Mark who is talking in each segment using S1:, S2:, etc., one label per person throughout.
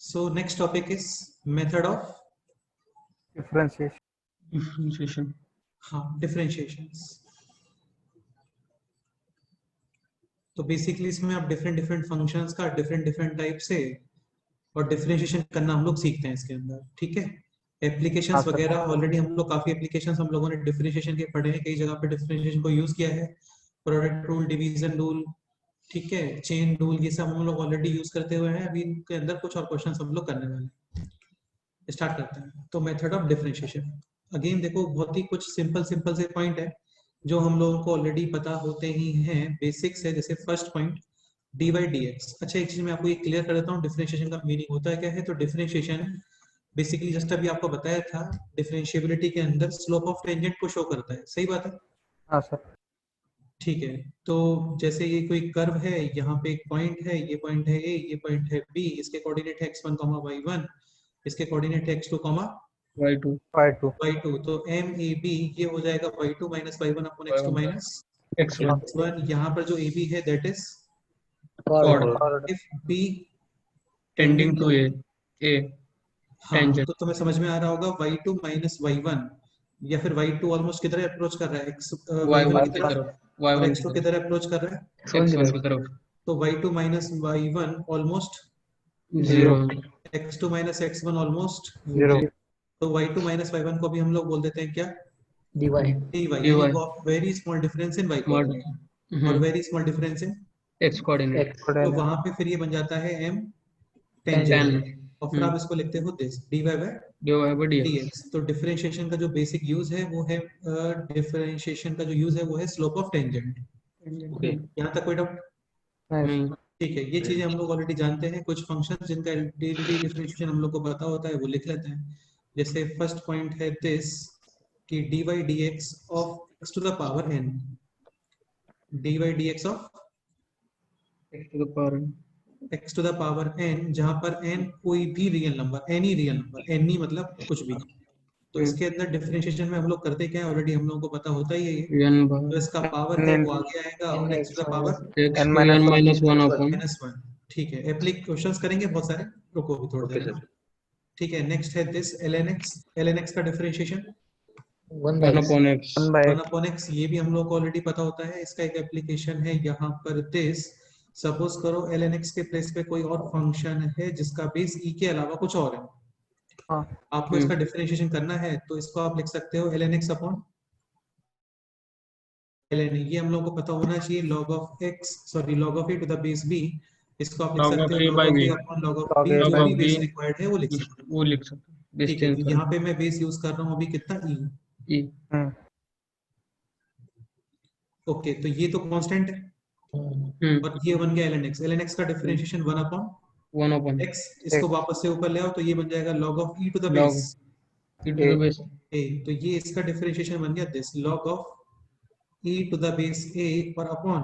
S1: So next topic is method of
S2: differentiation.
S1: differentiations. तो basically इसमें आप डिफरेंट फंक्शंस का डिफरेंट टाइप से और डिफरेंशिएशन करना हम लोग सीखते हैं इसके अंदर, ठीक है। एप्लीकेशंस वगैरह ऑलरेडी हम लोग काफी एप्लीकेशंस हम लोगों ने डिफरेंशिएशन के पढ़े हैं, कई जगह पे डिफरेंशिएशन को यूज किया है, प्रोडक्ट रूल, डिवीजन रूल, ठीक है, चेन रूल, ये सब हम लोग ऑलरेडी यूज करते हुए हैं। अभी इनके अंदर कुछ और क्वेश्चंस हम लोग करने वाले हैं। स्टार्ट करते हैं। तो मेथड ऑफ डिफरेंशिएशन, अगेन देखो बहुत ही कुछ सिंपल से पॉइंट है जो हम लोगों को ऑलरेडी पता होते ही हैं, बेसिक्स है। जैसे first point D by D x. अच्छा, एक चीज मैं आपको ये क्लियर कर देता हूँ, डिफरेंशिएशन का मीनिंग होता है क्या है। तो डिफरेंशिएशन बेसिकली जस्ट अभी आपको बताया था, डिफरेंशिएबिलिटी के अंदर स्लोप ऑफ टेंजेंट को शो करता है, सही बात है।
S3: हाँ सर।
S1: ठीक है, तो जैसे ये कोई कर्व है, यहाँ पे एक पॉइंट है, ये पॉइंट है ए, ये पॉइंट है बी, इसके कोऑर्डिनेट है x1, y1, इसके कोऑर्डिनेट है x2,
S2: y2
S1: y2। तो एम ए बी ये हो जाएगा y2 minus y1 upon x2 minus
S2: x1
S1: x1। यहाँ पर जो ए बी है that is
S2: chord
S1: if B
S2: tending to a
S1: हाँ,
S2: tangent
S1: तो तुम्हें समझ में आ रहा होगा y2 माइनस y1, या फिर y2 ऑलमोस्ट किधर अप्रोच कर रहा है, y1 की तरफ, और
S2: y1
S1: x2 किधर अप्रोच कर रहा है,
S2: x1 की तरफ
S1: तो y2 minus y1 almost
S2: 0
S1: x2 minus x1 almost,
S3: 0
S1: तो y2 माइनस y1 को भी हम लोग बोल देते हैं क्या,
S3: dy
S1: dy, यानी very small difference in y coordinate और very small difference in
S2: x coordinate
S1: तो वहां पे फिर ये बन जाता है m टेंजेंट,
S2: 10
S1: और फिर आप इसको लिखते हो this dy by
S2: dy
S1: dx। तो डिफरेंशिएशन का जो बेसिक यूज है वो है, डिफरेंशिएशन का जो यूज है वो है स्लोप ऑफ टेंजेंट। यहाँ तक कोई डाउट?
S2: नहीं
S1: ठीक है, ये चीजें हम लोग ऑलरेडी जानते हैं। कुछ फंक्शन जिनका डेली डिफरेंशिएशन हम लोग को पता होता है वो लिख लेते हैं। जैसे फर्स्ट पॉइंट है दिस कि dy dx of x to the power n, dy dx of
S2: x to the power
S1: x to the power n, जहां पर n कोई भी real number, any real number, any मतलब कुछ भी। तो इसके अंदर डिफरेंशिएशन में हम लोग करते क्या है, ऑलरेडी हम लोगों को पता होता ही है ये।
S2: n
S1: तो इसका पावर है वो आगे आएगा, और x to the power
S2: x to n minus 1 upon
S1: -1। ठीक है, एप्लीकेशंस करेंगे बहुत सारे, रुको अभी थोड़ी देर। ठीक है, नेक्स्ट है दिस ln x का differentiation
S2: 1 upon x
S1: 1 upon x, ये भी हम लोग को ऑलरेडी पता होता है। इसका एक एप्लीकेशन है यहाँ पर दिस, सपोज करो ln x के प्लेस पे कोई और फंक्शन है जिसका बेस e के अलावा कुछ और है, आपको इसका डिफरेंशिएशन करना है, तो इसको आप लिख सकते हो ln x upon ln a। ये हम लोग को पता होना चाहिए, log of x, sorry log of a to the base b, इसको आप लिख
S2: log
S1: सकते
S2: of
S1: हो
S2: a
S1: log
S2: by
S1: of
S2: b
S1: a upon log of b,
S2: log
S1: जो
S2: of
S1: भी
S2: b
S1: बेस रिक्वायर्ड है वो लिख सकते हो।
S2: वो लिख सकते हैं
S1: ठीक है,
S2: डिस्टेंस
S1: यहाँ पे मैं बेस यूज कर रहा हूँ अभी कितना e।
S2: e
S1: ओके, तो ये तो कांस्टेंट है, और ये बन गया ln x का डिफरेंशिएशन 1 अपॉन
S2: 1 upon
S1: x, इसको वापस से ऊपर ले आओ तो ये बन जाएगा log of e to the
S2: log
S1: base
S2: e to the base
S1: a। तो ये इसका डिफरेंशिएशन बन गया this log of e to the base a और अपॉन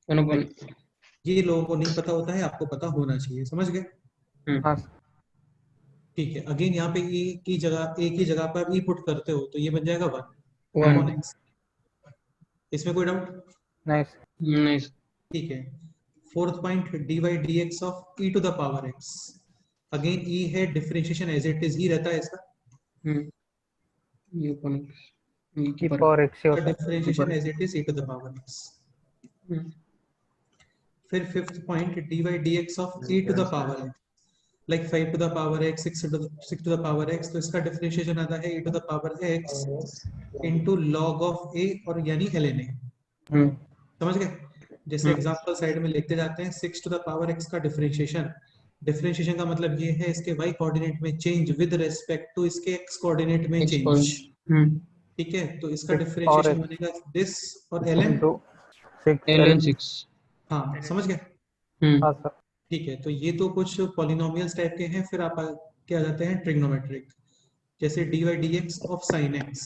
S2: 1 upon
S1: ये लोगों को नहीं पता होता है, आपको पता होना चाहिए, समझ गए। ठीक है, अगेन यहाँ पे e की जगह, a की जगह पर e पुट करते हो तो ये बन जाएगा 1 अपॉन x। इसमें कोई डाउट
S2: नहीं
S1: ठीक है। Fourth point dy dx of e to the power x, again e है, डिफरेंशिएशन एज इट इज ही रहता है इसका,
S2: e upon x e की
S3: पावर x से
S1: differentiation as it is e to the power x। फिर fifth point dy dx of e to the power x, like 5 to the power x, 6 to the power x, तो इसका differentiation आता है e to the power x into log of a, और यानी ln a। समझ गए। जैसे example side में लिखते जाते हैं, 6 टू द पावर x का डिफरेंशिएशन का मतलब ये है इसके y कोऑर्डिनेट में चेंज विद रिस्पेक्ट टू इसके x कोऑर्डिनेट में चेंज। ठीक है, तो इसका डिफरेंशिएशन बनेगा दिस, और
S2: ln 6
S1: हाँ समझ गए। ठीक है, तो ये तो कुछ पॉलिनोमियल्स टाइप के हैं। फिर आप क्या जाते हैं ट्रिग्नोमेट्रिक, जैसे dy dx of sin x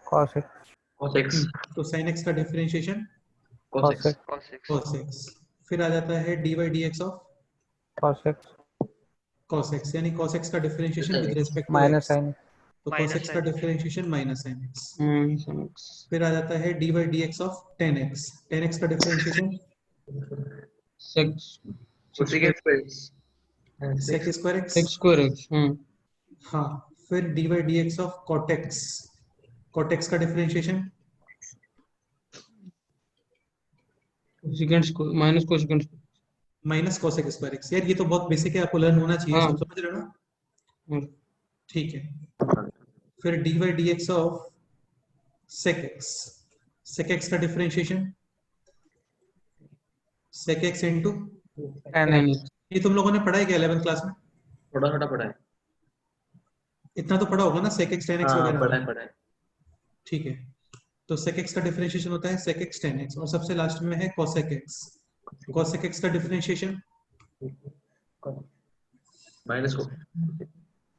S3: cos x
S1: तो sin x का डिफरेंशिएशन
S3: cos
S1: x। फिर आ जाता है dy dx of cos x, यानी cos x का differentiation with respect to
S3: minus
S1: x,
S3: sin
S1: तो cos x का डिफरेंशिएशन माइनस sin x। फिर आ जाता है dy dx of tan x का differentiation
S2: 6
S3: cosec x
S1: sec square
S2: x
S1: x,
S2: square x
S1: हाँ, फिर dy dx of cot x, cot x का differentiation
S2: cosecant square minus cosecant square
S1: minus cosec square x। यार ये तो बहुत basic है, आपको लर्न होना चाहिए,
S2: हाँ
S1: सब समझ रहे हो ना?
S2: हाँ,
S1: ठीक है, फिर dy dx of sec x, sec x का differentiation sec x into,
S3: tan
S2: tan
S3: x
S2: x
S1: ये तुम लोगों ने पढ़ा है क्या 11th क्लास में?
S4: थोड़ा थोड़ा पढ़ा है।
S1: इतना तो पढ़ा होगा ना, sec x tan x
S4: हाँ
S1: वगैरह?
S4: पढ़ा है।
S1: ठीक है, तो sec x का डिफरेंशिएशन होता है sec x tan x, और सबसे लास्ट में है cosec x, cosec x का डिफरेंशिएशन
S4: माइनस को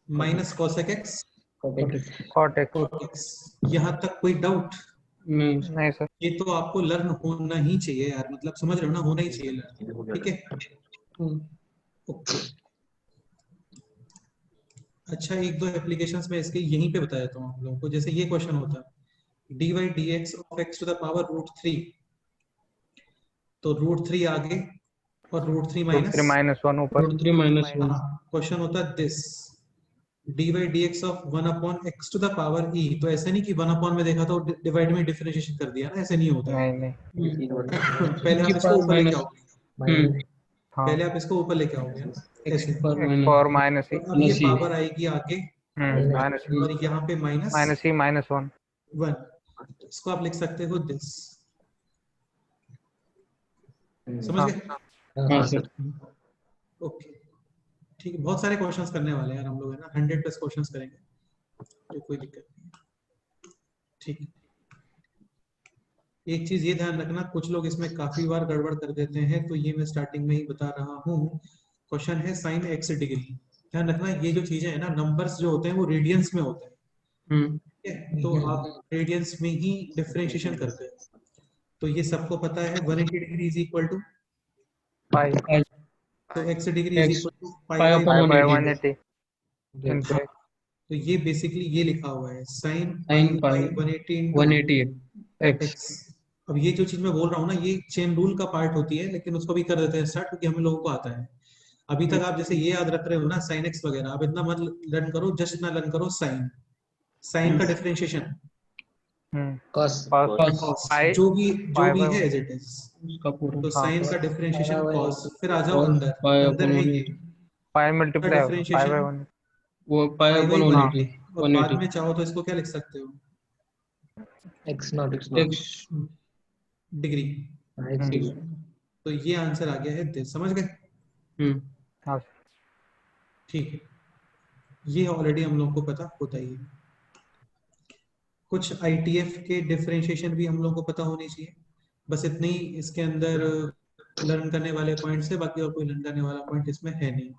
S1: minus cosec x
S2: cot x
S3: cot x
S1: cot x। यहाँ तक कोई डाउट?
S2: नहीं
S3: नहीं सर
S1: ये तो आपको लर्न होना ही चाहिए यार, मतलब समझ रहे हो ना, होना ही चाहिए लर्न,
S4: हो गया
S1: ठीक है? ओके, अच्छा एक दो एप्लीकेशंस में इसके यहीं पे बता देता हूँ आप लोगों को। जैसे ये क्वेश्चन होता है dy dx of x to the power √3, तो √3 आगे और √3 माइनस,
S3: फिर -1 ऊपर
S2: √3 minus 1
S1: हाँ, क्वेश्चन होता है this dy dx of 1 upon x to the power e। तो ऐसा नहीं कि 1 upon में देखा तो डिवाइड में डिफरेंशिएशन कर दिया ना, ऐसे नहीं होता है।
S3: नहीं नहीं
S1: पहले आप इसको ऊपर लेके आओगे,
S3: हाँ
S1: पहले आप इसको ऊपर लेके आओगे ना, ऐसे।
S2: पर
S3: x
S2: minus
S3: पावर माइनस
S1: और
S3: ई
S1: अब ये
S2: minus e
S1: पावर आएगी आगे,
S3: माइनस
S1: और यहाँ पे माइनस
S3: माइनस ई -1
S1: 1, इसको आप लिख सकते हो दिस, समझ
S3: हाँ
S1: गए?
S2: हाँ सर
S1: ओके, ठीक है, बहुत सारे क्वेश्चंस करने वाले हैं यार हम लोग, है ना, 100+ क्वेश्चंस करेंगे, तो कोई दिक्कत नहीं। ठीक है, एक चीज ये ध्यान रखना, कुछ लोग इसमें काफी बार गड़बड़ कर देते हैं, तो ये मैं स्टार्टिंग में ही बता रहा हूँ। क्वेश्चन है साइन x डिग्री, ध्यान रखना ये जो चीजें है ना, नंबर्स जो होते हैं वो रेडियंस में होते हैं, ठीक है? तो आप रेडियंस में ही डिफरेंशिएशन करते हैं, तो ये सबको पता है 180 degree is equal to,
S3: pi
S1: तो x degree is
S2: x
S1: equal to
S2: pi
S1: pi
S2: upon
S3: by
S2: 180
S3: 180 into
S1: हाँ, तो ये बेसिकली ये लिखा हुआ है sine
S2: sin
S1: pi
S2: pi
S1: 180 into
S2: 188 x
S1: x। अब ये जो चीज मैं बोल रहा हूँ ना, ये चेन रूल का पार्ट होती है, लेकिन उसको भी कर देते हैं स्टार्ट, क्योंकि हम लोगों को आता है। अभी तक आप जैसे ये याद रख रहे हो ना साइन एक्स वगैरह, आप इतना मत लर्न करो, जस्ट इतना लर्न करो साइन, साइन का डिफरेंशिएशन
S4: cos
S3: cos
S1: कॉस,
S3: पाई
S1: जो
S3: पाई
S1: भी
S3: बाय
S1: है
S3: 1
S1: एज इट इज,
S2: उसका पूरा
S1: तो
S3: हाँ
S1: साइन का डिफरेंशिएशन कॉस, फिर आ जाओ
S2: cos
S1: अंदर,
S2: pi
S1: अंदर
S2: upon
S1: है
S2: 180
S1: ये
S3: पाई
S1: का
S3: मल्टीप्लाई होगा पाई
S1: डिफरेंशिएशन
S3: बाय 1
S2: वो pi
S1: पाई बाई
S2: upon 180
S1: और बाद
S2: 180
S1: में चाहो तो इसको क्या लिख सकते हो,
S2: x
S1: डिग्री।
S3: हम्म
S1: तो ये आंसर आ गया है दिस, समझ गए?
S3: हाँ
S1: ठीक है, ये ऑलरेडी हम लोग को पता होता ही है। कुछ ITF के डिफरेंशिएशन भी हम लोग को पता होनी चाहिए, बस इतनी इसके अंदर लर्न करने वाले पॉइंट्स है, बाकी और कोई लर्न करने वाला पॉइंट इसमें है नहीं।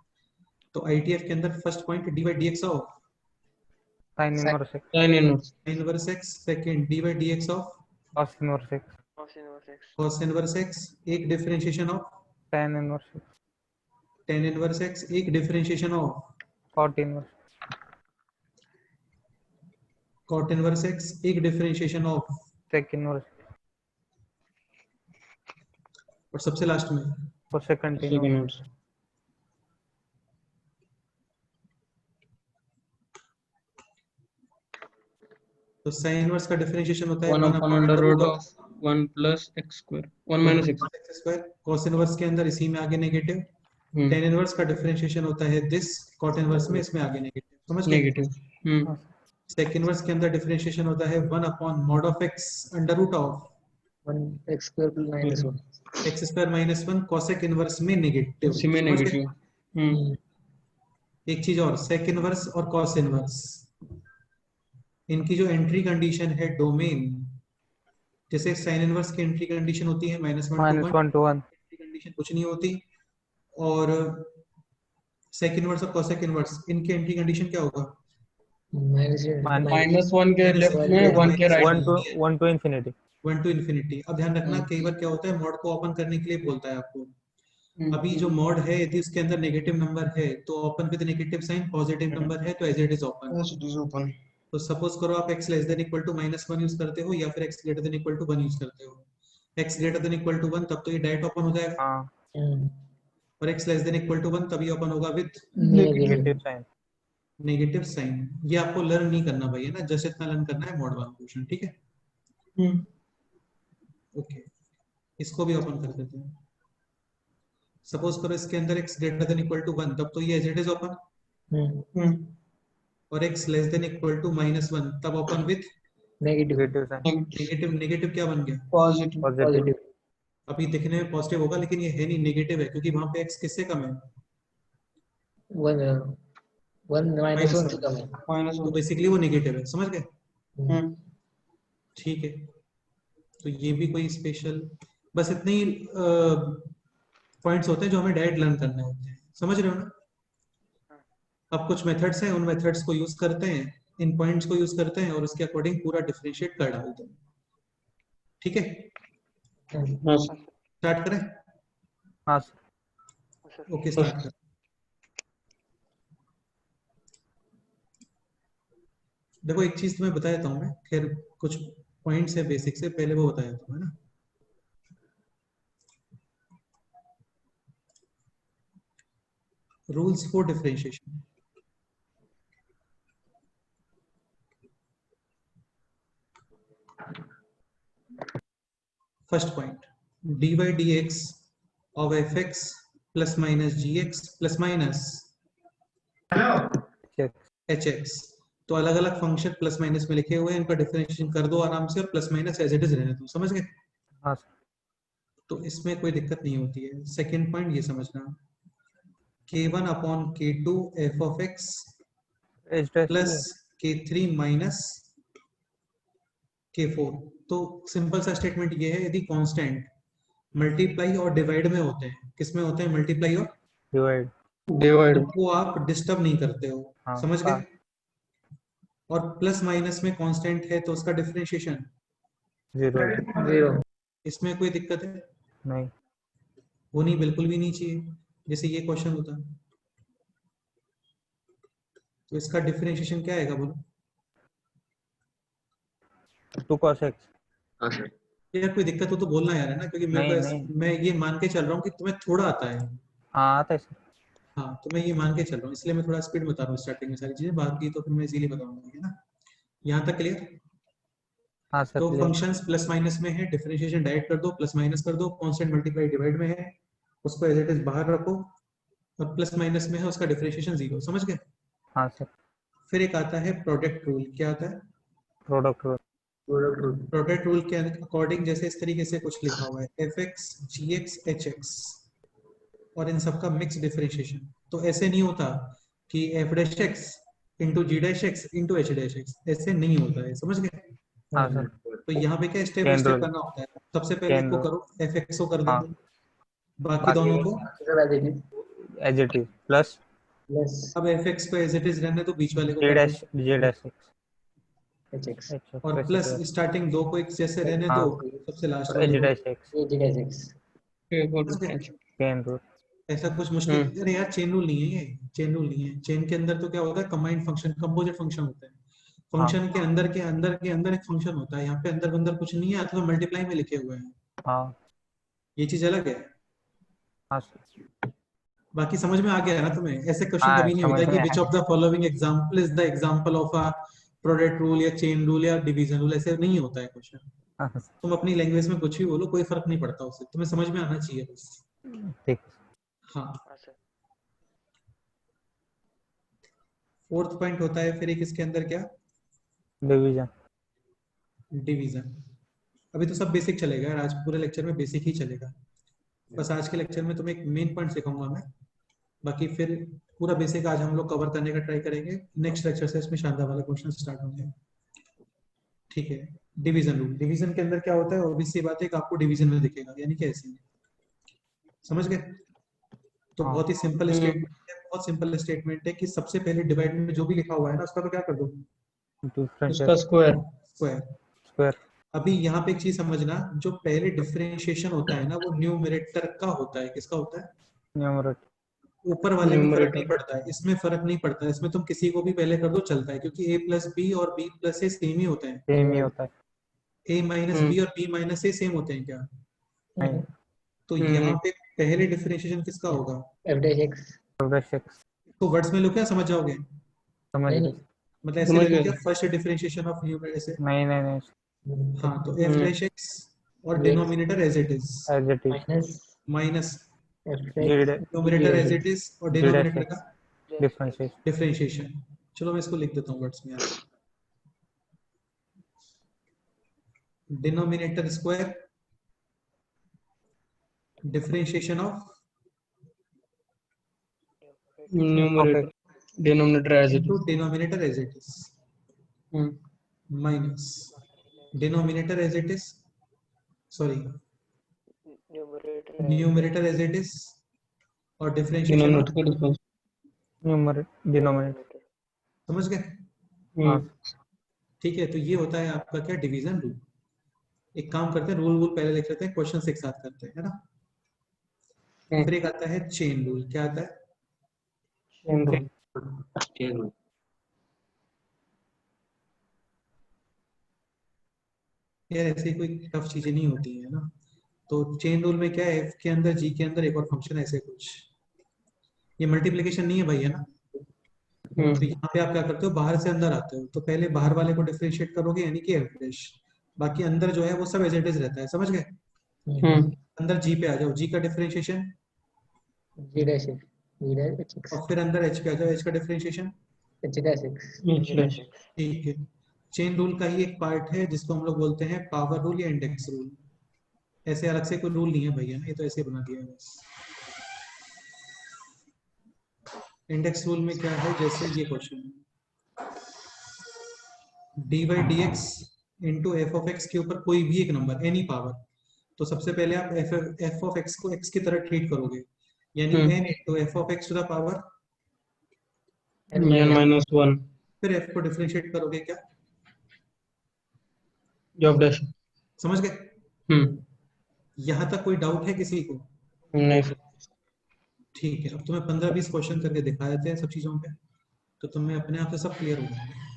S1: तो ITF के अंदर first point dy dx of
S3: sin inverse x
S2: sin inverse
S1: sin inverse x, second dy dx of
S3: cos inverse x
S1: cos inverse x, एक differentiation of
S3: tan inverse x
S1: tan inverse x, एक differentiation of
S3: cot inverse
S1: cot inverse x, एक differentiation of,
S3: sec inverse
S1: और सबसे last में
S3: cosecant
S2: secant
S3: inverse
S2: inverse
S1: तो sin inverse का differentiation होता है
S2: 1 upon under root of 1 plus x square 1 minus x
S1: square, cos inverse के अंदर इसी में आगे नेगेटिव, tan इनवर्स का डिफरेंशिएशन होता है दिस, cot इनवर्स में इसमें आगे नेगेटिव, समझ गए?
S2: negative
S1: sec इनवर्स के अंदर डिफरेंशिएशन होता है 1 upon mod of x under root of
S4: x square plus minus 1
S1: x square minus 1, cosec inverse में नेगेटिव,
S2: उसी में negative
S1: एक चीज और, sec इनवर्स और cos इनवर्स, इनकी जो एंट्री कंडीशन है डोमेन, जैसे sin इनवर्स की एंट्री कंडीशन होती है -1 to 1, एंट्री कंडीशन कुछ नहीं होती, और sec इनवर्स और cosec इनवर्स इनकी एंट्री कंडीशन क्या होगा,
S2: -1 के लेफ्ट में 1 के राइट में
S3: 1 to infinity
S1: 1 to infinity। अब ध्यान रखना कई बार क्या होता है, मॉड को ओपन करने के लिए बोलता है आपको, अभी जो मॉड है यदि उसके अंदर नेगेटिव नंबर है तो open with negative sign, positive number है तो एज इट इज ओपन। तो सपोज करो आप x less than equal to -1 use करते हो, या फिर x greater than equal to 1 use करते हो, x greater than equal to 1 तब तो ये डायरेक्ट ओपन हो जाएगा,
S3: हाँ
S1: और x less than equal to 1 तभी ओपन होगा with
S4: negative
S3: negative sign.
S1: Negative sign. ये आपको लर्न नहीं करना भाई, है ना, जस्ट इतना लर्न करना है मॉड 1 क्वेश्चन, ठीक है। ओके, इसको भी ओपन कर देते हैं। सपोज करो इसके अंदर x greater than equal to 1, तब तो ये एज इट इज ओपन, और x less than equal to -1 तब open with
S4: negative
S3: negative sign.
S1: Negative. Negative क्या बन गया?
S2: पॉजिटिव।
S3: पॉजिटिव।
S1: अभी दिखने में पॉजिटिव होगा लेकिन ये है नहीं, नेगेटिव है, क्योंकि वहां पे x किससे कम है?
S4: 1 -1 से कम है।
S1: तो बेसिकली वो नेगेटिव है, समझ गए?
S4: हम्म।
S1: ठीक है, तो ये भी कोई स्पेशल, बस इतने ही पॉइंट्स होते हैं जो हमें डायरेक्ट लर्न करने होते हैं, समझ रहे हो ना? अब कुछ मेथड्स हैं, उन मेथड्स को यूज करते हैं, इन पॉइंट्स को यूज करते हैं और उसके अकॉर्डिंग पूरा डिफरेंशिएट कर डालते हैं, ठीक है।
S2: हाँ सर।
S1: स्टार्ट करें?
S3: हाँ सर।
S1: ओके, स्टार्ट करें। देखो एक चीज तुम्हें बता देता हूँ मैं, खैर कुछ पॉइंट्स है बेसिक से, पहले वो बता देता हूँ, है ना। Rules for differentiation. First point, dy dx of fx plus minus gx plus minus hx, तो अलग अलग फंक्शन प्लस माइनस में लिखे हुए हैं, इनका डिफरेंशिएशन कर दो आराम से और plus minus as it is रहने दो, समझ गए?
S3: हाँ सर।
S1: तो इसमें कोई दिक्कत नहीं होती है। सेकंड पॉइंट ये समझना, k1 upon k2 f of x
S3: H dash
S1: plus k3 minus k4, तो सिंपल सा स्टेटमेंट ये है, यदि कांस्टेंट मल्टीप्लाई और डिवाइड में होते हैं, किस में होते हैं? मल्टीप्लाई और
S3: डिवाइड।
S2: डिवाइड।
S1: वो आप डिस्टर्ब नहीं करते हो,
S3: हाँ,
S1: समझ गए? और प्लस माइनस में कांस्टेंट है तो उसका डिफरेंशिएशन
S4: 0
S1: इसमें कोई दिक्कत है?
S3: नहीं।
S1: होनी बिल्कुल भी नहीं चाहिए, जैसे ये क्वेश्चन होता, तो इसका डिफरेंशिएशन क्या आएगा बोलो?
S3: 2 cos x।
S4: हाँ सर।
S1: यार कोई दिक्कत हो तो बोलना यार, है ना, क्योंकि मेरे
S3: नहीं,
S1: को
S3: नहीं।
S1: मैं ये मान के चल रहा हूँ कि तुम्हें थोड़ा आता है।
S3: हाँ आता है सर।
S1: हाँ, तो मैं ये मान के चल रहा हूँ, इसलिए मैं थोड़ा स्पीड बता रहा हूँ स्टार्टिंग में सारी चीजें, बाकी तो फिर मैं इजीली बताऊंगा, है ना। यहाँ तक क्लियर?
S3: हाँ सर।
S1: तो
S3: क्लियर।
S1: फंक्शंस प्लस माइनस में है, डिफरेंशिएशन डायरेक्ट कर दो, प्लस माइनस कर दो, कांस्टेंट मल्टीप्लाई डिवाइड में है, उसको एज इट इज बाहर रखो, और प्लस माइनस में है उसका डिफरेंशिएशन 0, समझ गए?
S3: हाँ सर।
S1: फिर एक आता है प्रोडक्ट रूल। क्या आता है?
S3: Product rule.
S1: प्रोडक्ट रूल के अकॉर्डिंग जैसे इस तरीके से कुछ लिखा हुआ है, fx gx hx, और इन सबका मिक्स डिफरेंशिएशन, तो ऐसे नहीं होता कि f dash x into g dash x into h dash x, ऐसे नहीं होता है, समझ गए?
S3: हाँ सर।
S1: तो यहाँ पे क्या step by
S3: chain
S1: step
S3: rule.
S1: करना होता है। सबसे पहले
S3: चेन
S1: इसको
S3: रूल।
S1: करो, fx को कर दो,
S3: हाँ।
S1: बाकी दोनों को
S3: एज इट इज प्लस
S1: अब fx को एज इट इज रहने दो, बीच वाले को
S3: जे
S1: कर
S3: डैश
S1: दो,
S3: जे डैश
S4: hx
S3: एक्स
S1: और प्लस स्टार्टिंग दो को एक जैसे रहने दो,
S3: हाँ।
S1: सबसे लास्ट
S3: एज
S1: वाले को।
S3: Dash x.
S1: समझ गए?
S3: Chain rule.
S1: ऐसा कुछ मुश्किल, अरे यार चेन रूल नहीं है, ये चेन रूल नहीं है। चेन के अंदर तो क्या होता है, कंबाइंड फंक्शन, कंपोजिट फंक्शन होता है।
S3: हाँ।
S1: फंक्शन के अंदर के अंदर के अंदर एक फंक्शन होता है, यहाँ पे अंदर अंदर कुछ नहीं है, तो मल्टीप्लाई में लिखे हुए हैं,
S3: हाँ।
S1: ये चीज अलग है।
S3: हाँ सर।
S1: बाकी समझ में आ गया है ना तुम्हें? ऐसे क्वेश्चन
S3: हाँ
S1: कभी नहीं
S3: समझ
S1: होता है कि
S3: में
S1: विच
S3: आया।
S1: Of the following example is the example of a product rule या चेन रूल या डिवीजन रूल, ऐसे नहीं होता है क्वेश्चन।
S3: हाँ सर।
S1: तुम अपनी लैंग्वेज में कुछ भी बोलो, कोई फर्क नहीं पड़ता, उससे तुम्हें समझ में आना चाहिए बस।
S3: ठीक।
S1: हाँ, फोर्थ पॉइंट होता है फिर एक इसके अंदर क्या?
S3: डिवीजन।
S1: डिवीजन। अभी तो सब बेसिक चलेगा यार, आज पूरे लेक्चर में बेसिक ही चलेगा, बस आज के लेक्चर में तुम्हें एक मेन पॉइंट सिखाऊंगा मैं, बाकी फिर पूरा बेसिक आज हम लोग कवर करने का ट्राई करेंगे। नेक्स्ट लेक्चर से इसमें शानदार वाले क्वेश्चन स्टार्ट होंगे, ठीक है। डिवीजन रूल, डिवीजन के अंदर क्या होता है, ऑब्वियसली बात है कि आपको डिवीजन में दिखेगा, यानी कि ऐसे, समझ गए? तो
S3: हाँ।
S1: बहुत ही सिंपल स्टेटमेंट है, बहुत सिंपल स्टेटमेंट है कि सबसे पहले डिवाइड में जो भी लिखा हुआ है ना, उसका तो क्या कर दो,
S2: उसका स्क्वायर।
S1: स्क्वायर।
S3: स्क्वायर।
S1: अभी यहाँ पे एक चीज समझना, जो पहले डिफरेंशिएशन होता है ना, वो न्यूमरेटर का होता है। किसका होता है?
S3: न्यूमरेटर।
S1: ऊपर वाले में फर्क नहीं
S2: न्यूमरेटर।
S1: पड़ता है, इसमें फर्क नहीं पड़ता है, इसमें तुम किसी को भी पहले कर दो चलता है, क्योंकि a प्लस बी और b प्लस ए सेम ही होते हैं।
S3: सेम ही होता है।
S1: a माइनस बी और b माइनस ए सेम होते हैं क्या?
S3: नहीं।
S1: तो यहाँ पे पहले डिफरेंशिएशन किसका होगा?
S4: f dash x
S3: dash x
S1: तो वर्ड्स में लो क्या, समझ जाओगे?
S3: समझ
S4: नहीं,
S3: गए।
S1: मतलब ऐसे
S2: समझ
S1: लिखो
S2: गए।
S1: क्या, फर्स्ट डिफरेंशिएशन ऑफ न्यूमरेटर ऐसे।
S3: नहीं नहीं नहीं
S1: हाँ तो f डैश x और
S4: Dx
S1: denominator as it is
S3: as it is
S4: minus
S1: minus
S4: f
S3: g
S4: dash
S1: numerator as
S4: dx.
S1: It is और
S3: जी
S1: डिनोमिनेटर
S3: डैश
S1: का
S3: डिफरेंशिएशन
S1: डिफरेंशिएशन। चलो मैं इसको लिख देता हूँ वर्ड्स में यार। Denominator square differentiation of
S2: numerator denominator as it
S1: into
S2: is.
S1: Denominator as it is minus denominator as it is, sorry numerator as it is और डिफरेंशिएशन ऑफ,
S2: डिनोमिनेटर का डिफरेंस।
S3: Numerator denominator.
S1: समझ गए?
S3: हाँ
S1: ठीक है, तो ये होता है आपका क्या, डिवीजन रूल। एक काम करते हैं, रूल पहले लिख लेते हैं, क्वेश्चन एक साथ करते हैं, है ना? फिर एक आता है चेन रूल। क्या आता है? यार ऐसी कोई टफ चीजें नहीं होती है ना। तो चेन रूल में क्या है, एफ के अंदर जी के अंदर एक और फंक्शन ऐसे कुछ, ये मल्टीप्लिकेशन नहीं है भाई, है ना? तो यहाँ पे आप क्या करते हो, बाहर से अंदर आते हो, तो पहले बाहर वाले को डिफरेंशिएट करोगे यानी कि एफ डैश, बाकी अंदर जो है वो सब एज इट इज रहता है, समझ गए? अंदर जी पे आ जाओ, जी का differentiation,
S4: g dash x g dash x
S1: और फिर अंदर एच पे आ जाओ, एच का डिफरेंशिएशन।
S4: h dash x.
S1: ठीक है, चेन रूल का ही एक पार्ट है जिसको हम लोग बोलते हैं पावर रूल या इंडेक्स रूल। ऐसे अलग से कोई रूल नहीं है भैया, ये तो ऐसे बना दिया है बस। इंडेक्स रूल में क्या है, जैसे ये question dy dx into f of x के ऊपर कोई भी एक नंबर एनी पावर, तो सबसे पहले आप एफ ऑफ एक्स को एक्स की तरह ट्रीट करोगे, यानी n into f of x to the power,
S2: -1
S1: फिर f को डिफरेंशिएट करोगे क्या,
S2: जॉब डैश।
S1: समझ गए? यहाँ तक कोई डाउट है किसी को?
S2: नहीं सर।
S1: ठीक है, अब तुम्हें 15-20 क्वेश्चन करके दिखा देते हैं सब चीजों पे, तो तुम्हें अपने आप से सब क्लियर हो जाएगा।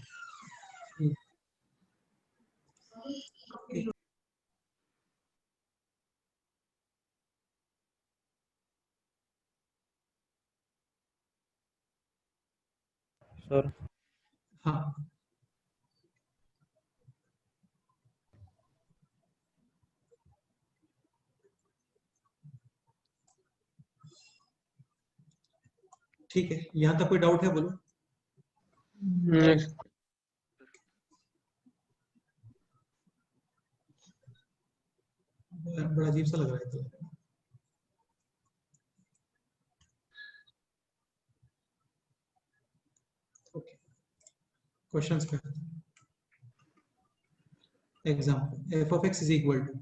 S3: सर
S1: हाँ ठीक है, यहाँ तक कोई डाउट है बोलो। बड़ा अजीब सा लग रहा है तो। ओके, क्वेश्चंस पे example, f of x is equal to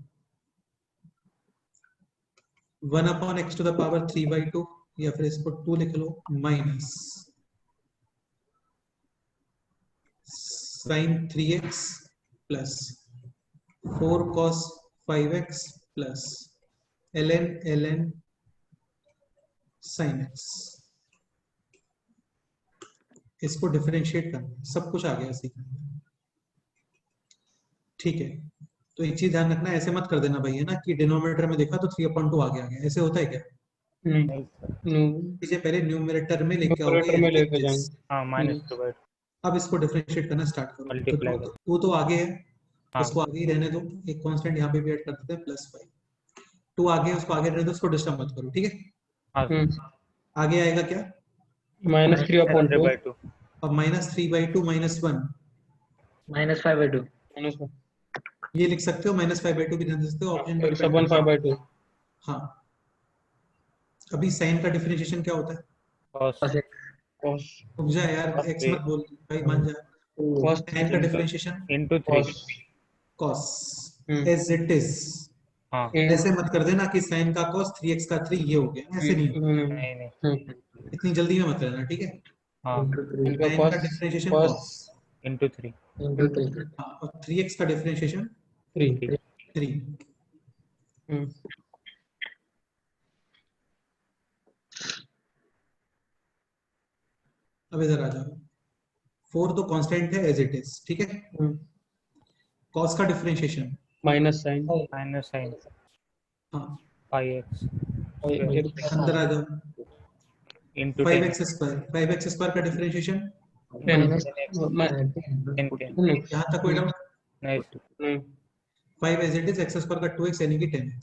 S1: 1 upon x to the power 3/2, या फिर इसको 2 लिख लो, minus sin 3x plus 4 cos 5x plus ln sin x। इसको डिफरेंशिएट करना, सब कुछ आ गया सीखने में। ठीक है, तो एक चीज ध्यान रखना, ऐसे मत कर देना भाई, है ना, कि डिनोमिनेटर में देखा तो 3/2 आ गया, ऐसे होता है क्या?
S3: नहीं सर
S1: इसे पहले न्यूमरेटर में लेके आओगे
S2: न्यूमरेटर में लेके
S1: as it is।
S2: जाएंगे।
S3: हाँ -2/2
S1: अब इसको डिफरेंशिएट करना स्टार्ट करो, तो
S3: मल्टीप्लाई
S1: वो तो आगे है,
S3: हाँ
S1: उसको आगे ही रहने दो, एक कांस्टेंट यहाँ पे भी ऐड कर देते हैं +5। 2 आगे है, उसको आगे रहने दो, उसको डिस्टर्ब मत करो, ठीक है?
S3: हाँ
S1: आगे आएगा क्या?
S2: -3/2
S3: 3/2
S1: अब -3/2 -1,
S4: -5/2
S1: ये लिख सकते हो, -5/2 भी लिख सकते हो, ऑप्शन पे डिपेंड
S2: 5/2
S1: हाँ, अभी साइन का डिफरेंशिएशन क्या होता है?
S3: cos
S4: cos x
S2: cos
S1: रुक जा यार,
S3: cos
S1: एक्स
S3: 3
S1: मत बोल भाई, मान जा।
S2: cos
S1: साइन का differentiation
S3: into 3
S1: cos as it is,
S3: हाँ
S1: ऐसे मत कर देना कि sin का cos 3x का 3 ये हो गया, ऐसे नहीं,
S3: नहीं नहीं
S1: इतनी जल्दी में मत रहना, ठीक है?
S3: हाँ
S4: into 3
S2: इनका
S1: sin
S2: cos
S1: का differentiation
S2: cos
S1: cos,
S3: into 3
S4: into 3
S1: हाँ, और 3x का डिफरेंशिएशन
S2: 3
S1: 3। अब इधर आ जाओ, 4 तो कांस्टेंट है एज इट इज, ठीक है? cos का differentiation
S2: minus sine
S3: minus sin
S1: हाँ,
S3: pi x
S1: अंदर आ जाओ,
S3: into
S1: 5x स्क्वायर का डिफरेंशिएशन,
S2: 10
S4: minus
S3: 10
S1: यहाँ तक कोई doubt?
S3: nice
S1: 5 as it is x square का 2x यानी कि 10x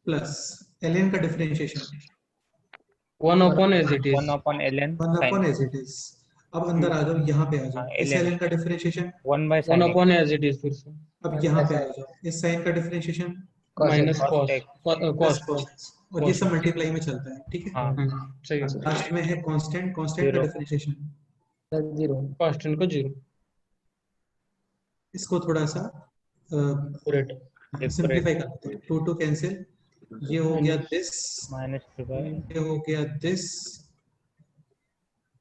S1: प्लस ln का differentiation
S2: 1 upon as it is
S3: 1 upon ln
S1: 1
S3: sin
S1: upon as it is. अब अंदर आ जाओ, यहाँ पे आ जाओ, इस
S3: ln
S1: ln का differentiation
S3: 1 by
S2: 1
S3: sin x
S2: upon as it is फिर से
S1: अब यहाँ पे आ जाओ, इस sin का differentiation
S2: minus
S3: cos
S2: cos
S3: x
S1: plus
S2: cos
S1: cos x, और ये सब मल्टीप्लाई में चलता है, ठीक है।
S3: हाँ
S2: सही है
S1: लास्ट में है कांस्टेंट का
S3: Zero.
S1: डिफरेंशिएशन,
S4: 0
S2: कांस्टेंट को 0
S1: इसको थोड़ा सा
S2: पूरेट
S1: सिंप्लीफाई करते हैं, 2 2 कैंसिल, ये हो गया दिस,
S3: minus 3 by
S1: ये हो गया दिस,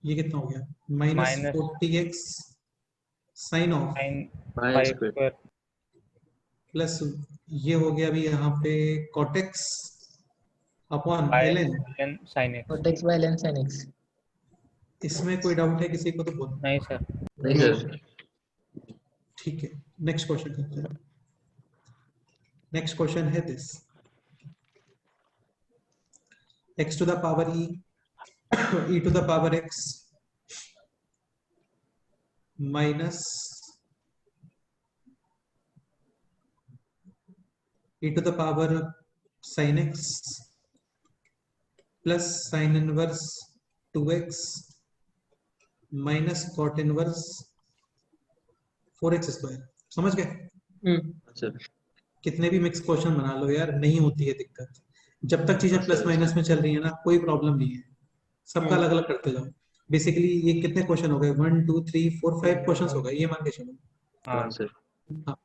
S1: ये कितना हो गया minus
S3: Minus
S1: 40x sine of
S3: sin
S4: Pi
S3: 5
S4: square.
S3: square
S1: plus ये हो गया अभी यहाँ पे cot x upon
S3: by
S1: ln।
S3: ln sin x
S4: cot x by ln sin x
S1: इसमें कोई डाउट है किसी को तो बोलो।
S3: नहीं सर
S4: नहीं सर
S1: ठीक है, नेक्स्ट क्वेश्चन करते हैं। नेक्स्ट क्वेश्चन है this, x to the power e to the power x minus e to the power sin x plus sin inverse 2x minus cot inverse 4x square. समझ गए?
S4: Sir
S1: कितने भी mix question बना लो यार, नहीं होती है दिक्कत, जब तक चीजें प्लस माइनस में चल रही है ना कोई प्रॉब्लम नहीं है, सबका अलग अलग करते जाओ। बेसिकली ये कितने क्वेश्चन हो गए, 1 2 3 4 5 क्वेश्चन हो गए, ये मान के चलो।
S3: हाँ
S4: सर
S1: हाँ,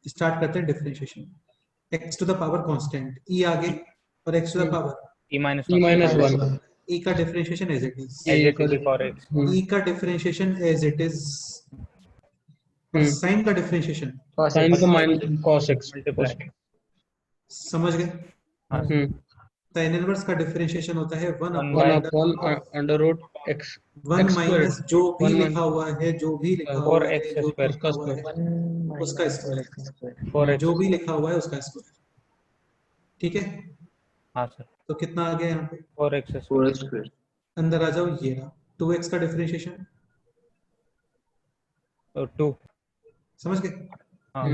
S1: स्टार्ट करते हैं differentiation. x to the power constant e आगे और x to the power
S3: e minus
S2: e
S3: 1
S2: minus 1
S1: e का differentiation as it is,
S3: as it is for x
S1: e का डिफरेंशिएशन एज इट इज, और sine का differentiation
S2: sin को minus cos x
S3: multiply
S1: समझ गए।
S3: हाँ
S1: साइन इनवर्स का differentiation होता है 1
S3: 1
S2: 1
S3: by
S2: upon under root x
S1: 1
S2: x
S1: minus
S2: squared
S1: जो भी
S2: 1
S1: लिखा हुआ है, जो भी लिखा
S3: और
S1: हुआ है,
S3: x
S1: जो भी
S3: स्क्वायर
S1: लिखा हुआ है,
S4: 1 minus
S1: उसका
S4: 4x square
S3: 4x
S1: जो भी लिखा हुआ है उसका स्क्वायर, ठीक है।
S3: हाँ सर
S1: तो कितना आ गया यहाँ पे,
S3: 4x square
S4: 4x square
S1: अंदर आ जाओ, ये रहा 2x का डिफरेंशिएशन,
S3: तो 2
S1: समझ गए।
S3: हाँ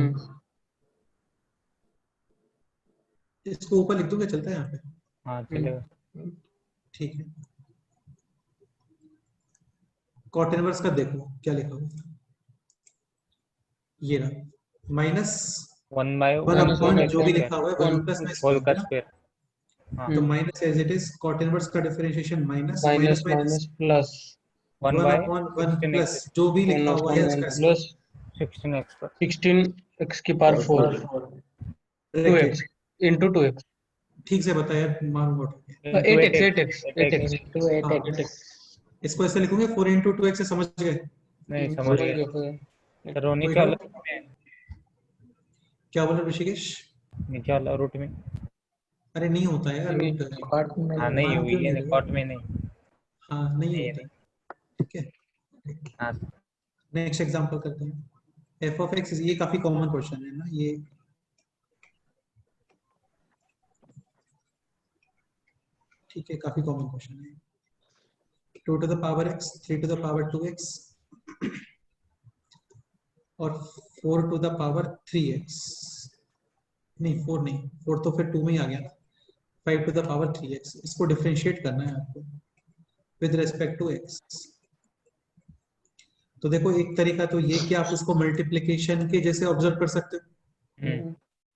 S1: इसको ऊपर लिख दूंगा, चलता है यहाँ पे,
S3: हाँ चलेगा
S1: ठीक है। कॉट इनवर्स का देखो क्या लिखा हुआ है, ये रहा माइनस
S3: 1 by
S1: 1
S3: 1
S1: अपॉन जो भी
S3: square
S1: लिखा हुआ है 1 प्लस में
S3: होल का
S1: स्क्वायर,
S3: स्क्वायर हाँ
S1: तो minus as it is, cot inverse का differentiation minus
S2: minus
S1: minus
S2: minus plus
S3: 1
S1: 1
S3: by
S1: upon 1
S3: 16x
S1: plus जो भी
S2: 1
S1: लिखा हुआ है
S2: upon 1
S1: उसका स्क्वायर,
S2: plus
S3: 16x पर
S2: 16 x की पावर 4 2x into 2x
S1: ठीक से बता यार, मालूम हो गया।
S2: 8x 8x
S4: into 8x
S1: इसको ऐसे लिखोगे 4 into 2x से, समझ गए?
S3: नहीं समझ गया सर वो नीचे वाला रूट में
S1: क्या बोल रहे ऋषिकेश?
S3: नीचे वाला रूट में
S1: अरे नहीं होता है यार,
S2: नहीं,
S1: रूट
S4: cot में
S3: हाँ नहीं हुई है कॉट में नहीं
S1: हाँ नहीं
S3: नहीं,
S1: होता है, ठीक है।
S3: हाँ
S1: नेक्स्ट एग्जांपल करते हैं, f of x, ये काफी कॉमन क्वेश्चन है ना ये, ठीक है, काफी कॉमन क्वेश्चन है। 2 to the power x, 3 to the power 2x और 4 to the power 3x, नहीं 4 नहीं, 4 तो फिर 2 में ही आ गया, 5 to the power 3x, इसको डिफरेंशिएट करना है आपको विद रेस्पेक्ट टू x। तो देखो एक तरीका तो ये कि आप इसको मल्टीप्लिकेशन के जैसे ऑब्जर्व कर सकते हो,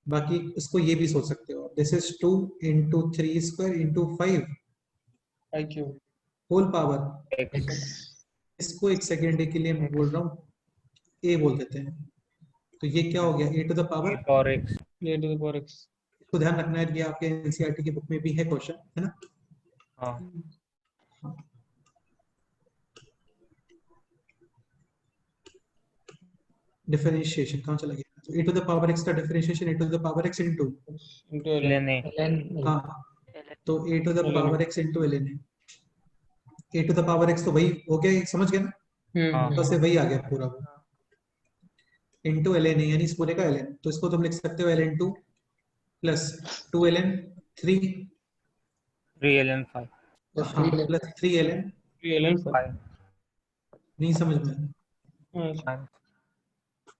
S1: बाकी इसको ये भी सोच सकते हो, this is 2 into 3 square into 5
S2: IQ
S1: whole power,
S3: x
S1: इसको एक सेकेंड के लिए मैं बोल रहा हूँ a बोल देते हैं, तो ये क्या हो गया a टू द पावर,
S3: और x
S2: a to the power x
S1: इसको ध्यान रखना है, ये आपके एनसीईआरटी की बुक में भी है क्वेश्चन, है ना।
S3: हाँ
S1: डिफरेंशिएशन कहाँ चला गया, तो a to the power x का differentiation a to the power x into,
S2: into
S3: ln a
S4: ln
S1: हाँ तो a to the power x into ln a to the power x तो वही हो गया, समझ गए ना,
S3: हाँ
S1: बस ये वही आ गया पूरा वो इनटू ln a, यानी इस पूरे का ln, तो इसको तुम लिख सकते हो ln2 प्लस 2 ln 3
S3: 3 ln 5
S1: हाँ प्लस 3 ln
S2: 3 ln 5
S3: 5
S1: नहीं समझ में
S2: हाँ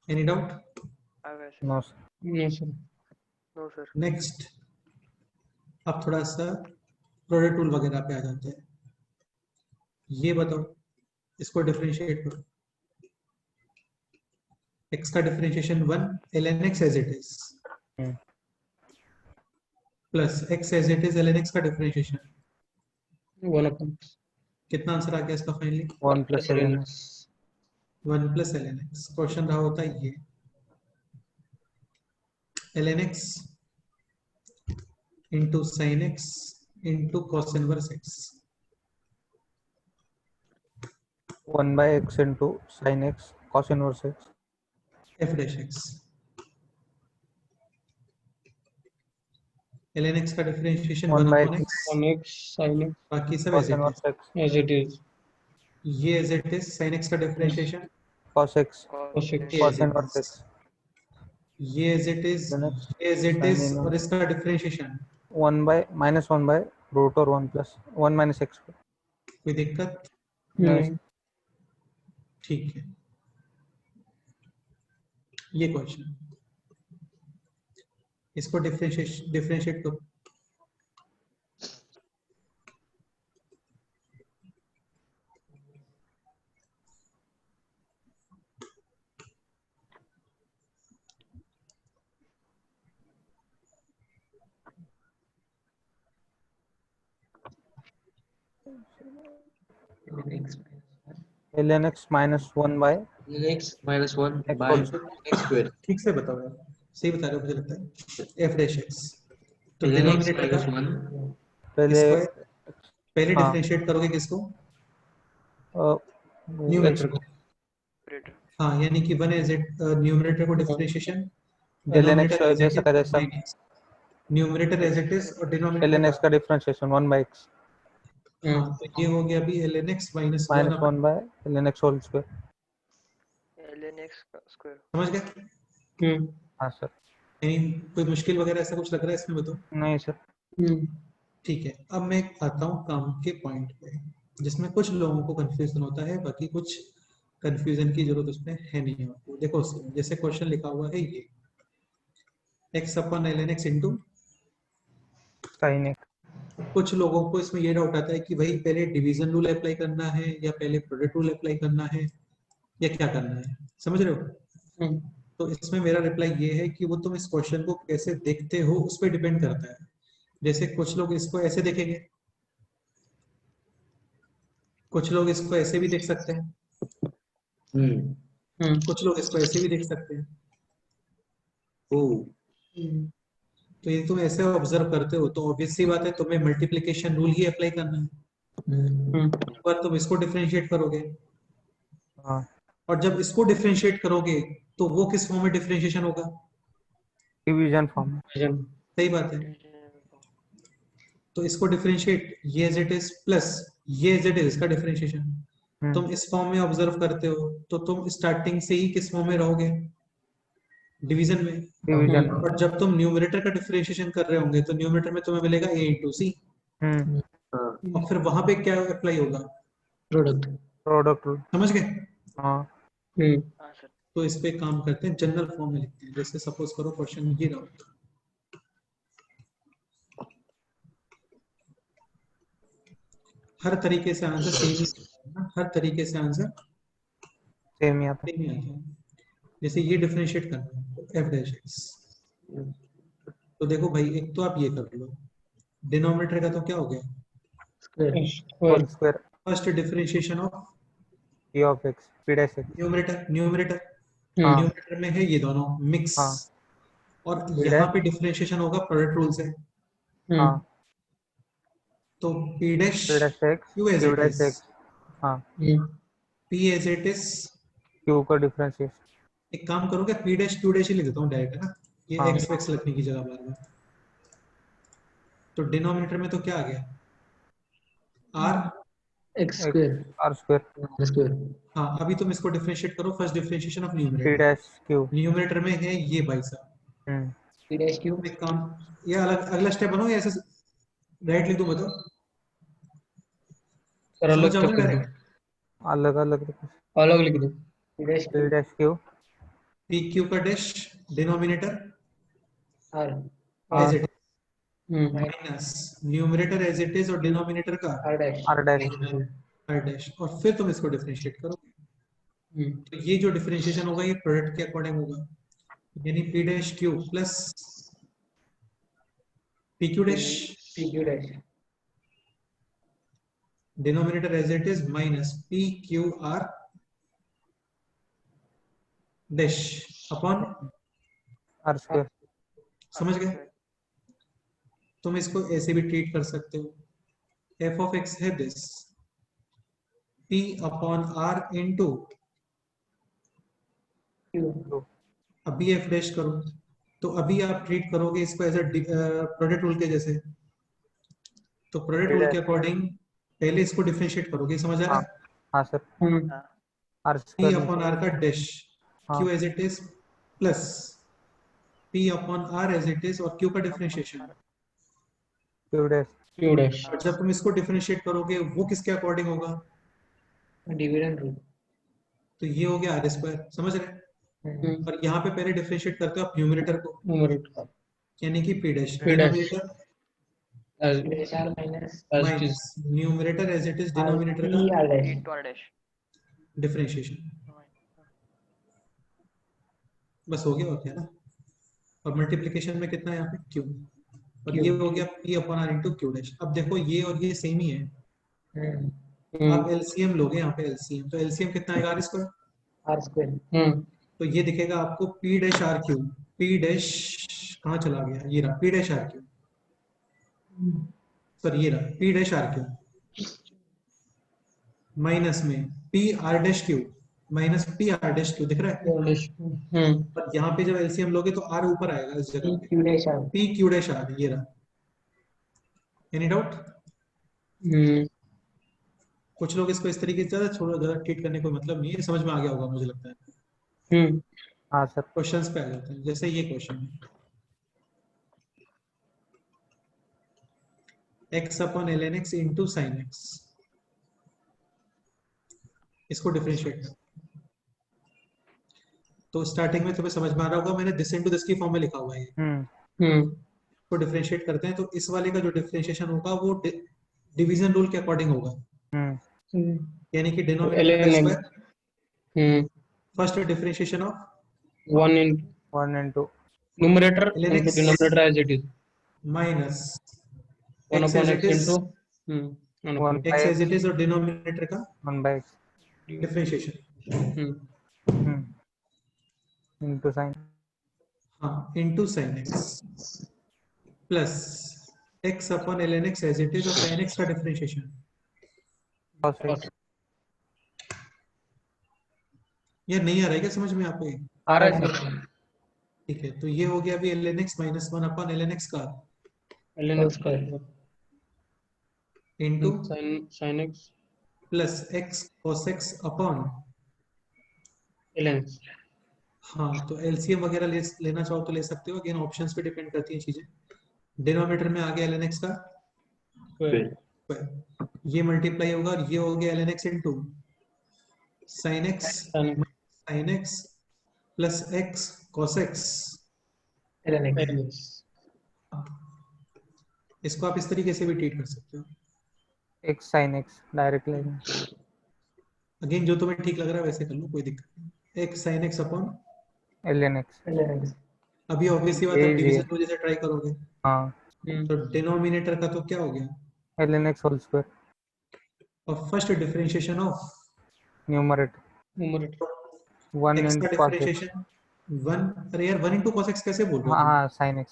S1: any doubt
S3: no sir
S2: no sir
S1: next अब थोड़ा सा प्रोडक्ट टूल वगैरह पे आ जाते हैं ये बताओ इसको डिफरेंशिएट करो x का differentiation 1 ln x as it is plus x as it is ln x का डिफरेंशिएशन
S2: 1 upon
S1: कितना आंसर आ गया इसका finally
S3: 1 plus ln
S1: 1 plus ln x question रहा होता है ये ln x into sin x into cos inverse x
S3: 1 by x into sin x cos inverse x
S1: f dash x ln x का differentiation
S3: 1
S1: 1
S3: by
S1: upon x
S2: 1x sin x
S1: बाकी सब
S3: cos
S1: as it
S3: inverse
S1: इज
S3: x
S2: as it is
S1: ये as it is sin x का differentiation
S3: cos x
S2: cos x
S1: ये
S3: cos
S1: as it
S3: inverse
S1: is.
S3: x
S1: ये as it is
S3: Then x
S1: ये as it
S3: sin
S1: is
S3: inverse.
S1: और इसका differentiation
S3: 1 by minus 1 by root or 1 plus 1 minus x
S1: कोई दिक्कत
S2: नहीं
S1: ठीक है ये क्वेश्चन इसको डिफरेंशिएट करो
S3: ln x minus 1 by
S4: x minus 1
S3: x
S4: by
S3: whole
S4: x square.
S1: ठीक से बताओ यार सही बता रहे हो मुझे लगता है f dash x तो
S4: ln x
S1: डिनोमिनेटर
S4: minus
S1: का
S4: 1
S3: पहले
S1: स्क्वायर पहले
S3: हाँ।
S1: डिफरेंशिएट करोगे किसको
S3: x
S1: न्यूमरेटर को हाँ यानी कि 1 एज इट न्यूमरेटर को डिफरेंशिएशन
S3: ln x जैसा का जैसा
S1: न्यूमरेटर एज इट इज और डिनोमिनेटर
S3: ln x का डिफरेंशिएशन 1 by x
S1: हाँ तो ये हो गया अभी ln x minus 1
S3: minus 1 by ln x whole square
S1: समझ गए
S3: हाँ सर
S1: यानी कोई मुश्किल वगैरह ऐसा कुछ लग रहा है इसमें बताओ
S3: नहीं सर
S1: ठीक है अब मैं आता हूँ काम के पॉइंट पे जिसमें कुछ लोगों को कंफ्यूजन होता है बाकी कुछ कंफ्यूजन की जरूरत उसमें है नहीं आपको देखो जैसे क्वेश्चन लिखा हुआ है ये x अपन ln x into
S3: sin x
S1: कुछ लोगों को इसमें ये डाउट आता है कि भाई पहले डिवीजन रूल अप्लाई करना है या पहले प्रोडक्ट रूल अप्लाई करना है या क्या करना है समझ रहे हो तो इसमें मेरा रिप्लाई ये है कि वो तुम इस क्वेश्चन को कैसे देखते हो उस पर डिपेंड करता है जैसे कुछ लोग इसको ऐसे देखेंगे कुछ लोग इसको ऐसे भी देख सकते हैं कुछ लोग इसको ऐसे भी देख सकते हैं तो ये तुम ऐसे ऑब्जर्व करते हो तो ऑब्वियस सी बात है तुम्हें मल्टीप्लिकेशन रूल ही अप्लाई करना है एक बार तुम इसको डिफरेंशिएट करोगे
S3: हाँ
S1: और जब इसको डिफरेंशिएट करोगे तो वो किस फॉर्म में डिफरेंशिएशन होगा
S3: डिवीजन फॉर्म
S1: सही बात है तो इसको डिफरेंशिएट ये एज इट इज प्लस ये एज इट इज इसका डिफरेंशिएशन तुम इस फॉर्म में ऑब्जर्व करते हो तो तुम स्टार्टिंग से ही किस फॉर्म में रहोगे डिवीजन में
S3: डिवीजन
S1: और जब तुम न्यूमरेटर का डिफरेंशिएशन कर रहे होंगे तो न्यूमरेटर में तुम्हें मिलेगा a into c और फिर वहां पे क्या अप्लाई होगा
S3: प्रोडक्ट रूल
S1: समझ गए
S3: हाँ
S1: तो इस पे काम करते हैं जनरल फॉर्म में लिखते हैं जैसे सपोज करो क्वेश्चन ये रहा हर तरीके से आंसर सेम ही हर तरीके से आंसर
S3: सेम ही आता
S1: सेम ही आता है जैसे ये डिफरेंशिएट करना है f dash x तो देखो भाई एक तो आप ये कर लो डिनोमिनेटर का तो क्या हो गया
S3: whole square
S1: first differentiation of
S3: p of x p dash x
S1: numerator
S3: हाँ
S1: न्यूमरेटर में है ये दोनों मिक्स
S3: हाँ
S1: और
S3: P
S1: यहाँ
S3: dash
S1: पे डिफरेंशिएशन होगा प्रोडक्ट रूल से
S3: हाँ
S1: तो p dash
S3: p dash x
S1: q as
S3: q
S1: it
S3: dash
S1: is
S3: x हाँ
S1: p as it is
S3: q का डिफरेंशिएशन
S1: एक काम करो क्या p dash q dash ही लिख देता हूँ डायरेक्ट है ना ये
S3: हाँ।
S1: x x लिखने की जगह बार बार तो डिनोमिनेटर में तो क्या आ गया r
S4: x square
S3: r square
S1: हाँ अभी तुम इसको डिफरेंशिएट करो first differentiation of
S3: p
S1: numerator
S3: dash q
S1: numerator में है ये भाई साहब
S4: p dash q
S1: एक काम ये अलग अगला स्टेप बनाओ या ऐसे डायरेक्ट लिख दूं, बताओ?
S2: सर
S1: समझ
S2: अलग
S1: जाओगे
S2: क्या
S1: ना
S2: कर दूं?
S1: डायरेक्ट?
S3: अलग अलग
S2: अलग लिख दूं?
S4: dash
S3: p
S4: q
S3: dash q
S1: p q का dash denominator
S4: r
S1: as
S3: r
S1: it minus numerator as it is और डिनोमिनेटर का
S4: r dash
S3: r dash
S1: r dash, और फिर तुम इसको डिफरेंशिएट करो। तो ये जो डिफरेंशिएशन होगा ये प्रोडक्ट के अकॉर्डिंग होगा, यानी p dash q plus p q dash
S4: pq dash
S1: denominator as it is minus p q r dash upon,
S3: r square
S1: समझ गए? तुम इसको ऐसे भी ट्रीट कर सकते हो, एफ ऑफ एक्स है this p upon r into,
S4: q
S1: अभी एफ डैश करो, तो अभी आप ट्रीट करोगे इसको एज अ प्रोडक्ट रूल के जैसे। तो प्रोडक्ट
S3: p
S1: रूल के
S3: dash
S1: अकॉर्डिंग पहले इसको डिफरेंशिएट करोगे, समझ आ रहा
S3: हाँ
S1: है?
S3: हाँ sir r
S1: p
S3: square
S1: upon r का डैश
S3: हाँ
S1: q as it is plus p upon r as it is और क्यू का differentiation.
S3: q dash
S2: q dash
S1: और जब तुम इसको डिफरेंशिएट करोगे वो किसके अकॉर्डिंग होगा?
S4: dividend rule
S1: तो ये हो गया आर स्क्वायर, समझ रहे? और यहाँ पे पहले डिफरेंशिएट करते हो आप न्यूमरेटर को,
S2: न्यूमरेटर
S1: यानी कि p dash,
S2: P dash
S1: denominator
S2: as
S4: dash r minus
S2: as it is
S1: minus numerator as it is
S4: r
S1: denominator
S4: p
S1: का
S4: r dash
S1: डिफरेंशिएशन। बस हो गया, और क्या ना? और मल्टीप्लिकेशन में कितना है यहाँ पे क्यू, और ये हो गया p upon r into q dash. अब देखो ये और ये सेम ही है, आप एलसीएम लोगे यहाँ पे, एलसीएम तो एलसीएम कितना आएगा? Are square.
S4: r square
S1: तो ये दिखेगा आपको p dash r q, p dash कहाँ चला गया, ये रहा p dash r q, sorry ये रहा p dash r q minus में p r dash q minus p r dash q, दिख रहा है?
S2: Q dash
S1: पर यहाँ पे जब एलसीएम लोगे तो आर ऊपर आएगा इस जगह पे,
S4: pq dash r
S1: p q dash r, ये रहा। Any doubt? कुछ लोग इसको इस तरीके से ज्यादा छोड़ो, ज्यादा ट्रीट करने को मतलब नहीं है, समझ में आ गया होगा मुझे लगता है।
S3: हाँ सर
S1: क्वेश्चंस पे आ जाते हैं, जैसे ये क्वेश्चन है x upon l n x into sine x, इसको डिफरेंशिएट कर। तो स्टार्टिंग में तुम्हें समझ में आ रहा होगा, मैंने दिस इनटू दिस की फॉर्म में लिखा हुआ है ये। तो डिफरेंशिएट करते हैं, तो इस वाले का जो डिफरेंशिएशन होगा वो डिवीजन रूल के अकॉर्डिंग होगा, यानी कि डिनोमिनेटर का square, first differentiation of
S2: 1 into
S3: 1 into
S2: numerator
S1: ln
S2: into
S1: x
S2: denominator as it is
S1: minus
S2: 1
S1: x
S2: upon
S1: as
S2: x
S1: it is,
S2: into 1 upon
S3: 1 by
S1: x
S3: x
S1: as it is और denominator का
S3: 1 by x
S1: differentiation,
S3: into sin
S1: हाँ into sine x plus x upon l n x as it is और sine x का differentiation.
S3: cos x
S2: cos
S1: यार नहीं आ रहा है क्या समझ में आपको ये?
S2: आ रहा है सर
S1: ठीक है, तो ये हो गया अभी l n x minus one upon l n x का
S2: ln x square
S1: into
S2: sin x
S1: plus x cos x upon,
S2: ln x
S1: हाँ तो एलसीएम वगैरह लेना चाहो तो ले सकते हो, अगेन ऑप्शंस पे डिपेंड करती है चीजें। डिनोमिनेटर में आ गया एल एन एक्स का
S2: square
S1: स्क्वायर, ये मल्टीप्लाई होगा और ये हो गया l n x into sine x plus x cos x.
S4: ln x
S2: ln x
S1: इसको आप इस तरीके से भी ट्रीट कर सकते हो,
S3: x sin x direct line
S1: again जो तुम्हें ठीक लग रहा है वैसे कर लो, कोई दिक्कत नहीं। X sine x upon,
S3: ln x
S4: ln x
S1: अभी ऑब्वियसली बात है,
S3: ये
S1: अब
S3: इजी है
S1: डिवीजन को जैसे ट्राई करोगे
S3: हाँ
S1: तो डिनोमिनेटर का तो क्या हो गया,
S3: ln x होल स्क्वायर
S1: और first differentiation of
S3: numerator
S2: numerator
S3: 1
S1: x का
S3: into cos x
S1: differentiation one. अरे यार वन इंटू कॉस एक्स कैसे बोल रहे
S3: हाँ
S1: हो तुम?
S3: हाँ sin x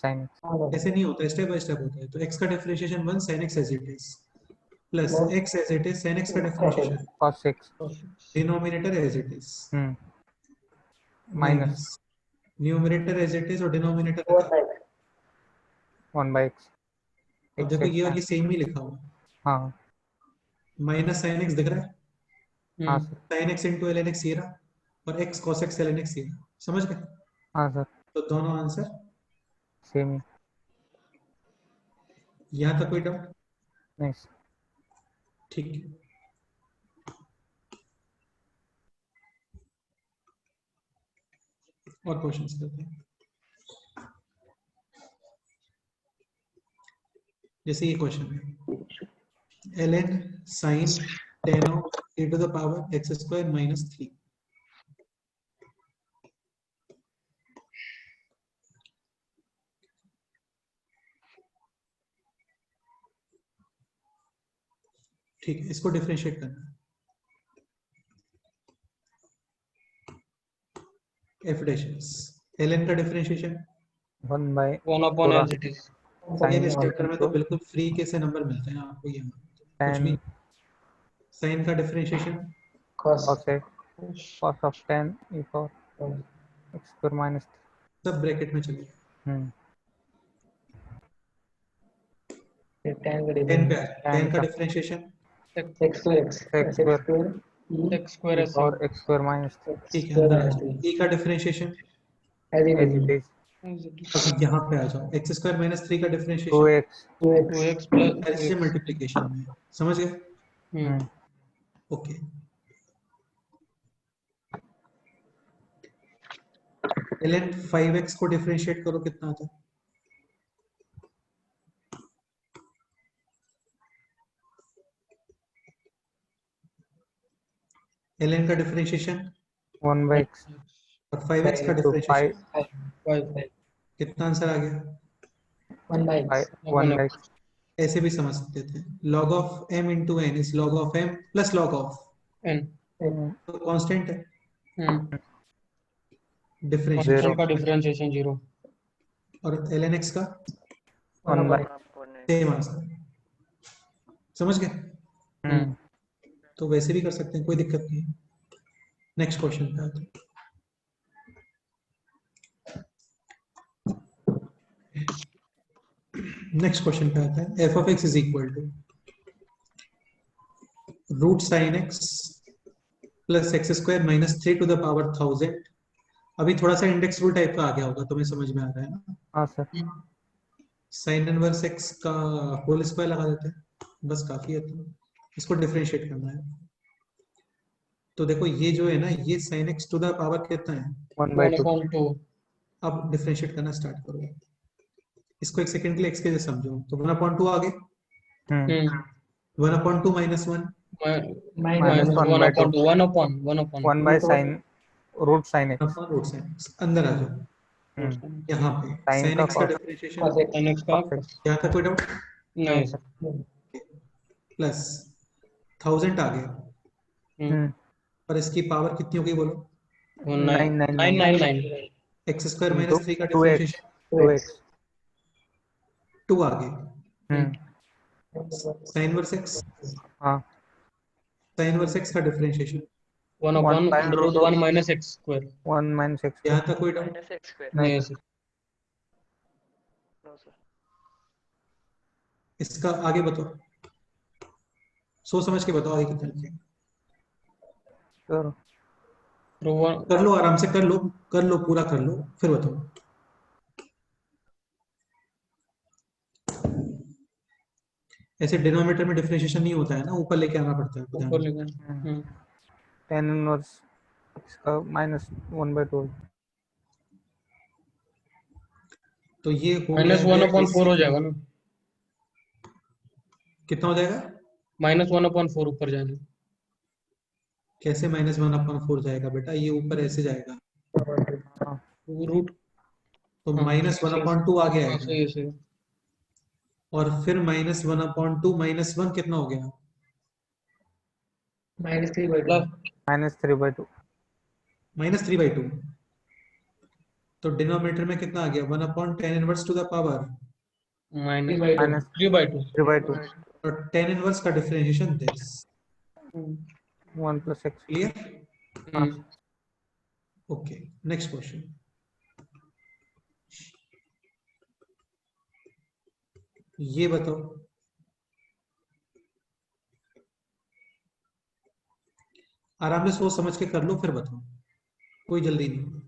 S1: ऐसे नहीं होता, स्टेप बाय स्टेप होता है। तो एक्स का differentiation one sine x as it is plus x as it is sine x का differentiation
S3: cos x
S1: denominator as it is
S3: minus
S1: minus numerator as it is और denominator का,
S3: 1 by x
S1: अब
S3: x
S1: देखो ये
S3: x
S1: और ये same ही लिखा हुआ,
S3: हाँ
S1: माइनस साइन एक्स दिख रहा है,
S3: हाँ sir
S1: sine x into l n x ये रहा, और x cos x l n x ये रहा, समझ गए?
S3: हाँ सर
S1: तो दोनों आंसर,
S3: सेम ही
S1: यहाँ तक कोई डाउट?
S3: नहीं sir.
S1: ठीक है, और क्वेश्चंस करते हैं। जैसे ये क्वेश्चन है, ln sin tan of e to the power x square minus 3। ठीक है, इसको डिफरेंशिएट करना है। एफ डैशेस ln का डिफरेंशिएशन
S3: 1 by
S2: 1 upon
S3: पूरा
S2: as it is.
S1: यार इस
S3: sin
S1: चैप्टर में तो
S3: into
S1: बिल्कुल फ्री के से नंबर मिलते हैं आपको, ये कुछ भी।
S3: tan
S1: साइन का differentiation
S4: cos
S3: cos x cos of tan e power x square minus 3.
S1: सब ब्रैकेट में चले,
S4: tan का
S1: टेन पे
S4: डिफरेंस
S1: टेन का
S3: का
S1: differentiation
S4: x to x
S3: x square
S2: X square
S3: e
S2: as
S3: power x square minus 3
S1: ठीक है, अंदर आ जाओ। e का differentiation
S4: as it
S3: as it
S4: is
S3: is
S1: अब यहाँ पे आ जाओ, x स्क्वायर माइनस 3 का differentiation
S3: 2x
S4: 2x
S2: 2x plus
S1: ऐसे
S2: 2x.
S1: मल्टीप्लिकेशन में, समझ गए?
S2: Hmm.
S1: ओके, ln 5x को डिफरेंशिएट करो, कितना आता है? ln का डिफरेंशिएशन
S3: 1 by x
S1: और 5x का
S3: into 5
S1: डिफरेंशिएशन,
S2: 5
S1: कितना आंसर आ गया?
S4: 1 by x
S3: 1 by x
S1: ऐसे भी समझ सकते थे, log of m into n is log of m plus log of,
S2: n.
S1: तो कांस्टेंट है,
S2: Hmm.
S1: डिफरेंशिएशन।
S3: Zero.
S2: Constant का differentiation 0.
S1: और ln x का
S3: 1 by
S1: सेम आंसर, समझ गए?
S2: Hmm.
S1: तो वैसे भी कर सकते हैं, कोई दिक्कत नहीं है। नेक्स्ट क्वेश्चन पे आते हैं। नेक्स्ट क्वेश्चन पे आता है, f of x is equal to root sine x plus x square minus 3 to the power 1000। अभी थोड़ा सा इंडेक्स रूल टाइप का आ गया होगा, तुम्हें समझ में आ रहा है ना?
S3: हाँ सर
S1: साइन इनवर्स x का होल स्क्वायर लगा देते हैं, बस काफी है। तो इसको डिफरेंशिएट करना है। तो देखो ये जो है ना, ये sine x to the power कितना है?
S3: 1 by
S2: 1
S3: 2
S2: upon 2.
S1: अब डिफरेंशिएट करना स्टार्ट करो। इसको एक सेकंड के लिए x के जैसे समझो, तो 1/2 आ गए,
S2: Hmm.
S1: 1/2 minus 1
S2: Minus
S3: 1
S2: 1
S3: by 2
S2: upon 2. 1 upon 1 upon
S3: 1 by sin root sin x
S1: अपॉन रूट साइन। अंदर आ जाओ,
S2: root
S1: यहाँ पे
S3: sin
S1: साइन
S3: का
S1: x का
S3: cos
S1: differentiation,
S4: cos x
S2: sin x का
S3: cos x
S1: यहाँ तक कोई डाउट?
S3: नहीं
S2: नहीं.
S3: सर
S1: प्लस 1000 आ गया,
S2: Hmm.
S1: और इसकी पावर कितनी होगी बोलो?
S3: 999
S2: 999.
S1: एक्स स्क्वायर
S3: into
S1: माइनस 3 का
S3: 2x
S1: डिफरेंशिएशन
S3: 2x
S1: 2 आ गया, साइन वर्स x,
S3: हाँ
S1: साइन वर्स x का differentiation,
S2: 1
S3: 1
S2: upon
S3: by
S2: under root 1 minus x square.
S3: 1 minus x
S1: यहाँ
S3: square
S1: तक कोई डाउट?
S4: minus x square
S2: नहीं
S3: नहीं
S2: sir.
S4: no sir
S1: इसका आगे बताओ, सोच समझ के बताओ आगे कितना लिखेंगे।
S3: सर
S2: So 1
S1: कर लो, आराम से कर लो, पूरा कर लो, फिर बताओ। ऐसे डिनोमिनेटर में डिफरेंशिएशन नहीं होता है ना, ऊपर लेके आना पड़ता है, ध्यान
S2: ऊपर
S1: रखो।
S2: लिखा.
S3: tan inverse इसका minus 1 by 2
S1: तो ये हो
S2: माइनस
S1: गया
S2: 1
S1: है
S2: अपॉन 4 हो जाएगा ना.
S1: कितना हो जाएगा?
S2: माइनस 1 अपॉन 4 ऊपर जाएगा.
S1: कैसे -1/4 जाएगा बेटा? ये ऊपर ऐसे जाएगा,
S3: हाँ
S2: रूट.
S1: तो
S2: हाँ
S1: -1/2 आ गया
S2: हाँ
S1: है,
S2: सही है सही है.
S1: और फिर -1/2 -1 कितना हो गया?
S4: minus 3 by 2
S2: plus
S3: minus 3 by 2
S1: -3/2। तो डिनोमिनेटर में कितना आ गया? 1/tan inverse two the power,
S2: minus
S4: 3 by 2
S3: minus
S2: 3 by 2.
S3: 3 by 2
S1: और tan इनवर्स का differentiation this.
S3: 1 plus x
S1: clear? Okay, next question. ये बताओ, आराम से सोच समझ के कर लो, फिर बताओ, कोई जल्दी नहीं।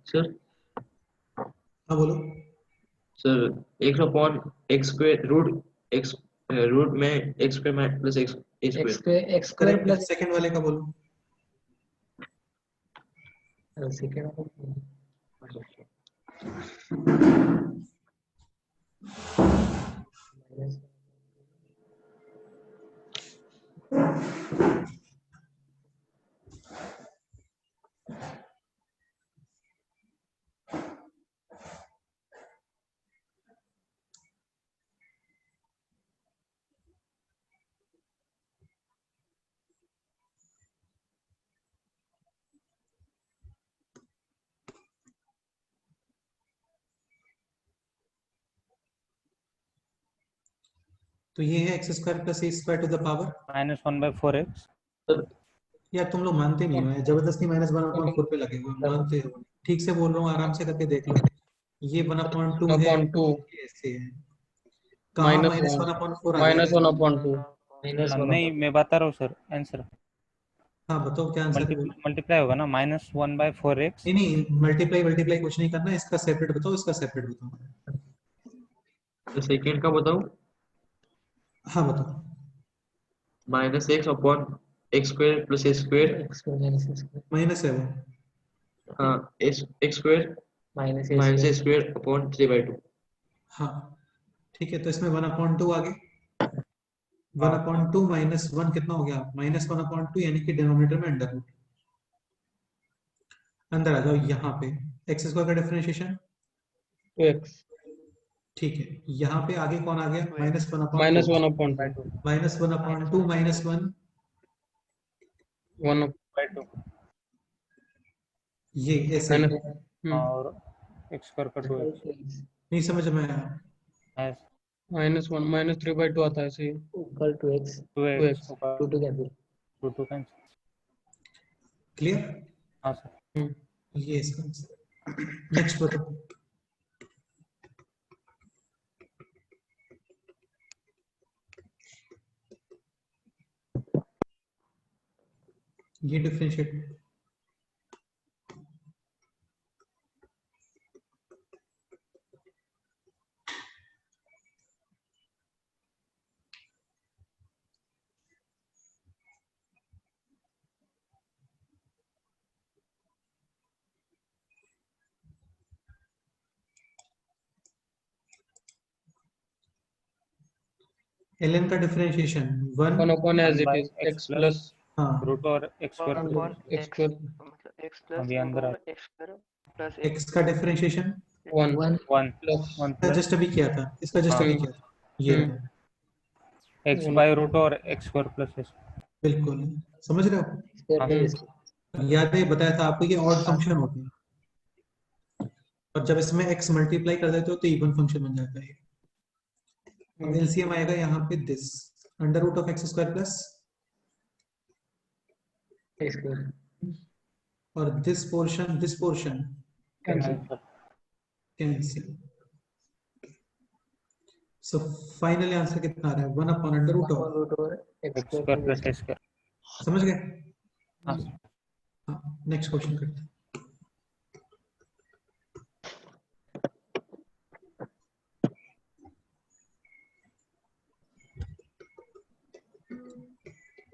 S5: सर
S1: हाँ बोलो।
S5: Sir x upon x square root में x square plus x square.
S4: X square
S1: correct,
S4: plus
S1: second वाले का बोलो।
S4: सेकेंड
S1: तो ये है x square plus a square to the power.
S3: -1/4x।
S1: यार तुम लोग मानते नहीं हो, जबरदस्ती -1/4 पे लगे हुए हो, मानते हो? ठीक से बोल रहा हूँ, आराम से करके देख लो। ये 1/2 है,
S2: अपॉन 2
S1: ये ऐसे है। कहाँ
S2: माइनस
S1: -1/4 आ जाएगा?
S2: 1/2
S3: नहीं, मैं बता रहा हूँ सर आंसर।
S1: हाँ बताओ क्या आंसर है, बोलो।
S3: मल्टीप्लाई होगा ना, -1/4x।
S1: नहीं नहीं, मल्टीप्लाई मल्टीप्लाई कुछ नहीं करना, इसका सेपरेट बताओ, इसका सेपरेट बताओ।
S5: तो सेकेंड का बताऊं?
S1: हाँ बताओ।
S5: Minus x upon x square plus x square.
S1: Minus है वो।
S5: हाँ, x square
S4: minus
S5: minus a square upon 3/2।
S1: हाँ ठीक है, तो इसमें 1/2 आ गए। 1/2 -1 कितना हो गया? -1/2, यानी कि डिनोमिनेटर में अंडर रूट। अंदर आ जाओ यहाँ पे, एक्स स्क्वायर का डिफरेंशिएशन।
S2: 2x
S1: ठीक है, यहाँ पे आगे कौन आ गया? -1/2।
S2: -1/2
S1: -1/2 -1,
S2: 1/2
S1: ये ऐसे।
S3: और x स्क्वायर का 2x
S1: नहीं समझ में आया?
S3: है
S2: -1 -3/2 आता है सही।
S4: Equal to x
S3: 2x
S4: 2 two cancel.
S3: 2 cancel.
S1: Clear?
S3: हाँ सर।
S1: ये इसका आंसर। नेक्स्ट बताओ। ये डिफरेंशिएट। ln का differentiation 1।
S2: 1 upon as it is
S3: x
S2: x
S3: plus
S2: plus
S1: हाँ,
S3: रूट और x स्क्वायर
S2: x square
S6: मतलब x प्लस
S3: अभी अंदर आ
S6: x स्क्वायर प्लस
S1: x का डिफरेंशिएशन
S2: 1
S4: 1
S3: 1
S2: plus
S3: 1 प्लस
S1: जस्ट अभी किया था, इसका जस्ट अभी किया था, ये रहा।
S3: x बाय रूट और x स्क्वायर प्लस s।
S1: बिल्कुल, समझ रहे हो?
S4: स्क्वायर
S1: याद है बताया था आपको, ये ऑड फंक्शन होते हैं, और जब इसमें x मल्टीप्लाई कर देते हो तो इवन फंक्शन बन जाता है। अब एलसीएम आएगा यहाँ पे दिस √(x² प्लस और this portion cancel. So finally answer कितना आ रहा है? 1/√।
S3: x square plus s square.
S1: समझ गए?
S3: हाँ
S1: हाँ, नेक्स्ट क्वेश्चन करते हैं।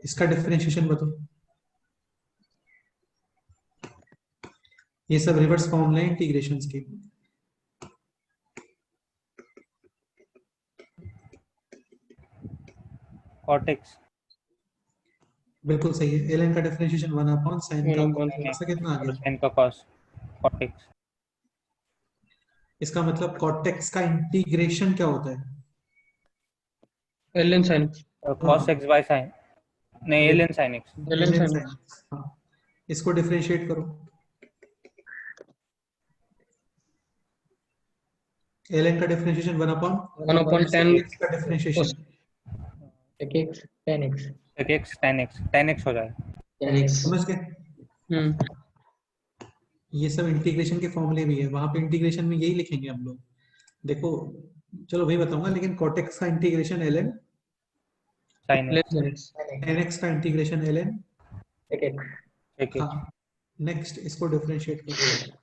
S1: इसका डिफरेंशिएशन बताओ। ये सब रिवर्स फॉर्मूला है इंटीग्रेशंस के।
S3: cot x
S1: बिल्कुल सही है। ln का डिफरेंशिएशन 1/sin का cos कितना आ गया?
S3: sin का cos cot x।
S1: इसका मतलब cot x का इंटीग्रेशन क्या होता है?
S2: ln sin
S3: cos x by sin, नहीं ln sin x।
S2: ln sin
S1: sin x। हाँ, इसको डिफरेंशिएट करो। ln का डिफरेंशिएशन
S2: 1/10
S1: x का differentiation
S4: x tan x
S3: x tan x हो जाएगा।
S1: समझ गए? ये सब इंटीग्रेशन के फॉर्मूले भी है, वहां पे इंटीग्रेशन में यही लिखेंगे हम लोग। देखो, चलो वही बताऊंगा, लेकिन cot x का integration ln,
S3: sin x
S1: tan x का इंटीग्रेशन ln।
S4: ठीक है
S3: ठीक है।
S1: हाँ, नेक्स्ट इसको डिफरेंशिएट करो।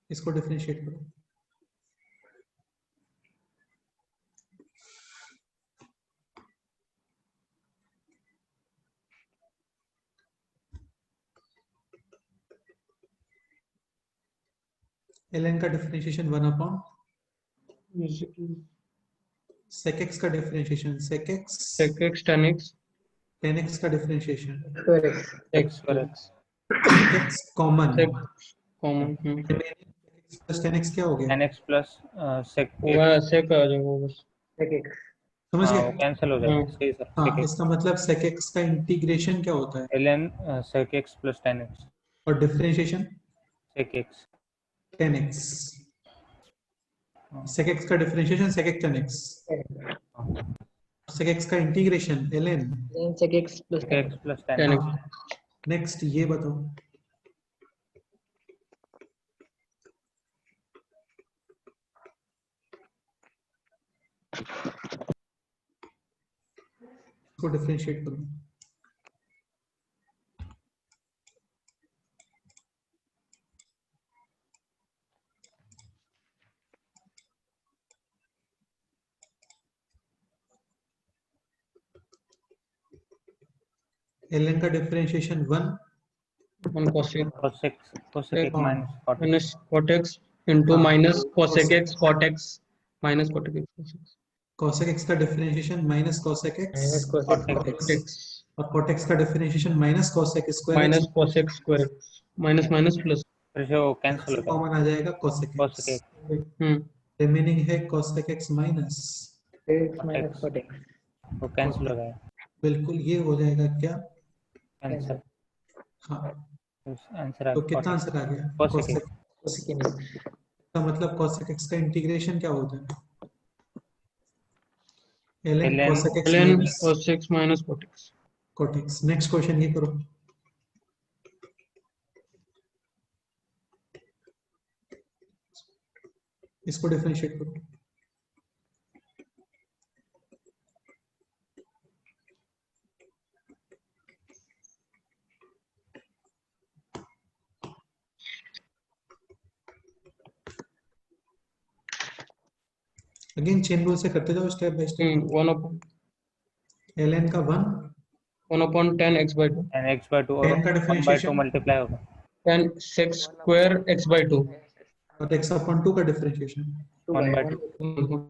S1: इसको डिफरेंशिएट करो। ln का डिफरेंशिएशन 1 अपॉन sec x का differentiation sec x
S2: sec x tan x
S1: tan x का differentiation
S4: square x
S2: x square x
S1: sec x common
S2: sec common
S1: plus tan x क्या हो गया?
S3: tan x प्लस sec
S2: वह
S3: x।
S2: sec आ जाएगा वो बस
S4: sec x
S1: समझ
S3: हाँ वो
S1: गए?
S3: कैंसिल हो जाएगा।
S2: हाँ।
S3: सही सर।
S1: हाँ,
S3: sec x
S1: इसका मतलब sec x का इंटीग्रेशन क्या होता है
S3: ln sec x plus tan x
S1: और differentiation
S3: sec x।
S1: tan x। sec x का differentiation sec x tan x, sec x का integration ln।
S4: then sec x plus
S3: sec
S4: tan
S3: x
S4: x
S3: plus tan
S2: tan
S3: x।
S2: x
S1: next ये बताओ, इसको differentiate करो। ln का differentiation 1
S2: 1 cosec
S3: cosec x minus cot x।
S2: minus cot x into
S1: हाँ,
S2: minus cosec
S1: cosec
S2: x cot x minus cot x
S1: cosec x का differentiation minus cosec x
S4: minus cosec
S3: Cot
S4: cot
S3: x।
S4: x
S2: x
S1: और cot x का differentiation minus cosec square x
S2: minus cosec square x minus minus plus
S3: फिर से वो cancel हो जाएगा।
S1: Common आ जाएगा cosec x।
S3: cosec x
S1: remaining है cosec x minus,
S4: x
S3: cot
S4: minus
S3: x
S4: cot x
S3: वो कैंसिल हो जाएगा।
S1: बिल्कुल ये हो जाएगा क्या?
S3: आंसर
S1: हाँ,
S3: आंसर
S1: तो कितना आंसर आ गया?
S3: cosec
S1: cosec
S3: x।
S4: cosec x
S1: का मतलब cosec x का इंटीग्रेशन क्या होता है? ln
S3: ln
S1: cosec x
S2: ln
S1: minus
S2: cos x minus cot x
S1: cot x। Next question ये करो, इसको डिफरेंशिएट करो। अगेन चेन रूल से करते जाओ स्टेप बाय स्टेप।
S2: 1
S1: ln का 1
S2: upon tan x by 2
S3: tan x by 2 और
S1: tan का
S3: 1/2
S1: डिफरेंशिएशन
S3: मल्टीप्लाई होगा।
S2: tan sec square x by 2
S1: और x अपॉन 2 का differentiation
S4: 2 by
S3: 1/2
S4: 1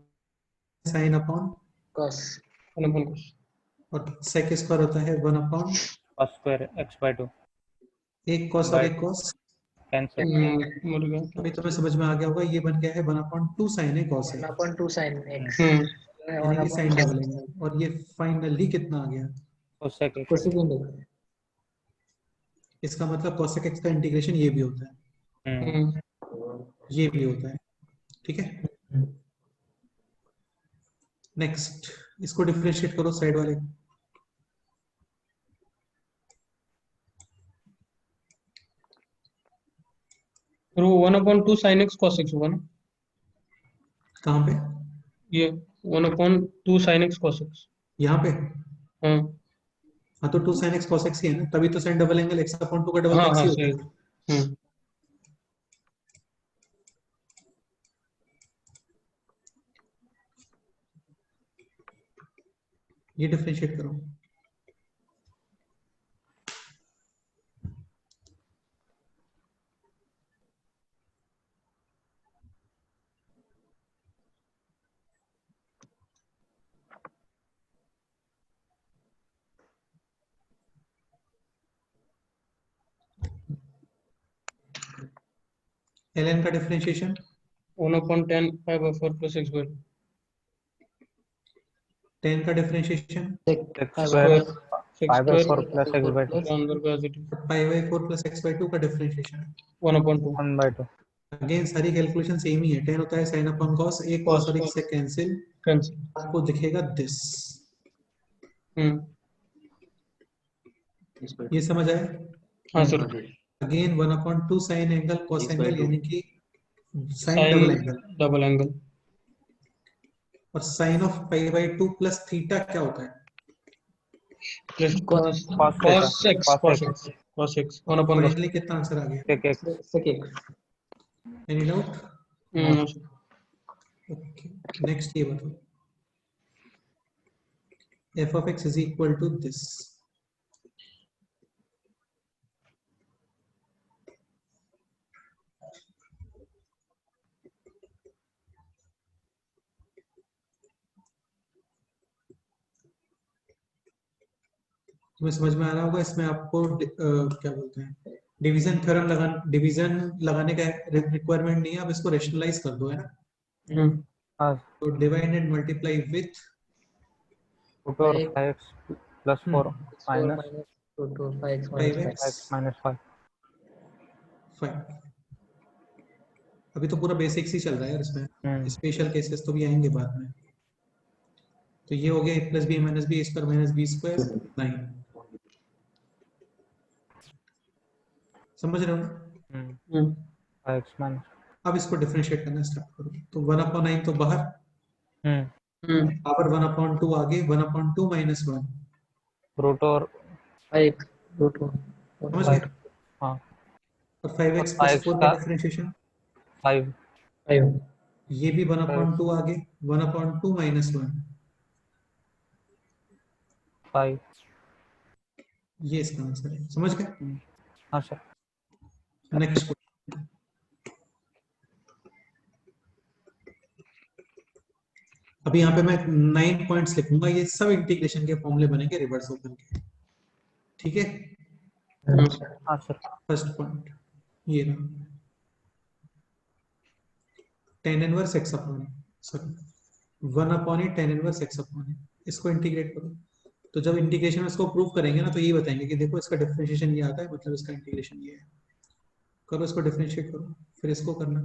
S1: sin upon
S4: cos
S2: 1 upon cos
S1: और sec स्क्वायर होता है 1 upon
S3: cos square x by 2
S1: एक cos और एक cos।
S3: कैंसिल।
S2: मर गया
S1: अभी तुम्हें समझ में आ गया होगा, ये बन गया है 1 upon 2 sin a cos
S4: 1
S1: a,
S4: upon 2 sin x
S1: यानी
S4: 1
S1: कि
S4: upon
S1: sin डबल एंगल। और ये फाइनली कितना आ गया?
S3: cosec x।
S4: cosec x
S1: इसका मतलब cosec x का इंटीग्रेशन ये भी होता है, ये भी होता है, ठीक है। नेक्स्ट इसको डिफरेंशिएट करो साइड वाले।
S2: फिर वो 1 upon 2 sin x cos x होगा ना
S1: कहाँ पे?
S2: ये 1 upon 2 sin x cos x
S1: यहाँ पे?
S2: हाँ
S1: हाँ तो 2 sin x cos x ही है ना, तभी तो sin double angle x upon 2 का डबल
S2: हाँ
S1: x
S2: हाँ
S1: ही होता
S2: सही
S1: है। ये डिफरेंशिएट करो। ln का differentiation
S2: 1 upon tan 5 by 4 plus x by 2
S1: tan का differentiation
S4: sec
S3: x
S4: 5
S3: square
S2: sec
S3: 5 by
S2: square
S3: 4 plus x by 2
S2: अंदर का as it is
S1: pi by 4 plus x by 2 का डिफरेंशिएशन।
S2: 1 upon 2
S3: 1/2
S1: अगेन सारी calculation same ही है, tan होता है sin upon cos, एक cos और एक sec कैंसिल,
S2: cancel
S1: आपको दिखेगा दिस। ये समझ आया?
S2: हाँ sir
S1: again 1 upon 2 sin angle cos
S5: X by
S1: angle
S5: 2
S1: यानी कि sin double angle,
S2: double angle
S1: और sine of pi by 2 plus theta क्या होता है?
S2: Plus
S4: cos
S2: cos x 1 upon cos
S1: finally कितना आंसर आ गया?
S3: sec x.
S4: sec x.
S1: Any doubt?
S2: no, sir.
S1: Okay, next ये बताओ, f of x is equal to this. तुम्हें समझ में आ रहा होगा, इसमें आपको क्या बोलते हैं, डिवीजन लगाने का रिक्वायरमेंट नहीं है, अब इसको रेशनलाइज कर दो, है ना?
S3: हाँ,
S1: तो divide and multiply with
S3: root over 5x plus 4
S4: 4
S3: minus
S4: minus root over 5x minus 5.
S1: 5x
S3: 5x minus 5.
S1: 5. अभी तो पूरा बेसिक्स ही चल रहा है यार, इसमें
S3: हम्म,
S1: स्पेशल केसेस तो भी आएंगे बाद में। तो ये हो गया a plus b minus b square minus b square 9। समझ रहे हो ना?
S3: 5x minus.
S1: अब इसको डिफरेंशिएट करना स्टार्ट करो। तो 1/9 तो बाहर,
S3: हम्म,
S1: पावर 1/2 आगे, 1/2 minus 1।
S3: root over
S4: 5x root over
S1: समझ
S3: 5.
S1: गए?
S3: हाँ,
S1: और
S3: और
S1: 5x प्लस
S3: 5x
S1: 4 का
S3: का
S1: डिफरेंशिएशन,
S3: 5.
S4: 5.
S1: ये भी 1/2 आगे, 1/2 माइनस 1।
S3: 5.
S1: ये इसका आंसर है। समझ गए?
S3: हाँ सर.
S1: नेक्स्ट, अभी यहाँ पे मैं 9 पॉइंट्स लिखूंगा, ये सब इंटीग्रेशन के फॉर्मूले बनेंगे रिवर्स ओपन के। ठीक है?
S3: हाँ सर.
S1: फर्स्ट पॉइंट ये रहा, tan inverse x upon, sorry 1/, tan inverse x upon, इसको इंटीग्रेट करो। तो जब इंटीग्रेशन में इसको प्रूव करेंगे ना, तो ये बताएंगे कि देखो इसका डिफरेंशिएशन ये आता है, मतलब इसका इंटीग्रेशन ये है। करो इसको, डिफरेंशिएट करो, फिर इसको करना।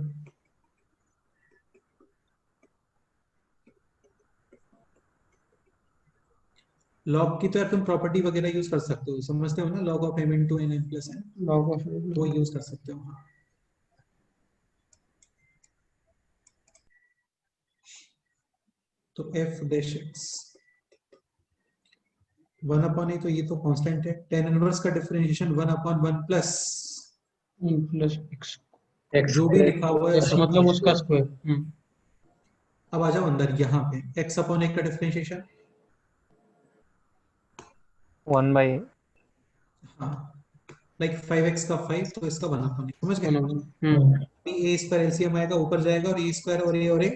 S1: लॉग की तो यार तुम प्रॉपर्टी वगैरह यूज कर सकते हो, समझते हो ना, log of m into n plus n,
S2: log of
S1: वो यूज कर सकते हो। हाँ, तो f डैश x 1/a, तो ये तो कांस्टेंट है। tan इनवर्स का differentiation 1/1 plus
S2: plus x
S4: x
S1: जो भी लिखा हुआ है
S2: x
S1: सब
S2: मतलब
S1: कुछ।
S2: उसका स्क्वायर
S1: अब आ जाओ अंदर, यहाँ पे x/1 का डिफरेंशिएशन,
S3: 1 by
S1: हाँ, लाइक 5x का 5, तो इसका 1/a, समझ गए?
S2: 1
S1: a स्क्वायर एलसीएम आएगा, ऊपर जाएगा, और a स्क्वायर और a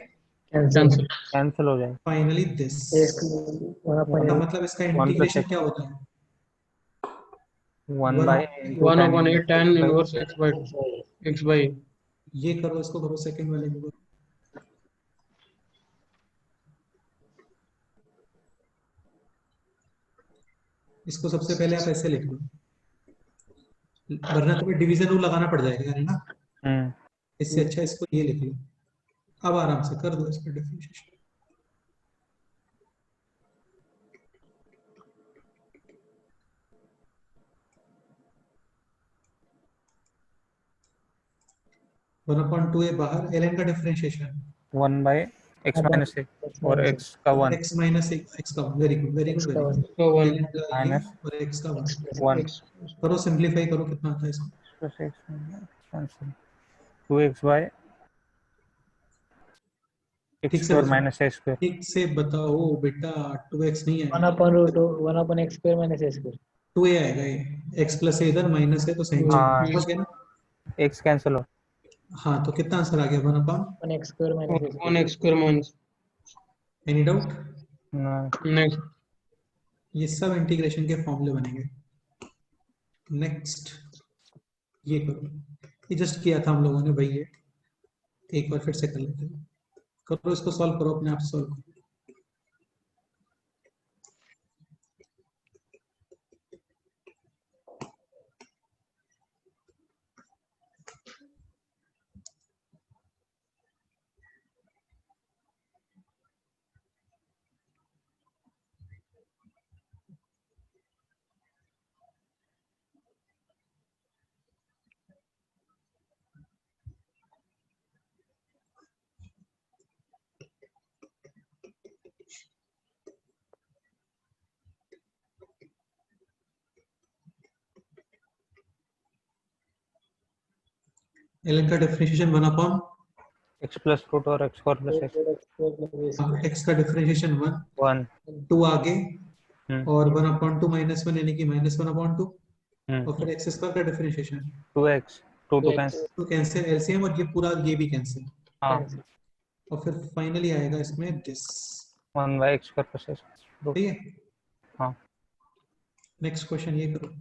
S4: cancel.
S2: cancel
S3: cancel हो जाएगा.
S1: Finally this.
S4: A square 1 upon
S1: इसका
S4: a.
S1: मतलब इसका
S3: 1 plus
S1: इंटीग्रेशन
S3: x.
S1: क्या होता है?
S3: 1 by
S2: 1
S3: tan
S2: upon a
S3: inverse
S2: tan
S3: x by
S2: inverse x by
S1: ये करो, इसको करो, सेकंड वाले को करो। इसको सबसे पहले आप ऐसे लिख लो, वरना तुम्हें डिवीजन रूल लगाना पड़ जाएगा, है ना?
S3: हम्म,
S1: इससे अच्छा इसको ये लिख लो। अब आराम से कर दो इसका डिफरेंशिएशन। वन अपॉइंट टू ए बाहर, ln का differentiation
S3: 1 by x minus x
S4: X
S3: और
S4: minus
S3: x का 1
S1: x माइनस x का, very good very good
S4: x
S1: very
S4: का
S1: गुड।
S4: 1
S2: का 1
S1: ln का ये
S3: minus
S1: और x का 1।
S4: x plus
S3: 1
S2: x
S1: करो सिंपलीफाई करो, कितना आता है इसको?
S3: plus x minus cancel 2x by
S1: ठीक
S3: x
S1: से
S3: square
S1: बताओ,
S3: minus x square.
S1: ठीक से बताओ बेटा, 2x नहीं
S4: 1
S1: आएगा,
S4: upon root 1 upon x square minus a square.
S1: 2a आएगा। ये x प्लस ए इधर माइनस है, तो साइन
S3: हाँ,
S1: समझ गए ना?
S3: x cancel हो.
S1: हाँ, तो कितना आंसर आ गया? 1/,
S4: 1 x square minus a square.
S2: 1 x square minus
S1: any doubt?
S3: No,
S2: next
S1: ये सब इंटीग्रेशन के फॉर्मूले बनेंगे। नेक्स्ट ये करो, ये जस्ट किया था हम लोगों ने भाई, ये एक बार फिर से कर लेते हैं। करो इसको, सॉल्व करो, अपने आप सॉल्व करो। ln का differentiation 1 upon
S3: x plus root और x square plus x
S4: x square plus a square.
S1: x का डिफरेंशिएशन 1,
S3: 1
S1: 2 आगे
S3: हम्म
S1: और 1 अपॉन 2 माइनस 1 यानी कि माइनस 1 अपॉन 2
S3: हम्म
S1: और फिर x स्क्वायर का डिफरेंशिएशन
S3: 2x 2 2
S4: 2x
S3: कैंसिल
S1: तो कैंसिल एलसीएम और ये पूरा ये भी कैंसिल
S3: हाँ
S4: cancel.
S1: और फिर फाइनली आएगा इसमें this
S3: 1 by x square plus x
S1: ठीक है।
S3: हाँ
S1: नेक्स्ट क्वेश्चन ये करो।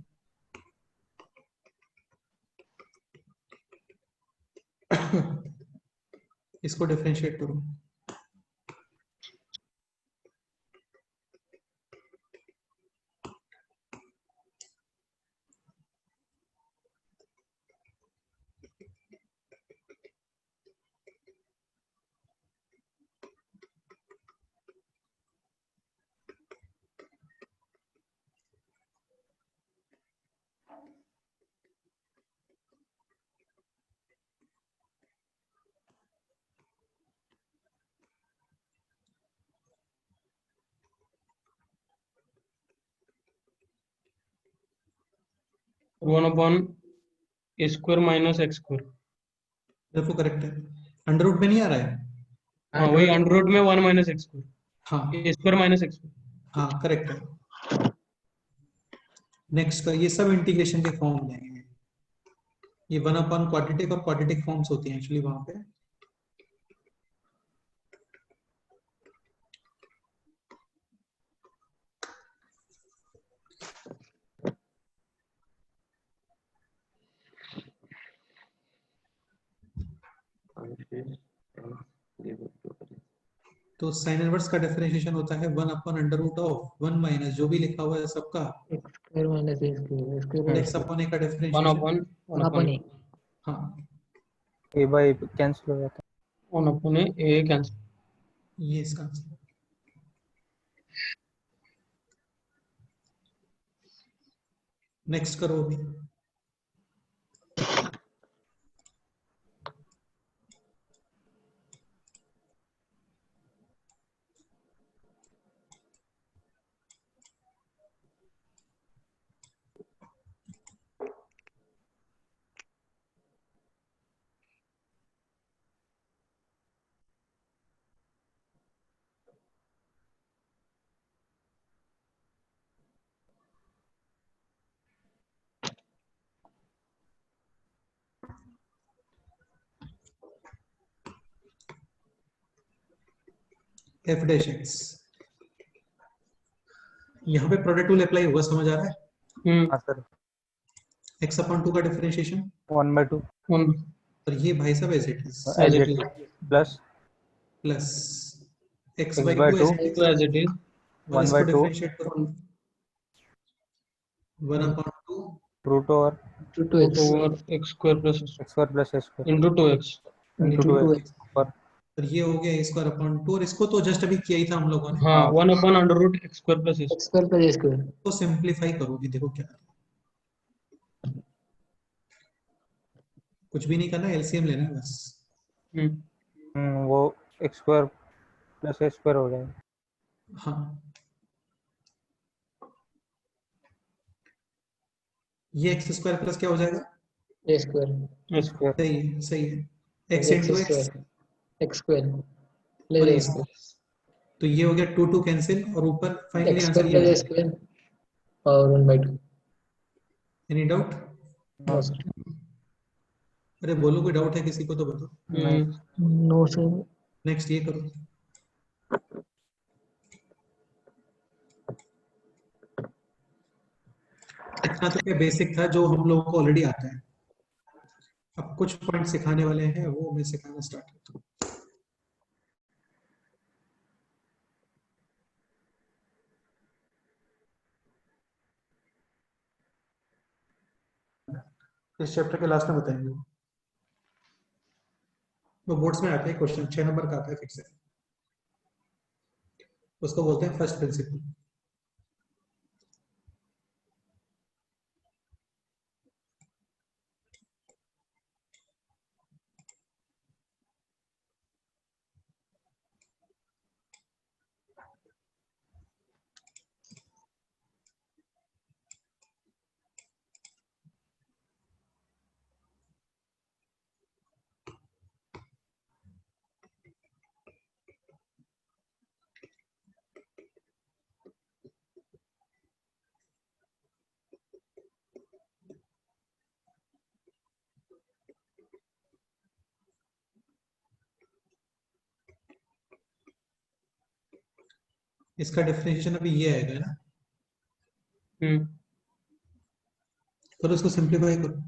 S1: इसको डिफरेंशिएट करो।
S2: वन अपॉन ए स्क्वायर माइनस एक्स स्क्वायर।
S1: बिल्कुल करेक्ट है। अंडर रूट में नहीं आ रहा है।
S2: हाँ वही अंडर रूट में 1 माइनस एक्स स्क्वायर,
S1: हाँ
S2: ए स्क्वायर माइनस एक्स स्क्वायर।
S1: हाँ करेक्ट है। नेक्स्ट का ये सब इंटीग्रेशन के फॉर्म लेंगे। ये 1 अपॉन क्वाड्रेटिक और क्वाड्रेटिक फॉर्म्स होती हैं एक्चुअली वहां पे। तो साइन इनवर्स का डिफरेंशिएशन होता है 1 upon under root of 1 minus जो भी लिखा हुआ है सबका
S4: X square minus a square. X square plus
S1: x
S4: a square.
S1: Upon a का
S2: one
S1: differentiation.
S2: Upon
S4: 1 upon a.
S1: हाँ
S3: a बाई कैंसिल हो जाता
S2: वन अपॉन ए कैंसिल।
S1: ये इसका आंसर। नेक्स्ट करो अभी। एफ डैश एक्स यहाँ पे प्रोडक्ट रूल अप्लाई हुआ समझ आ रहा है।
S3: हाँ सर
S1: x अपॉन 2 का डिफरेंशिएशन
S3: 1 बाई 2
S2: वन
S1: और ये भाई साहब as it is
S3: as
S2: as
S3: it
S2: it
S3: is plus
S1: plus x
S3: x
S1: by
S3: by
S1: 2
S3: 2
S1: as it
S2: is
S1: is
S2: as it is
S1: और
S3: 1
S1: इसको
S3: बाई 2
S1: डिफरेंशिएट करो 1 upon 2
S3: root over
S4: To
S2: root
S4: 2x.
S2: Over x square plus
S3: x square plus x square
S2: into 2x
S3: into
S4: Into
S3: 2x
S4: 2x.
S3: पर
S1: और ये हो गया square upon 2 और इसको तो जस्ट अभी किया ही था हम लोगों ने।
S2: हाँ
S3: हाँ
S2: one upon under root x square plus s.
S4: X square plus a square.
S1: तो सिंपलीफाई करोगे देखो क्या कुछ भी नहीं करना एलसीएम लेना है बस।
S3: वो x square plus a square हो जाएगा
S1: हाँ ये एक्स स्क्वायर प्लस क्या हो जाएगा।
S4: A square.
S3: स्क्वायर
S1: सही है सही है
S4: Plus
S1: x
S4: x
S1: into x
S4: square. X square.
S1: और
S4: Plus
S1: ये
S4: a square.
S1: तो ये हो गया 2 2 कैंसिल और ऊपर फाइनली
S4: X
S1: आंसर
S4: square
S1: ये
S4: plus a square. Power 1 by 2.
S1: Any doubt.
S4: No
S3: no
S4: sir.
S1: अरे बोलो कोई डाउट है किसी को तो बताओ।
S3: नहीं
S4: No sir.
S1: नेक्स्ट ये करो। इतना तो क्या बेसिक था जो हम लोगों को ऑलरेडी आता है। अब कुछ पॉइंट सिखाने वाले हैं वो मैं सिखाना स्टार्ट करता हूँ। इस चैप्टर के लास्ट में बताएंगे वो बोर्ड्स में आते हैं क्वेश्चन 6 नंबर का आता है फिक्स है उसको बोलते हैं फर्स्ट प्रिंसिपल। इसका डिफरेंशिएशन अभी ये आएगा ना, करो इसको सिंप्लीफाई करो।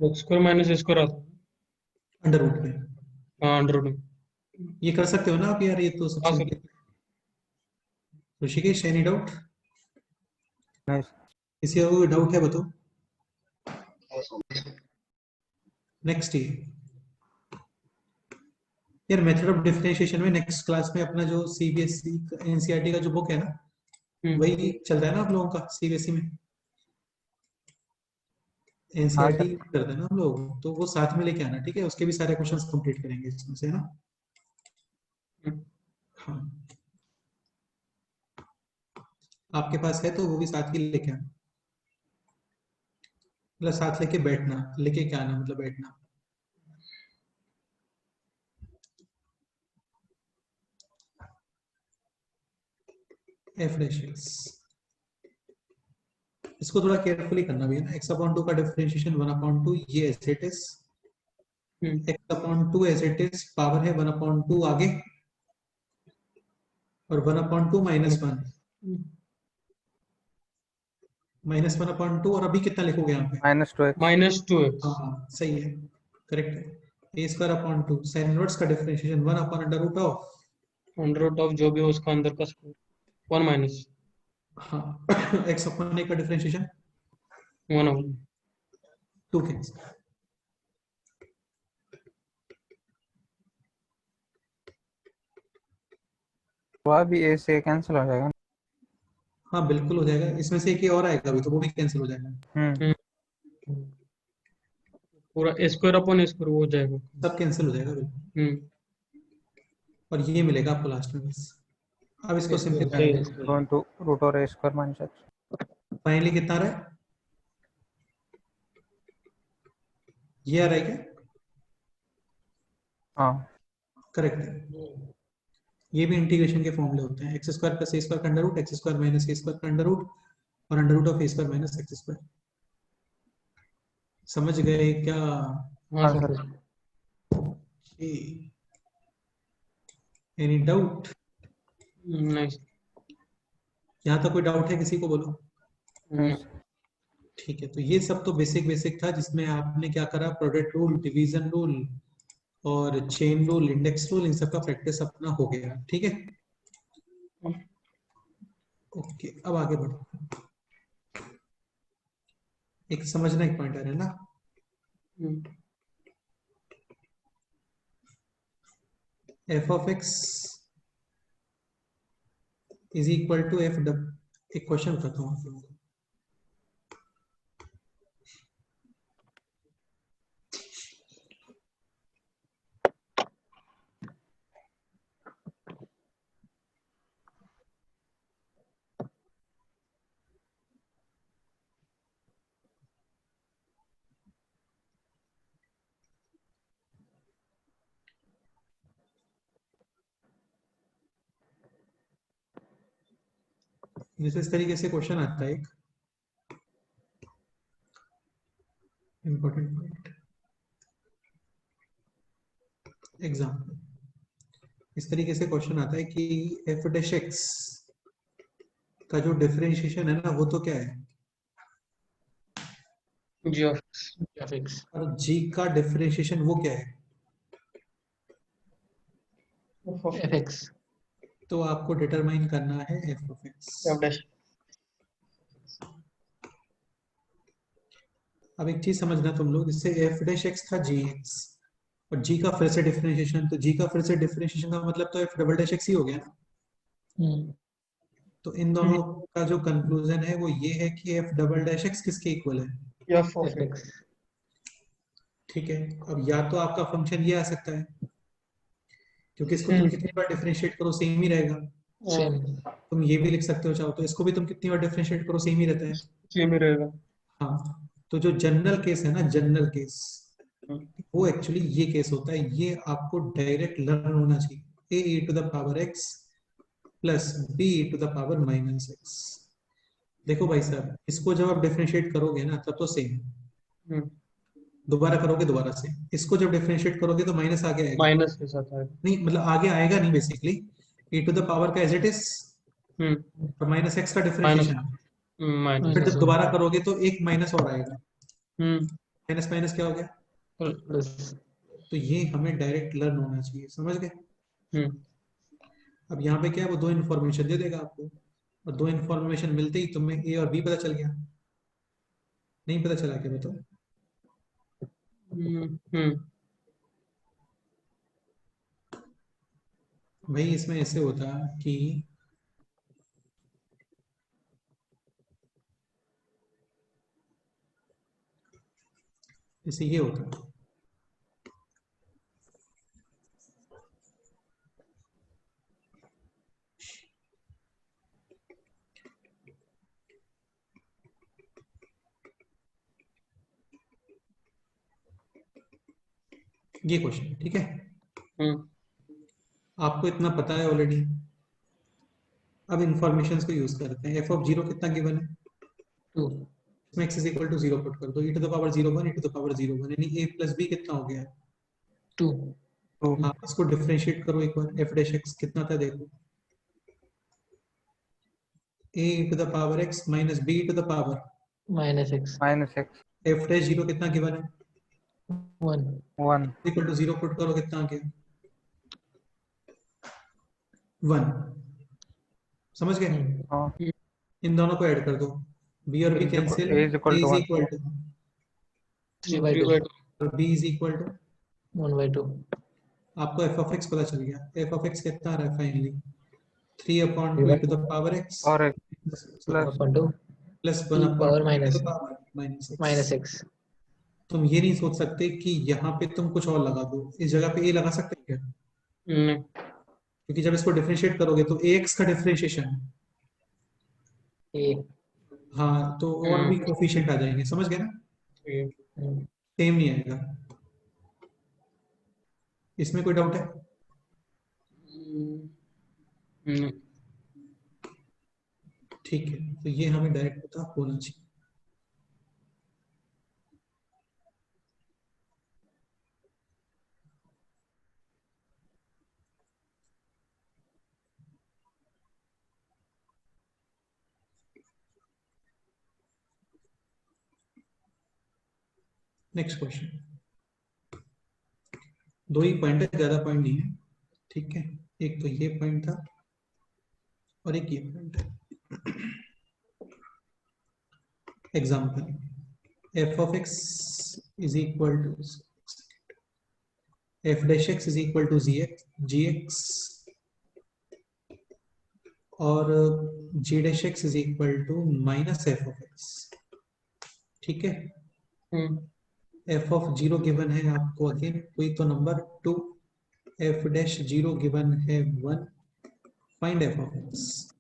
S2: X square minus a square आता है।
S1: अंडर रूट में
S2: हाँ, अंडर रूट।
S1: ये कर सकते हो ना आप यार, ये तो
S2: हाँ
S1: सबसे
S2: सर।
S1: Rishikesh, any doubt?
S3: नहीं
S1: किसी का कोई डाउट है बताओ। नेक्स्ट यार मेथड ऑफ डिफरेंशिएशन में नेक्स्ट क्लास में अपना जो सीबीएसई एनसीईआरटी का जो बुक है ना, वही चल रहा है ना आप लोगों का सीबीएसई में, एनसीईआरटी करते हैं ना हम लोग, तो वो साथ में लेके आना, ठीक है? उसके भी सारे क्वेश्चंस कंप्लीट करेंगे इसमें से ना। हाँ, आपके पास है तो वो भी साथ ही लेके आना, मतलब साथ लेके बैठना, लेके क्या आना मतलब बैठना। एफ डैश एक्स, इसको थोड़ा केयरफुली करना भी है ना। एक्स अपॉन 2 का डिफरेंशिएशन 1/2 ये as it is, x upon 2 as it is power है 1/2 आगे, और 1/2 -1 -1/2, और अभी कितना लिखोगे यहाँ पे?
S3: -2x।
S1: हाँ सही है, करेक्ट है। ए स्क्वायर अपॉन 2 साइन इनवर्स का डिफरेंशिएशन 1/√ऑफ
S2: अंडर रूट ऑफ जो भी हो उसका अंदर का स्क्वायर 1 माइनस
S1: हाँ एक्स अपॉन ए का डिफरेंशिएशन
S2: 1 होगा।
S1: 2 कैंसिल।
S3: तो अभी ए से कैंसिल हो जाएगा।
S1: हाँ बिल्कुल हो जाएगा, इसमें से एक ही और आएगा अभी, तो वो भी कैंसिल हो जाएगा।
S2: पूरा ए स्क्वायर अपॉन ए स्क्वायर हो जाएगा,
S1: सब कैंसिल हो जाएगा बिल्कुल, और ये मिलेगा आपको लास्ट में बस। अब इसको सिंपलीफाई
S3: तो रूट और ए स्क्वायर माइनस एक्स,
S1: फाइनली कितना आ रहा है? ये आ रहा है क्या?
S3: हाँ
S1: करेक्ट है। ये भी इंटीग्रेशन के फॉर्मूले होते हैं, x square plus a square का under root, x square minus a square का अंडर रूट, और under root of a square minus x square. समझ गए क्या?
S2: हाँ सर।
S1: Any doubt?
S2: नहीं
S1: यहाँ तक कोई डाउट है किसी को? बोलो।
S2: नहीं।
S1: ठीक है, तो ये सब तो बेसिक बेसिक था, जिसमें आपने क्या करा, प्रोडक्ट रूल, डिवीजन रूल और चेन रूल, इंडेक्स रूल, इन सब का प्रैक्टिस अपना हो गया। ठीक है, ओके, अब आगे बढ़ो। एक समझना एक पॉइंट आ रहा है ना, f of x is equal to f dub. एक क्वेश्चन बताता हूँ आप लोगों को। जैसे इस तरीके से क्वेश्चन आता है, एक इंपॉर्टेंट पॉइंट, एग्जाम्पल इस तरीके से क्वेश्चन आता है कि एफ डैश एक्स का जो डिफरेंशिएशन है ना, वो तो क्या है,
S2: जी ऑफ एक्स,
S1: और जी का डिफरेंशिएशन वो क्या है,
S4: एफ एक्स।
S1: तो आपको डिटरमाइन करना है F of x.
S2: F dash.
S1: अब एक चीज समझना तुम लोग, जैसे एफ डैश एक्स था जी एक्स, और जी का फिर से डिफरेंशिएशन, तो जी का फिर से डिफरेंशिएशन का मतलब तो एफ डबल डैश एक्स ही हो गया ना। तो इन दोनों का जो कंक्लूजन है वो ये है कि एफ डबल डैश एक्स किसके इक्वल है,
S2: एफ ऑफ एक्स।
S1: ठीक है। अब या तो आपका फंक्शन ये आ सकता है, क्योंकि इसको तुम कितनी बार डिफरेंशिएट करो सेम ही रहेगा।
S4: सेम।
S1: तुम ये भी लिख सकते हो चाहो तो, इसको भी तुम कितनी बार डिफरेंशिएट करो सेम ही रहता है।
S2: सेम ही रहेगा।
S1: हाँ, तो जो जनरल केस है ना, जनरल केस, वो एक्चुअली ये केस होता है। ये आपको डायरेक्ट लर्न होना चाहिए, a e to the power x plus b e to the power minus x। देखो भाई साहब, इसको जब आप डिफरेंशिएट करोगे ना तब तो सेम,
S2: हम्म,
S1: दोबारा करोगे दोबारा से। इसको जब डिफरेंशिएट करोगे तो माइनस आगे आएगा,
S2: माइनस के साथ आएगा।
S1: नहीं मतलब आगे आएगा नहीं basically, e to the power का एज इट इज
S2: हम्म,
S1: और माइनस एक्स का
S2: माइनस
S1: डिफरेंशिएशन।
S2: माइनस।
S1: फिर
S4: माइनस
S1: जब
S4: वन
S1: दोबारा करोगे तो एक माइनस और आएगा,
S2: हम्म,
S1: माइनस माइनस क्या हो गया।
S4: प्लस।
S1: तो ये हमें डायरेक्ट लर्न होना चाहिए, समझ गए।
S2: हम्म,
S1: अब यहाँ पे क्या है, वो दो इन्फॉर्मेशन दे देगा आपको, और दो इन्फॉर्मेशन मिलते ही तुम्हें ए और बी पता चल गया। नहीं पता चला क्या बताओ।
S2: हम्म,
S1: भाई इसमें ऐसे होता कि जैसे ये होता, ये क्वेश्चन ठीक है,
S2: हम्म,
S1: आपको इतना पता है ऑलरेडी। अब इंफॉर्मेशन को यूज करते हैं। एफ ऑफ जीरो कितना गिवन है,
S4: 2
S1: इसमें x is equal to zero put कर दो, e to the power 0 1 e to the power 0 1, यानी a प्लस बी कितना हो गया है।
S4: 2
S1: हाँ, इसको डिफरेंशिएट करो एक बार, एफ डैश एक्स कितना था देखो, a to the power x minus b to the power
S4: minus x
S3: -x
S1: f dash zero कितना गिवन है,
S4: 1
S3: 1
S1: इक्वल टू जीरो पुट करो कितना आ गया 1। समझ गए।
S3: हाँ
S1: इन दोनों को ऐड कर दो, b और b cancel,
S3: a is
S1: a
S3: equal to
S1: is
S3: 1
S1: equal to
S4: 3/2
S1: और b इज इक्वल टू,
S4: 1/2
S1: आपको f ऑफ x पता चल गया। f ऑफ x कितना आ रहा है finally 3/2 e to the power x
S3: और plus
S4: upon 2
S1: plus
S4: e
S1: 1/2
S4: power
S1: e to
S4: minus
S1: the power minus
S4: minus
S1: x।
S4: x
S1: तुम ये नहीं सोच सकते कि यहाँ पे तुम कुछ और लगा दो, इस जगह पे a लगा सकते हैं क्या,
S2: नहीं,
S1: क्योंकि जब इसको डिफरेंशिएट करोगे तो ax का डिफरेंशिएशन,
S4: a
S1: हाँ तो और भी कोफिशिएंट आ जाएंगे, समझ गए ना,
S2: ये,
S1: सेम नहीं आएगा। इसमें कोई डाउट है।
S2: नहीं,
S1: ठीक है, तो ये हमें डायरेक्ट पता होना चाहिए। नेक्स्ट क्वेश्चन, दो ही पॉइंट है, ज्यादा पॉइंट नहीं है, ठीक है। एक तो ये पॉइंट था और एक ये पॉइंट है। Example, f of x is equal to f dash x is equal to g x और g dash x is equal to minus f of x, ठीक है। एफ ऑफ जीरो गिवन है आपको अगेन कोई तो number 2, F dash zero given है 1, find F of x.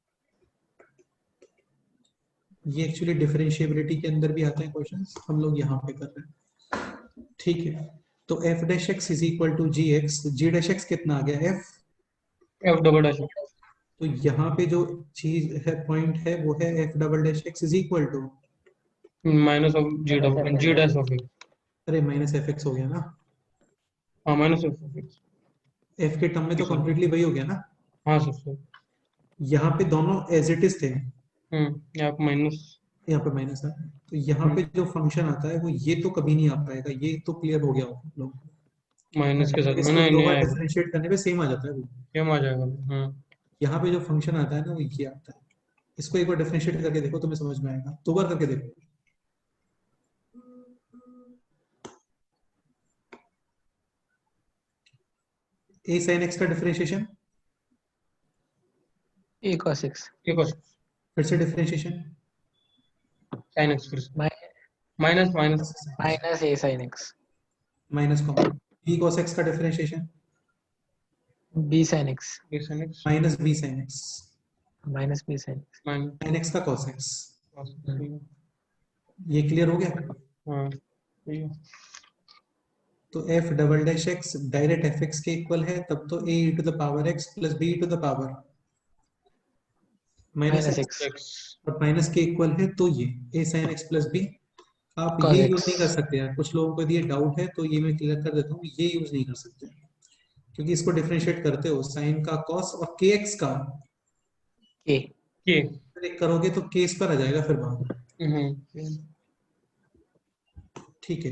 S1: ये actually differentiability के अंदर भी आते हैं क्वेश्चंस, हम लोग यहाँ पे कर रहे हैं, ठीक है। तो f dash x is equal to g x, g dash x कितना आ गया
S2: एफ डबल डैश
S1: तो यहाँ पे जो चीज है पॉइंट है वो है f double dash x is equal to,
S2: minus of g dash of x.
S1: अरे माइनस एफ एक्स हो गया ना,
S2: हाँ माइनस ऑफ एक्स।
S1: एफ के टर्म में तो कंप्लीटली वही हो गया ना।
S2: हाँ सर।
S1: यहाँ पे दोनों एज इट इज थे,
S2: यहाँ पे माइनस,
S1: यहाँ पे माइनस है, तो यहाँ पे जो फंक्शन आता है वो ये तो कभी नहीं आ पाएगा, ये तो क्लियर हो गया होगा लोग।
S2: माइनस के साथ
S1: इसको
S2: मैंने
S1: दो
S2: नहीं
S1: बार
S2: आएगा,
S1: डिफरेंशिएट करने पे सेम आ जाता है वो।
S2: सेम आ जाएगा।
S1: यहाँ पे जो फंक्शन आता है ना वो ये आता है। इसको एक बार डिफरेंशिएट करके देखो, तुम्हें समझ में आएगा, दो बार करके देखो। a sin x का डिफरेंशिएशन,
S4: a cos x
S2: ठीक है,
S1: फिर से डिफरेंशिएशन
S2: साइन एक्स फिर से
S4: mi-
S2: minus minus
S4: minus a sin x
S1: minus common, b cos x का differentiation
S4: b sin x
S2: sine x
S1: minus b sin x,
S4: minus b sin x
S2: minus.
S1: sin x का cos x। ये clear हो गया।
S2: हाँ ठीक है।
S1: तो f double dash x direct fx के इक्वल है, तब तो a e to the power x plus b e to the power minus
S4: minus
S1: x
S4: x
S2: x
S1: और माइनस के इक्वल है तो ये a sin x plus b। आप
S4: cos
S1: ये
S4: x
S1: यूज नहीं कर सकते यार, कुछ लोगों को यदि ये डाउट है तो ये मैं क्लियर कर देता हूँ, ये यूज नहीं कर सकते क्योंकि इसको डिफरेंशिएट करते हो साइन का कॉस और के एक्स का
S4: k
S2: k
S1: एक करोगे तो के इस पर आ जाएगा फिर बाद।
S2: हम्म
S1: ठीक है,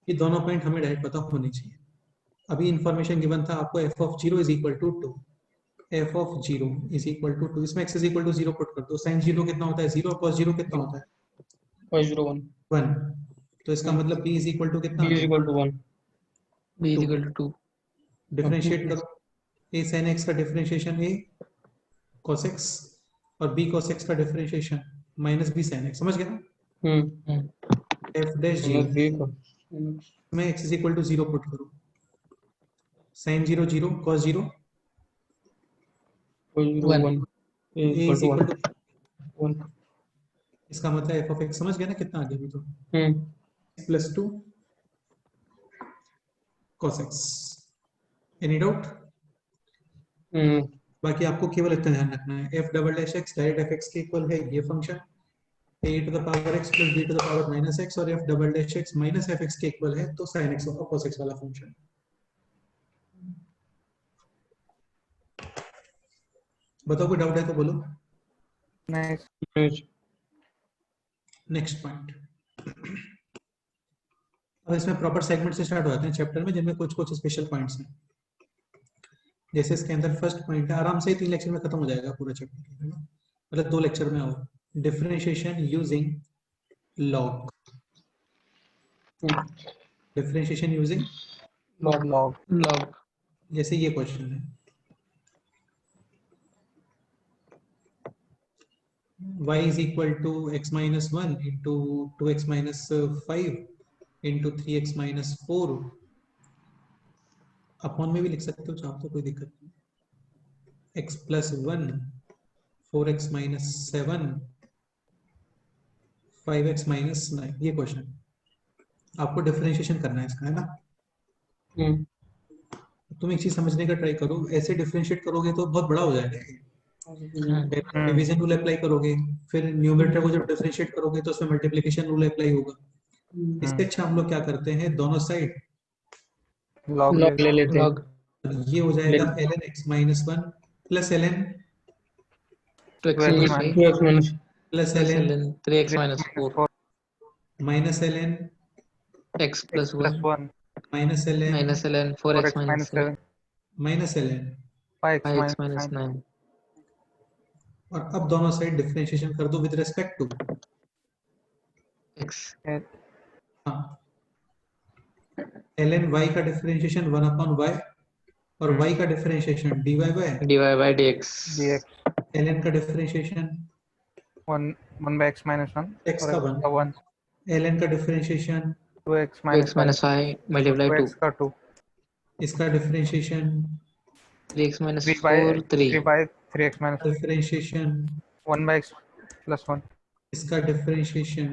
S1: ये दोनों पॉइंट हमें डायरेक्ट पता होने चाहिए। अभी इंफॉर्मेशन गिवन था आपको f of 0 is equal to 2, f of 0 is equal to 2, इसमें x is equal to 0 put कर दो, sin 0 कितना होता है 0 और cos 0 कितना होता है
S2: 501
S1: 1, तो इसका मतलब b इज इक्वल टू कितना
S2: b is equal to 1
S4: b is
S1: 2,
S4: equal to 2
S1: differentiate करो a sin x का डिफरेंशिएशन a cos x और b cos x का differentiation minus b sin x, समझ गए ना? f डैश 0
S2: b को
S1: में x is equal to 0 put करो, sin 0 0 cos 0
S2: 1
S1: a
S2: is
S1: is
S2: equal
S1: equal
S2: to
S1: to
S2: 1
S1: इसका मतलब f ऑफ x, समझ गए ना कितना आ गया अभी तो plus 2 cos x। Any doubt? बाकी आपको केवल इतना ध्यान रखना है f double dash x direct fx के इक्वल है ये function a to the power x plus b to the power minus x, और f double dash x minus fx के इक्वल है तो sin x और cos x वाला function. बताओ कोई डाउट है तो बोलो।
S3: नेक्स्ट
S1: नेक्स्ट पॉइंट, अब इसमें प्रॉपर सेगमेंट से स्टार्ट हो जाते हैं चैप्टर में जिनमें कुछ कुछ स्पेशल पॉइंट्स हैं। जैसे इसके अंदर फर्स्ट पॉइंट है, आराम से 3 लेक्चर में खत्म हो जाएगा पूरा चैप्टर, है ना? मतलब 2 लेक्चर में और differentiation using log, differentiation using
S3: log
S4: log
S1: जैसे ये क्वेश्चन है y is equal to x minus 1 into 2x minus 5 into 3x minus 4, upon में भी लिख सकते हो चाहो तो, कोई दिक्कत नहीं, x plus 1 4x minus 7 5x minus 9, ये क्वेश्चन आपको डिफरेंशिएशन करना है इसका, है ना? तुम एक चीज समझने का ट्राई करो, ऐसे डिफरेंशिएट करोगे तो बहुत बड़ा हो जाएगा। डिवीजन रूल अप्लाई करोगे, फिर न्यूमरेटर को जब डिफरेंशिएट करोगे तो उसमें मल्टीप्लिकेशन रूल अप्लाई होगा। इससे अच्छा हम लोग क्या करते हैं, दोनों साइड
S3: लॉग
S2: log ले लेते हैं
S4: log
S1: ये हो जाएगा ln x minus 1 plus ln
S4: 2x
S3: Two x
S4: minus
S3: minus
S4: 5
S2: 2x minus
S1: plus
S4: plus
S1: ln
S4: ln 3x minus 4
S1: minus ln
S4: x plus
S3: plus
S4: 1
S3: 1
S1: minus ln
S4: minus ln
S3: 4x
S4: 4x minus
S3: minus 7
S1: minus ln,
S3: 5x
S4: 5x
S3: minus
S4: minus
S3: 9
S4: 9
S1: और अब दोनों side differentiation कर दो with respect to
S4: x
S1: हाँ, ln y का differentiation 1 upon y और y का differentiation dy by
S4: dy by dx
S3: dx
S1: ln का differentiation
S3: 1 by x minus 1
S1: x
S3: और
S1: का
S3: x का 1
S1: ln का differentiation
S3: 2x
S4: 2x
S3: minus 5
S4: minus 5 multiply 2
S3: 2x का 2
S1: इसका differentiation
S4: 3x minus
S3: 3 by
S4: 4 3
S3: 3 by 3x minus
S1: differentiation
S3: 1 by x plus 1
S1: इसका differentiation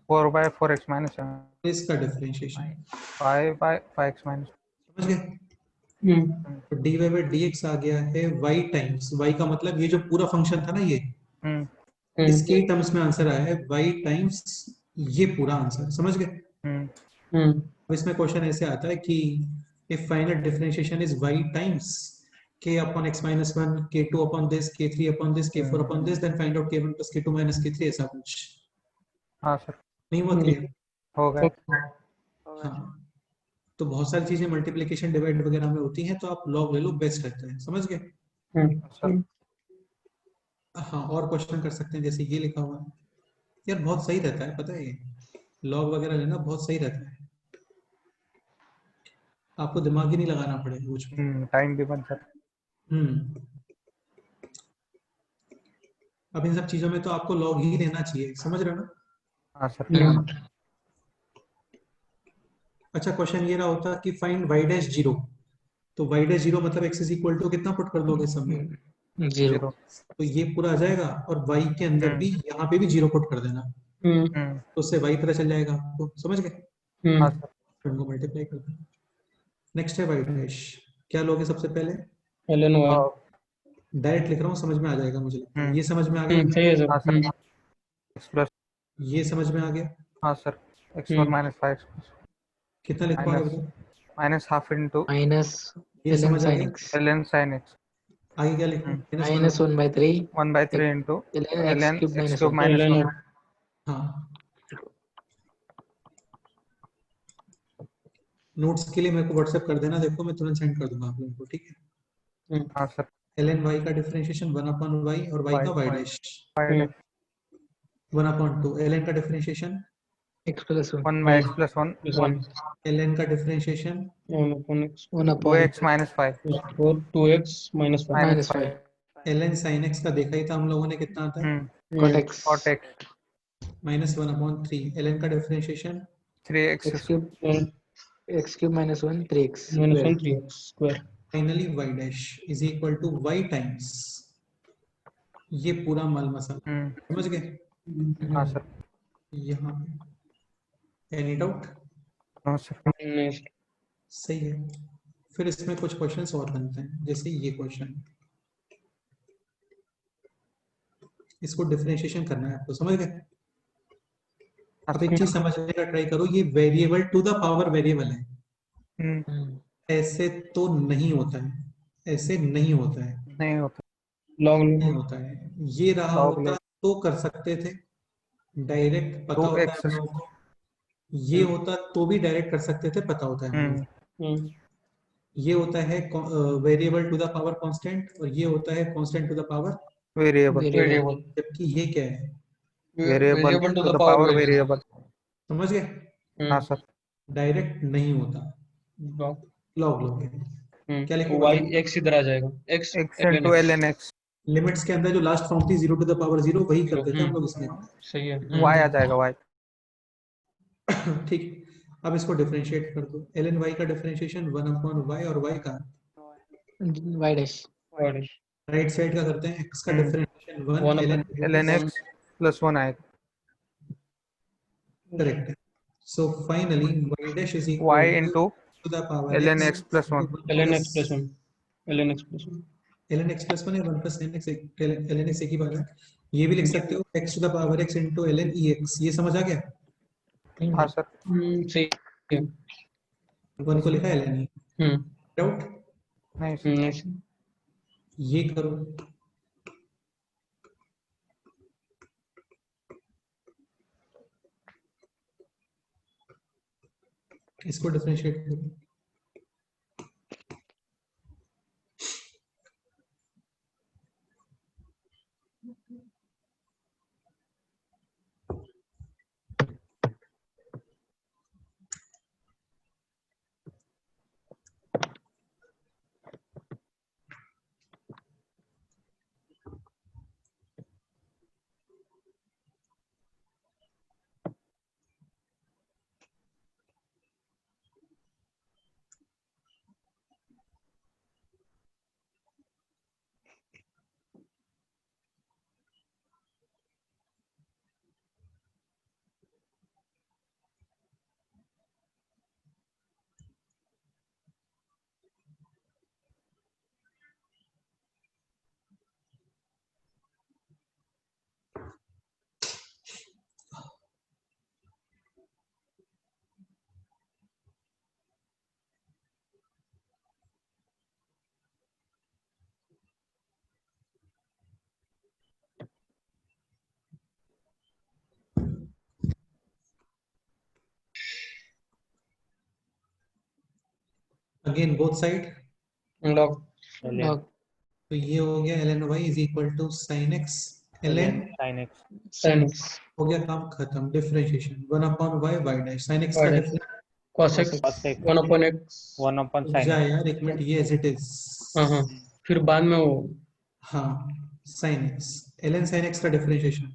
S3: 4 by 4x minus 7
S1: इसका differentiation,
S3: 5 by 5x minus
S1: समझ गए? तो dy by dx आ गया है y टाइम्स, y का मतलब ये जो पूरा फंक्शन था ना ये, इसके टर्म्स में आंसर आया है y टाइम्स ये पूरा आंसर, समझ गए? अब इसमें क्वेश्चन ऐसे आता है कि if final differentiation is y times k upon x minus 1 k2 upon this k3 upon this k4 upon this then find out k1 plus k2 minus k3, ऐसा कुछ
S3: हाँ सर
S1: नहीं हुआ क्लियर?
S3: हो गया
S1: हाँ, तो बहुत सारी चीजें मल्टीप्लिकेशन डिवाइड वगैरह में होती हैं तो आप लॉग ले लो, बेस्ट रहता है, समझ गए?
S3: सर
S1: हाँ, और क्वेश्चन कर सकते हैं जैसे ये लिखा हुआ है यार, बहुत सही रहता है, पता है ये लॉग वगैरह लेना बहुत सही रहता है, आपको दिमाग ही नहीं लगाना पड़ेगा कुछ भी।
S3: टाइम भी बन सकता
S1: अब इन सब चीजों में तो आपको लॉग ही लेना चाहिए, समझ रहे हो ना?
S3: हाँ सर
S1: अच्छा, क्वेश्चन ये रहा होता कि फाइंड y डैश 0, तो y डैश 0 मतलब x इज इक्वल टू कितना पुट कर दोगे सब में,
S4: 0
S1: तो ये पूरा आ जाएगा और y के अंदर भी यहाँ पे भी 0 पुट कर देना, तो उससे y पता चल जाएगा आपको, समझ गए?
S3: हाँ सर
S1: उनको मल्टीप्लाई कर देना। नेक्स्ट है y डैश, क्या लोगे सबसे पहले?
S2: ln y
S1: डायरेक्ट लिख रहा हूँ, समझ में आ जाएगा मुझे लगता है। ये समझ में आ गया?
S2: सही है सर।
S3: हाँ सर x प्लस
S1: ये समझ में आ गया?
S3: हाँ सर x स्क्वायर माइनस 5
S1: कितना लिख पाओगे बताओ?
S3: माइनस हाफ इंटू
S4: minus
S1: ये
S4: ln
S1: समझ आ
S4: sin
S1: गया?
S4: x
S3: ln sin x
S1: आगे क्या लिखूं?
S4: minus 1/3
S3: 1/3 into
S4: ln x
S3: ln
S4: cube
S3: x
S4: minus
S3: cube
S4: 1
S3: minus
S2: ln
S3: 1
S1: हाँ, नोट्स के लिए मेरे को व्हाट्सएप कर देना, देखो मैं तुरंत सेंड कर दूंगा आप लोगों को, ठीक है?
S3: हाँ सर
S1: ln y का डिफरेंशिएशन 1/y और y का y डैश 1/2। ln का differentiation
S4: x plus 1
S3: 1 by x plus 1
S1: ln का differentiation
S4: 1 upon
S3: 2x minus 5
S2: 2x minus 5
S3: minus
S4: minus 5
S1: ln sin x का देखा ही था हम लोगों ने, कितना आता है?
S4: cot x
S3: cot x
S1: -1/3। ln का differentiation
S3: 3x
S4: x cube x cube minus 1 3x
S2: minus
S4: square
S2: 1 3x square
S1: फाइनली y dash is equal to y times ये पूरा माल मसाला, समझ गए?
S3: हाँ सर
S1: यहाँ एनी डाउट?
S3: हाँ सर
S2: नहीं सर।
S1: सही है। फिर इसमें कुछ क्वेश्चंस और बनते हैं, जैसे ये क्वेश्चन, इसको डिफरेंशिएशन करना है आपको, समझ गए? अब एक चीज समझने का ट्राई करो, ये variable to the power variable है, ऐसे तो नहीं होता है, ऐसे नहीं होता है,
S3: नहीं होता
S2: log
S1: नहीं होता है। ये रहा
S3: log
S1: होता तो कर सकते थे, डायरेक्ट पता होता है
S3: 2x
S1: हम लोगों को। ये होता तो भी डायरेक्ट कर सकते थे, पता होता है हम लोगों को। ये होता है variable to the power constant, और ये होता है constant to the power,
S3: variable
S2: variable
S1: जबकि ये क्या है?
S3: Variable
S2: variable
S3: to the power variable
S1: समझ गए?
S3: हाँ सर
S1: डायरेक्ट नहीं होता,
S2: log
S1: लॉग लो। क्या लिखो?
S2: y x इधर आ जाएगा x
S3: x इंटू ln x
S1: लिमिट्स के अंदर जो लास्ट फॉर्म थी 0 टू द पावर 0, वही करते थे हम लोग इसमें,
S2: सही है
S3: y आ जाएगा y
S1: ठीक। अब इसको डिफरेंशिएट कर दो, ln y का डिफरेंशिएशन 1/y और y का
S4: y dash
S2: और
S1: राइट साइड का करते हैं, x का डिफरेंशिएशन 1
S3: ln x प्लस 1 आएगा
S1: करेक्ट है। So finally y dash is equal
S3: y into
S1: two the power
S3: ln x plus 1
S2: ln x plus 1 ln x plus 1
S1: ln x plus 1 है, 1 plus ln x, ln x एक ही बात है। ये भी लिख सकते हो x to the power x इंटू ln ex, ये समझ आ गया?
S3: हाँ सर
S2: सही है
S1: वन को लिखा ln e, डाउट?
S3: नहीं सर
S2: नहीं सर।
S1: ये करो, इसको डिफरेंशिएट करो, again both side,
S2: log
S4: log
S1: तो ये हो गया ln y is equal to sin x ln,
S3: sin x
S2: sin x
S1: हो गया काम खत्म, differentiation 1/y y dash sin x का
S2: y
S1: difference
S2: cos x
S3: cos x
S2: 1 upon x
S3: 1 अपन
S1: रुक
S3: sin
S1: जा
S3: x
S1: यार एक मिनट, ये एज इट इज,
S2: हाँ फिर बाद में वो
S1: हाँ sin x ln sin x का differentiation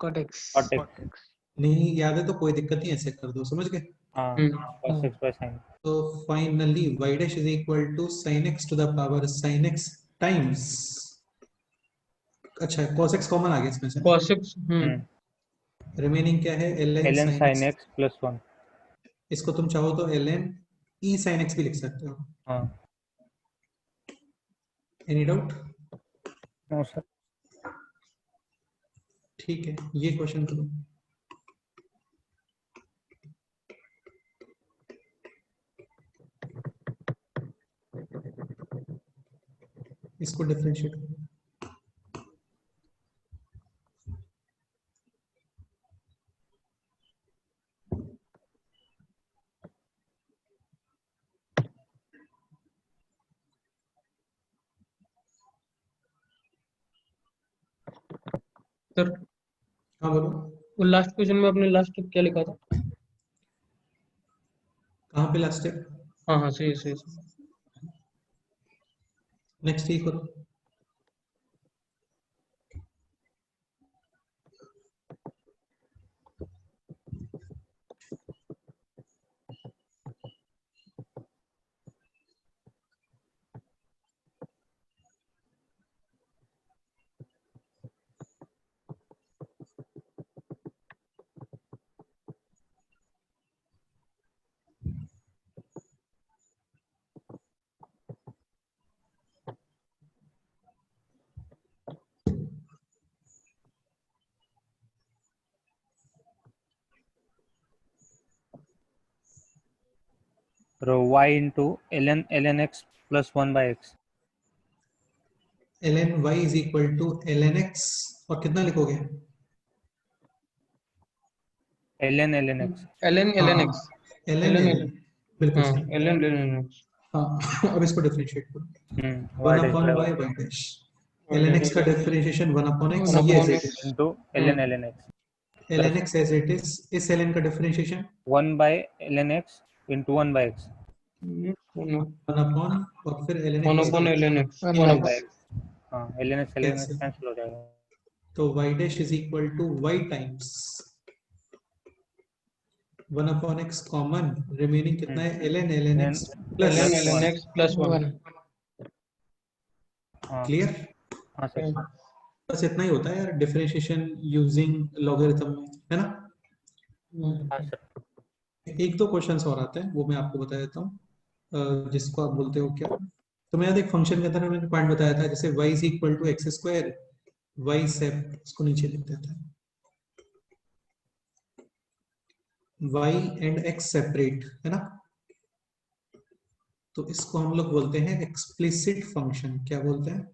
S4: cot x
S3: cot x
S1: नहीं याद है तो कोई दिक्कत नहीं, ऐसे कर दो, समझ गए?
S3: हाँ cos x by sin
S1: तो finally y dash is equal to sin x to the power sin x times, अच्छा cos x कॉमन आ गया इसमें से,
S2: cos x
S1: रिमेनिंग क्या है? ln
S3: ln
S1: sin
S3: sin
S1: x,
S3: x plus 1
S1: इसको तुम चाहो तो ln e sin x भी लिख सकते हो,
S3: हाँ
S1: एनी डाउट?
S3: No sir.
S1: ठीक है, ये क्वेश्चन करो। इसको डिफरेंशिएट करो।
S2: सर
S1: हाँ बोलो,
S2: वो लास्ट क्वेश्चन में आपने लास्ट क्या लिखा था?
S1: कहाँ पे लास्ट स्टेप?
S2: हाँ हाँ सही है, सही है।
S1: नेक्स्ट ही करो।
S3: रो y into ln x plus 1 by x।
S1: ln y is equal to ln x और कितना लिखोगे?
S3: ln x।
S2: ln x
S1: ln
S2: ln
S1: ln बिल्कुल
S2: हाँ
S1: सही।
S2: ln x।
S1: हाँ, अब इसको डिफरेंशिएट करो।
S3: y
S1: 1
S3: dash
S1: upon
S3: by
S1: y
S3: y
S1: y dash. ln x का डिफरेंशिएशन 1 अपॉन x,
S2: 1
S1: ये
S2: upon
S1: as
S2: x।
S1: It is.
S3: into ln x
S1: ln
S3: plus
S1: x as it is, इस ln का differentiation
S3: 1 by ln x into 1 by x।
S1: 1 अपॉन और फिर ln
S2: 1
S1: x का
S2: upon ln x।
S4: 1
S3: 1
S4: by
S3: by
S4: x।
S3: x। हाँ, ln x
S1: cancel.
S3: Cancel हो जाएगा।
S1: तो y dash is equal to y times 1 upon x common, remaining कितना है? ln x plus
S2: ln x plus 1।
S4: 1।
S3: हाँ
S1: क्लियर?
S3: हाँ sir.
S1: बस इतना ही होता है यार डिफरेंशिएशन यूजिंग लॉगरिथम में, है ना?
S3: हाँ सर।
S1: एक दो क्वेश्चंस और आते हैं, वो मैं आपको बता देता हूँ। जिसको आप बोलते हो क्या, तो मैं याद एक फंक्शन के अंदर मैंने पॉइंट बताया था, जैसे y is equal to x square y सेप, इसको नीचे लिख देता है, y एंड x सेपरेट, है ना? तो इसको हम लोग बोलते हैं एक्सप्लिसिट फंक्शन। क्या बोलते हैं?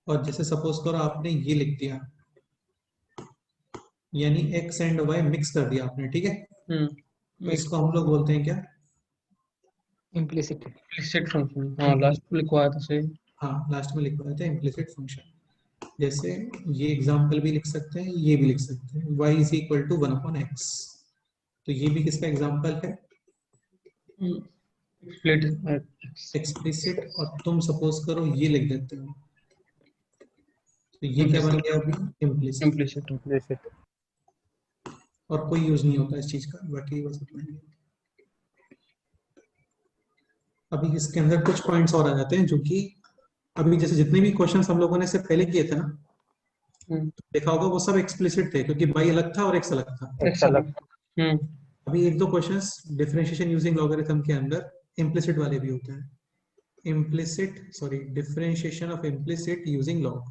S1: और जैसे सपोज करो आपने ये लिख दिया, यानी x एंड y मिक्स कर दिया आपने, ठीक है? तो इसको हम लोग बोलते हैं क्या?
S4: Implicit।
S2: implicit function. हाँ लास्ट में लिखवाया था सही।
S1: हाँ, लास्ट में लिखवाया था इम्प्लिसिट फंक्शन। जैसे ये एग्जाम्पल भी लिख सकते हैं, ये भी लिख सकते हैं, y is equal to 1 upon x। तो ये भी किसका एग्जाम्पल है?
S2: Split
S1: explicit. और तुम सपोज करो ये लिख देते हो, तो ये क्या बन गया अभी? इम्प्लिसिट।
S2: implicit।
S3: Implicit।
S1: और कोई यूज नहीं होता इस चीज का, बाकी बस इतना ही है। अभी इसके अंदर कुछ पॉइंट्स और आ जाते हैं, जो कि अभी जैसे जितने भी क्वेश्चंस हम लोगों ने इससे पहले किए थे ना, देखा होगा वो सब एक्सप्लिसिट थे, क्योंकि y अलग था और x अलग था।
S3: x अलग।
S1: अभी एक दो क्वेश्चंस डिफरेंशिएशन यूजिंग लॉगरिथम के अंदर इम्प्लिसिट वाले भी होते हैं। Implicit, sorry, differentiation of implicit using log,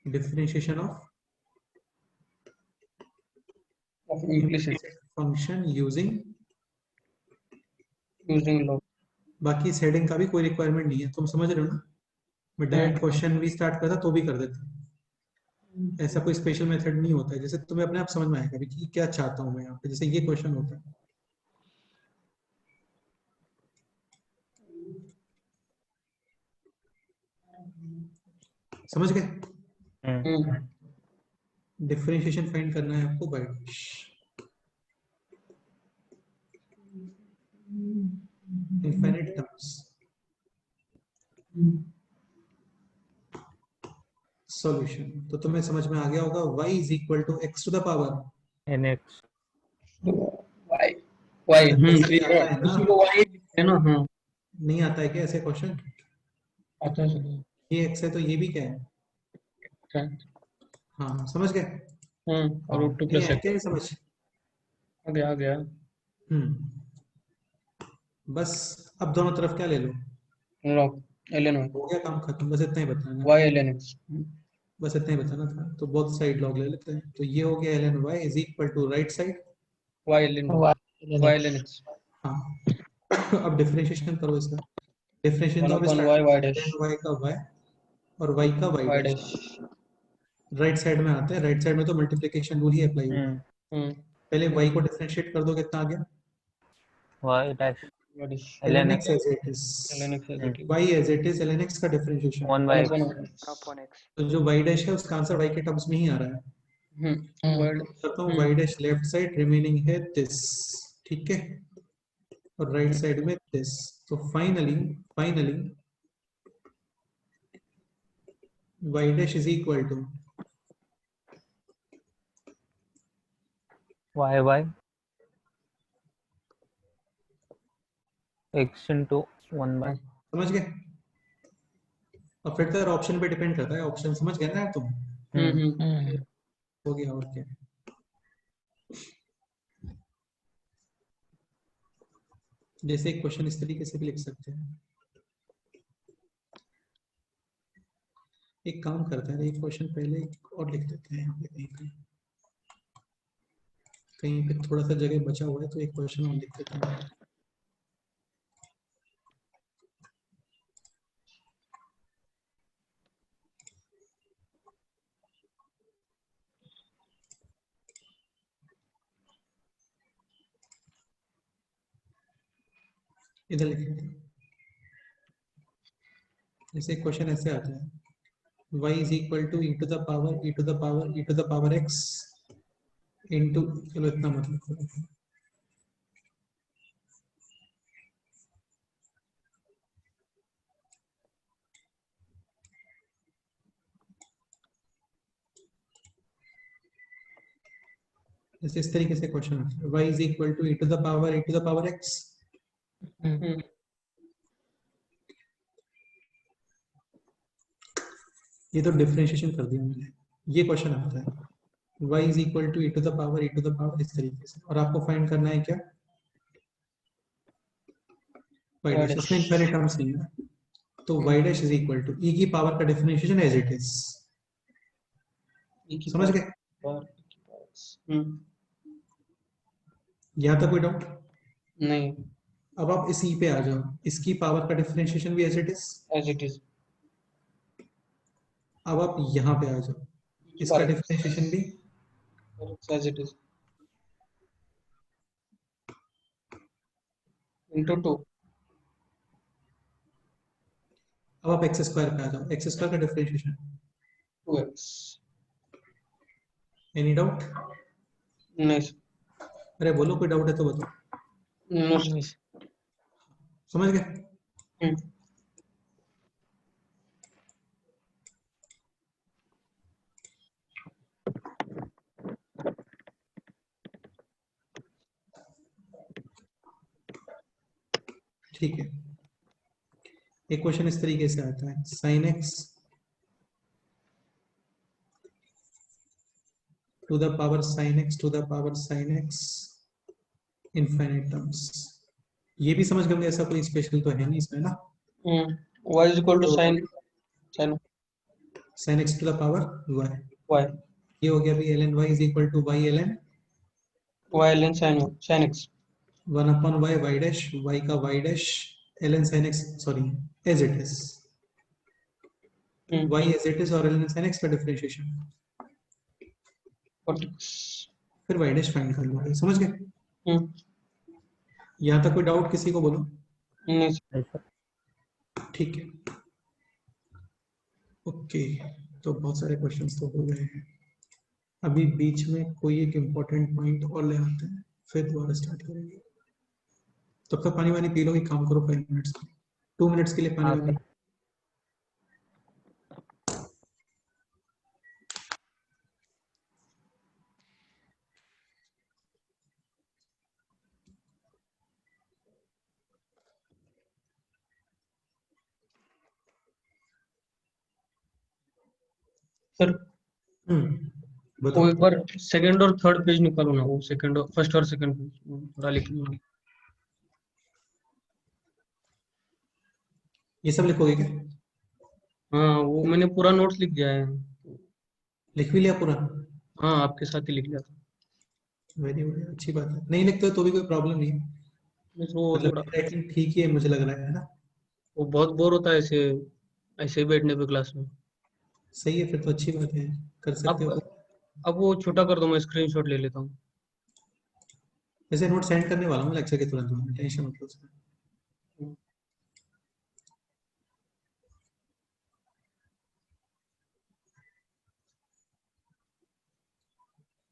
S1: differentiation of
S2: implicit
S1: function using.
S2: using log।
S1: बाकी इस हेडिंग का भी कोई रिक्वायरमेंट नहीं है, तुम समझ रहे हो ना? मैं डायरेक्ट क्वेश्चन भी स्टार्ट करता तो भी कर देता, ऐसा कोई स्पेशल मेथड नहीं होता है। जैसे तुम्हें अपने आप समझ में आएगा कि क्या चाहता हूं मैं यहाँ पे, जैसे ये क्वेश्चन होता है। समझ गए? डिफरेंशिएशन फाइंड करना है आपको by dash, infinite terms. Solution तो तुम्हें समझ में आ गया होगा, y is equal to x to the power
S3: nx।
S2: y y
S1: ऐसे आता है ना?
S2: उसी को y है ना। हाँ
S1: नहीं आता है क्या ऐसे क्वेश्चन?
S2: आता है सर।
S1: ये x है तो ये भी क्या है? हाँ, समझ गए?
S2: और रूट 2
S1: नहीं
S2: प्लस
S1: है
S2: x
S1: क्या ये समझ?
S2: आ गया।
S1: बस अब दोनों तरफ क्या ले लो?
S2: लॉग ln
S1: हो गया काम खत्म, बस इतना ही बताना,
S2: y ln x।
S1: बस इतना ही बताना था। तो बोथ साइड log ले लेते हैं, तो ये हो गया ln y is equal to right side
S2: y ln
S4: y
S2: y
S4: ln
S2: ln
S4: x
S2: x
S1: हाँ। अब डिफरेंशिएशन करो इसका, डिफरेंशिएशन
S2: 1
S1: तो
S2: upon y y dash
S1: y का y और y का y
S2: y
S1: dash
S2: dash।
S1: Right side में आते हैं, राइट साइड में तो मल्टीप्लिकेशन रूल ही अप्लाई होगा। पहले y को डिफरेंशिएट कर दो, कितना आ गया
S3: y dash
S2: y dash
S1: ln
S3: ln
S1: x
S3: x
S1: as it is,
S2: ln x as it is
S1: y as it is ln x का differentiation,
S3: 1 by
S2: 1
S3: x
S2: upon y x।
S6: upon x.
S1: तो जो y dash है उसका answer y के terms में ही आ रहा है।
S2: y
S1: करता हूँ y dash left side remaining है दिस, ठीक है, और राइट साइड में दिस। तो finally y dash is equal to
S3: y by x into 1 by
S1: समझ गए। और फिर तो ऑप्शन पे डिपेंड करता है, ऑप्शन समझ गए ना यार तुम, हो गया और क्या। जैसे एक क्वेश्चन इस तरीके से भी लिख सकते हैं, एक काम करते हैं, एक क्वेश्चन पहले और लिख देते हैं यहाँ पे, कहीं पे थोड़ा सा जगह बचा हुआ है तो एक क्वेश्चन और लिख देते हैं। इधर लिख देते हैं, जैसे क्वेश्चन ऐसे आता है, y is equal to e to the power e to the power x into, चलो इतना मतलब जैसे इस तरीके से क्वेश्चन आता है, y is equal to e to the power x, ये तो डिफरेंशिएशन कर दिया मैंने। ये क्वेश्चन आता है y is equal to e to the power इस तरीके से, और आपको फाइंड करना है क्या y डैश, इसमें पहले टर्म्स नहीं है, तो y dash is equal to e की पावर का डिफरेंशिएशन एज इट इज, समझ गए। यहाँ तक कोई डाउट
S2: नहीं
S1: अब आप इसी पे आ जाओ, इसकी पावर का डिफरेंशिएशन भी as it is,
S2: as it is
S1: अब आप यहाँ पे आ जाओ, इसका डिफरेंशिएशन भी
S2: as it is into 2
S1: अब आप एक्स स्क्वायर पे आ जाओ, एक्स स्क्वायर का डिफरेंशिएशन,
S2: 2x।
S1: Any doubt?
S2: नहीं
S1: अरे बोलो, कोई डाउट है तो बताओ,
S2: no
S1: समझ गए। ठीक है, एक क्वेश्चन इस तरीके से आता है, sin x to the power sin x infinite terms। ये भी समझ गए, ऐसा कोई स्पेशल तो है नहीं इसमें ना।
S2: y is equal to sin
S1: sin x to the power y,
S2: y
S1: ये हो गया भी ln y is equal to y ln
S2: sin x
S1: 1 upon y dash, y का y dash ln sin x, sorry as it is, y as it is और ln sin x का differentiation, फिर y dash find कर लो, समझ गए। यहाँ तक कोई डाउट किसी को बोलो?
S2: नहीं
S1: ठीक है, ओके, तो बहुत सारे क्वेश्चंस तो हो गए हैं, अभी बीच में कोई एक इम्पोर्टेंट पॉइंट और ले आते हैं, फिर दोबारा स्टार्ट करेंगे। तब तक पानी वानी पी लो, एक काम करो 5 मिनट्स, 2 मिनट्स के लिए पानी वानी।
S2: सर
S1: बताओ।
S2: वो एक बार सेकंड और थर्ड पेज निकालो ना, वो सेकंड और फर्स्ट और सेकंड पेज थोड़ा लिख लो।
S1: ये सब लिखोगे क्या?
S2: हाँ वो मैंने पूरा नोट्स लिख दिया है।
S1: लिख भी लिया पूरा?
S2: हाँ आपके साथ ही लिख लिया था।
S1: वेरी वेरी अच्छी बात है। नहीं लिखते हो तो भी कोई प्रॉब्लम नहीं है,
S2: बस वो
S1: मतलब
S2: थोड़ा
S1: राइटिंग ठीक ही है मुझे लग रहा है ना?
S2: वो बहुत बोर होता है ऐसे ऐसे ही बैठने पे क्लास में।
S1: सही है, फिर तो अच्छी बात है, कर सकते
S2: अब
S1: हो।
S2: अब वो छोटा कर दो, मैं स्क्रीनशॉट ले लेता हूँ।
S1: वैसे नोट सेंड करने वाला हूँ लेक्चर के तुरंत बाद, टेंशन मत लो उसमें।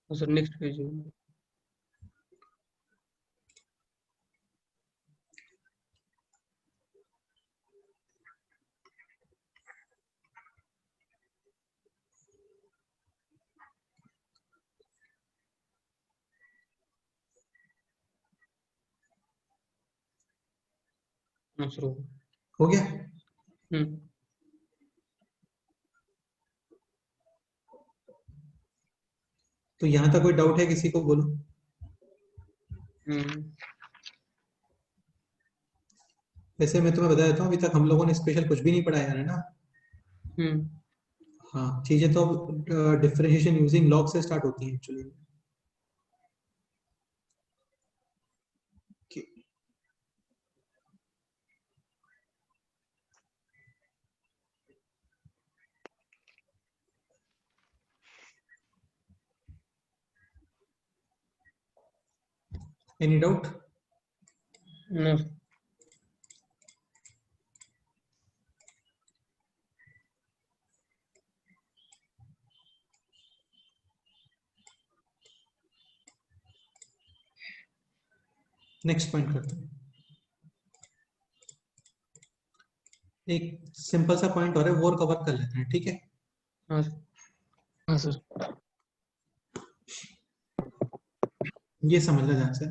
S2: सर नेक्स्ट पेज है। हाँ शुरू।
S1: हो गया?
S2: हम्म
S1: तो यहाँ तक कोई डाउट है किसी को, बोलो।
S2: हम्म
S1: वैसे मैं तुम्हें बता देता हूँ, अभी तक हम लोगों ने स्पेशल कुछ भी नहीं पढ़ाया है ना।
S2: हम्म
S1: हाँ, चीजें तो अब डिफरेंशिएशन यूजिंग लॉग से स्टार्ट होती हैं actually. Any doubt?
S2: no,
S1: next point करते हैं। एक सिंपल सा पॉइंट और है, वो और कवर कर लेते हैं, ठीक है?
S2: हाँ
S4: हाँ सर।
S1: ये समझना ध्यान से,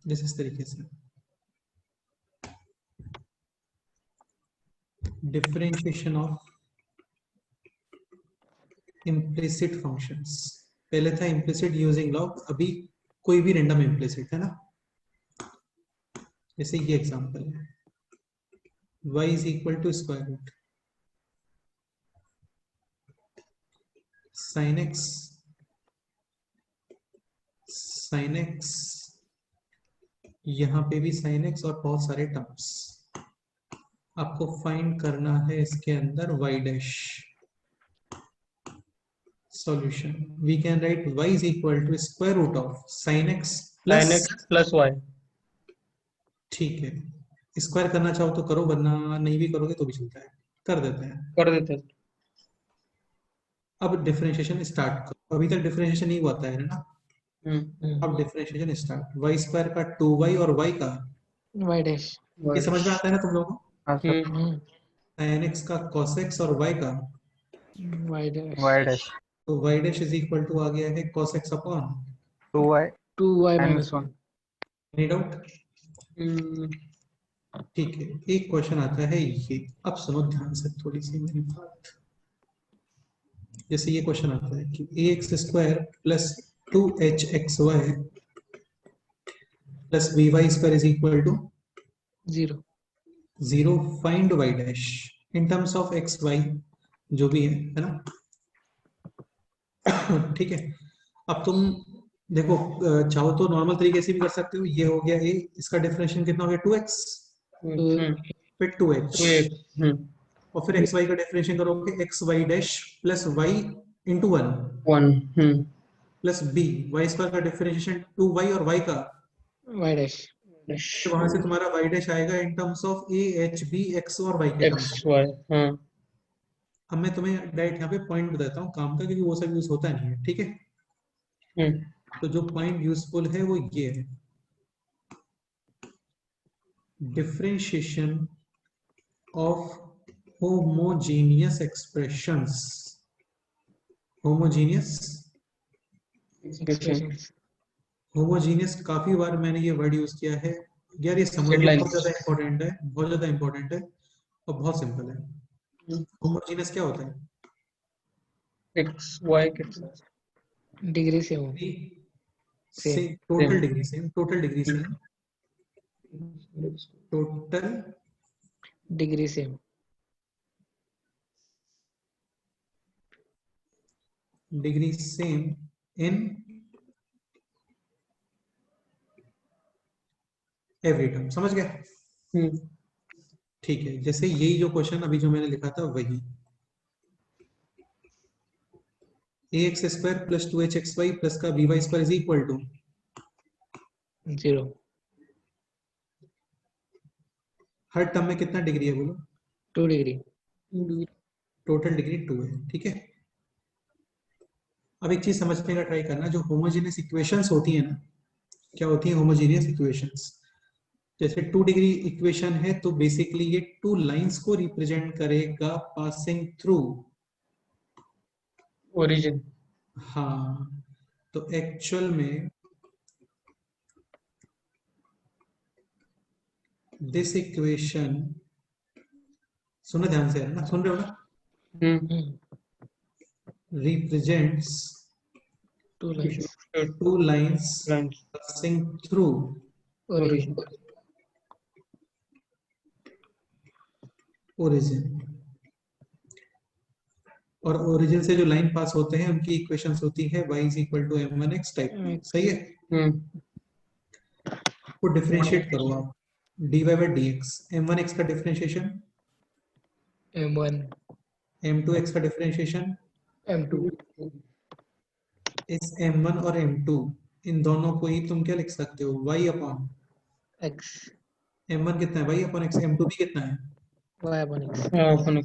S1: जैसे इस तरीके से डिफरेंशिएशन ऑफ इम्प्लिसिट फंक्शंस। पहले था इम्प्लिसिट यूजिंग लॉग, अभी कोई भी रैंडम इम्प्लिसिट है ना। जैसे ये एग्जांपल है, y is equal to square root sin x, यहाँ पे भी sin x और बहुत सारे टर्म्स। आपको फाइंड करना है इसके अंदर y dash. Solution we can write y is equal to square root of sin x
S2: sin
S1: plus,
S2: x plus y।
S1: ठीक है, स्क्वायर करना चाहो तो करो, वरना नहीं भी करोगे तो भी चलता है, कर देते हैं।
S2: कर देते हैं।
S1: अब डिफरेंशिएशन स्टार्ट करो, अभी तक डिफरेंशिएशन नहीं हुआ है ना।
S2: हम्म
S1: अब डिफरेंशिएशन स्टार्ट, y स्क्वायर का 2y और y का,
S4: वाई डैश।
S1: ये समझ में आता है ना तुम लोगों को?
S3: हाँ सर।
S1: sin x का cos x और y का,
S4: वाई डैश
S3: वाई डैश
S1: तो y dash is equal to आ गया है cos x upon,
S3: 2y
S4: 2y
S3: minus
S4: minus 1।
S1: Any doubt?
S2: Hmm
S1: ठीक है, एक क्वेश्चन आता है ये, अब सुनो ध्यान से थोड़ी सी मेरी बात। जैसे ये क्वेश्चन आता है कि ax square plus 2hxy plus vy square is equal to
S4: 0।
S1: 0, find y dash in terms of x y जो भी है ना। ठीक है, अब तुम देखो, चाहो तो नॉर्मल तरीके से भी कर सकते हो। ये हो गया a, इसका डिफरेंशियल कितना हो गया 2x, फिर 2h,
S2: 2x
S1: और फिर xy का डिफरेंशियल करोगे xy dash plus y into 1
S2: 1
S1: plus b, y square का डिफरेंशिएशन 2y और y का,
S4: वाई डैश।
S1: तो वहां से तुम्हारा y डैश आएगा इन terms of a h b x और y के टर्म्स।
S2: x y। हाँ
S1: अब मैं तुम्हें डायरेक्ट यहाँ पे पॉइंट बताता हूँ काम का, क्योंकि वो सब यूज होता नहीं है, ठीक है? तो जो पॉइंट यूजफुल है वो ये है, differentiation of homogeneous expressions. Homogeneous,
S4: expressions.
S1: Homogeneous काफी बार मैंने ये वर्ड यूज किया है यार, ये समझ लो, बहुत ज्यादा इंपॉर्टेंट है, बहुत ज्यादा इंपॉर्टेंट है और बहुत सिंपल है। होमोजीनियस क्या होता है?
S2: x y के
S4: डिग्री से हो।
S1: Degree
S4: same.
S1: से, total degree same, total degree same, total
S4: degree same
S1: degree same in every term. समझ गए? ठीक है, जैसे यही जो क्वेश्चन अभी जो मैंने लिखा था वही ax स्क्वायर प्लस 2hxy प्लस का by square is equal to
S4: 0
S1: हर टर्म में कितना डिग्री है बोलो?
S4: 2 डिग्री
S1: टोटल डिग्री 2 है। ठीक है, अब एक चीज समझने का ट्राई करना, जो होमोजेनियस इक्वेशंस होती है ना, क्या होती है होमोजेनियस इक्वेशंस? जैसे 2 डिग्री इक्वेशन है तो बेसिकली ये 2 लाइंस को रिप्रेजेंट करेगा पासिंग थ्रू।
S2: ओरिजिन।
S1: हाँ, तो एक्चुअल में दिस इक्वेशन, सुनो ध्यान से, है ना, सुन रहे हो ना? represents
S4: 2 lines
S1: 2 lines
S2: Lines.
S1: passing through
S4: origin
S1: origin, और ओरिजिन से जो लाइन पास होते हैं उनकी इक्वेशंस होती है y is equal to m1x type में। सही है? को डिफरेंशिएट करो आप, dy by dx, m1x का डिफरेंशिएशन,
S4: m1
S1: m2x का डिफरेंशिएशन,
S4: m2
S1: इस m1 और m2 इन दोनों को ही तुम क्या लिख सकते हो? y अपॉन
S4: x
S1: m1 कितना है? y upon x। m2 भी कितना है?
S4: y upon x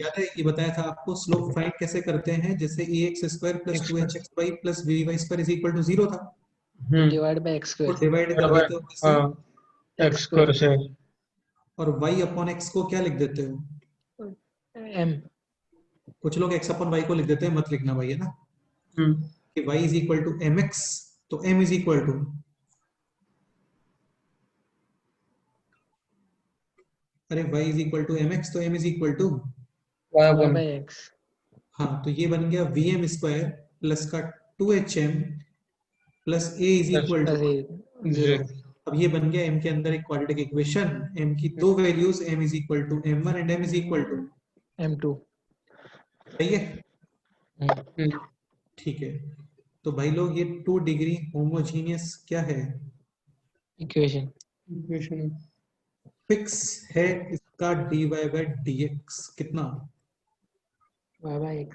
S1: याद है ये बताया था आपको, स्लोप फाइंड कैसे करते हैं? जैसे ax square plus 2hxy plus vy square is equal to 0 था,
S4: डिवाइड बाय x
S1: तो
S4: स्क्वायर
S1: डिवाइड कर देते हो इससे,
S2: एक्स स्क्वायर से।
S1: और y अपॉन x को क्या लिख देते हो?
S4: m
S1: कुछ लोग x अपॉन y को लिख देते हैं, मत लिखना भाई, है ना, कि y is equal to mx, तो m इज इक्वल टू, अरे y is equal to mx, तो m is equal to,
S2: y
S4: y
S2: upon
S4: by x
S1: हाँ, तो ये बन गया vm स्क्वायर प्लस का 2hm plus a is equal
S4: plus
S1: to,
S4: a 0
S1: अब ये बन गया m के अंदर एक क्वाड्रेटिक इक्वेशन, m की दो values, m is equal to m1 and m is equal to,
S4: m2
S1: सही है? ठीक है, तो भाई लोग ये 2 डिग्री होमोजीनियस क्या है?
S4: इक्वेशन
S1: फिक्स है इसका dy by dx कितना?
S4: y by x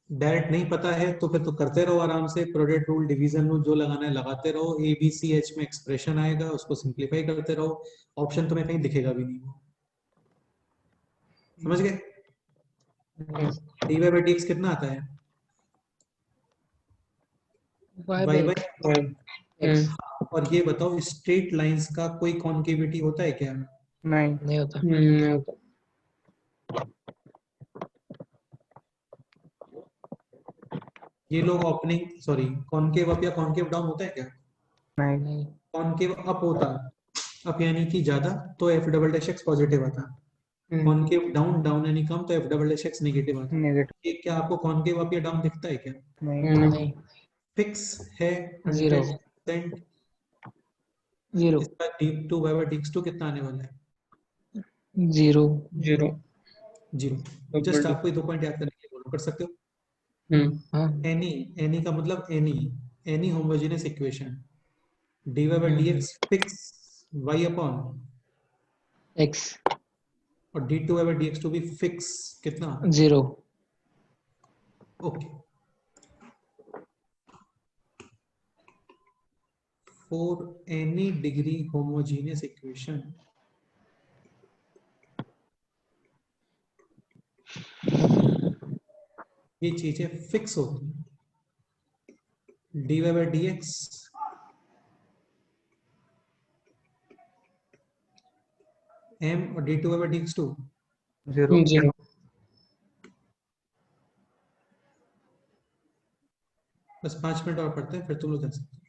S1: डायरेक्ट नहीं पता है तो फिर तो करते रहो आराम से, प्रोडक्ट रूल, डिवीजन रूल, जो लगाना है लगाते रहो, ए बी सी एच में एक्सप्रेशन आएगा, उसको सिंप्लीफाई करते रहो, ऑप्शन तुम्हें कहीं दिखेगा भी नहीं वो। समझ गए? dy by dx कितना आता है?
S4: y
S1: y
S4: by
S1: by
S4: x
S1: और ये बताओ, स्ट्रेट लाइंस का कोई कॉन्केविटी होता है क्या?
S3: नहीं।
S4: नहीं होता
S1: ये लोग ओपनिंग, सॉरी, कॉन्केव अप या कॉन्केव डाउन होता है क्या?
S3: नहीं।
S4: नहीं
S1: कॉन्केव अप होता, अप यानी कि ज्यादा, तो F double dash x positive आता, कॉन्केव डाउन, डाउन यानी कम, तो F double dash x negative आता।
S3: नेगेटिव।
S1: ये क्या आपको कॉन्केव अप या डाउन दिखता है क्या?
S3: नहीं।
S4: नहीं
S1: फिक्स है
S4: 0
S1: 100%।
S4: 0
S1: इसका d2 बाय dx2 कितना आने वाला है?
S4: 0
S2: 0
S1: 0। जस्ट आपको ये 2 पॉइंट याद करने के लिए बोलो, कर सकते हो।
S4: हाँ
S1: एनी का मतलब any homogeneous equation, dy by dx fix y upon,
S4: x
S1: और d2 by dx2 भी फिक्स कितना?
S4: 0
S1: okay, for any degree homogeneous equation ये चीजें फिक्स होती हैं, dy by dx m और d2 by dx2
S3: 0।
S1: बस 5 मिनट और पढ़ते हैं, फिर तुम लोग जा सकते हो।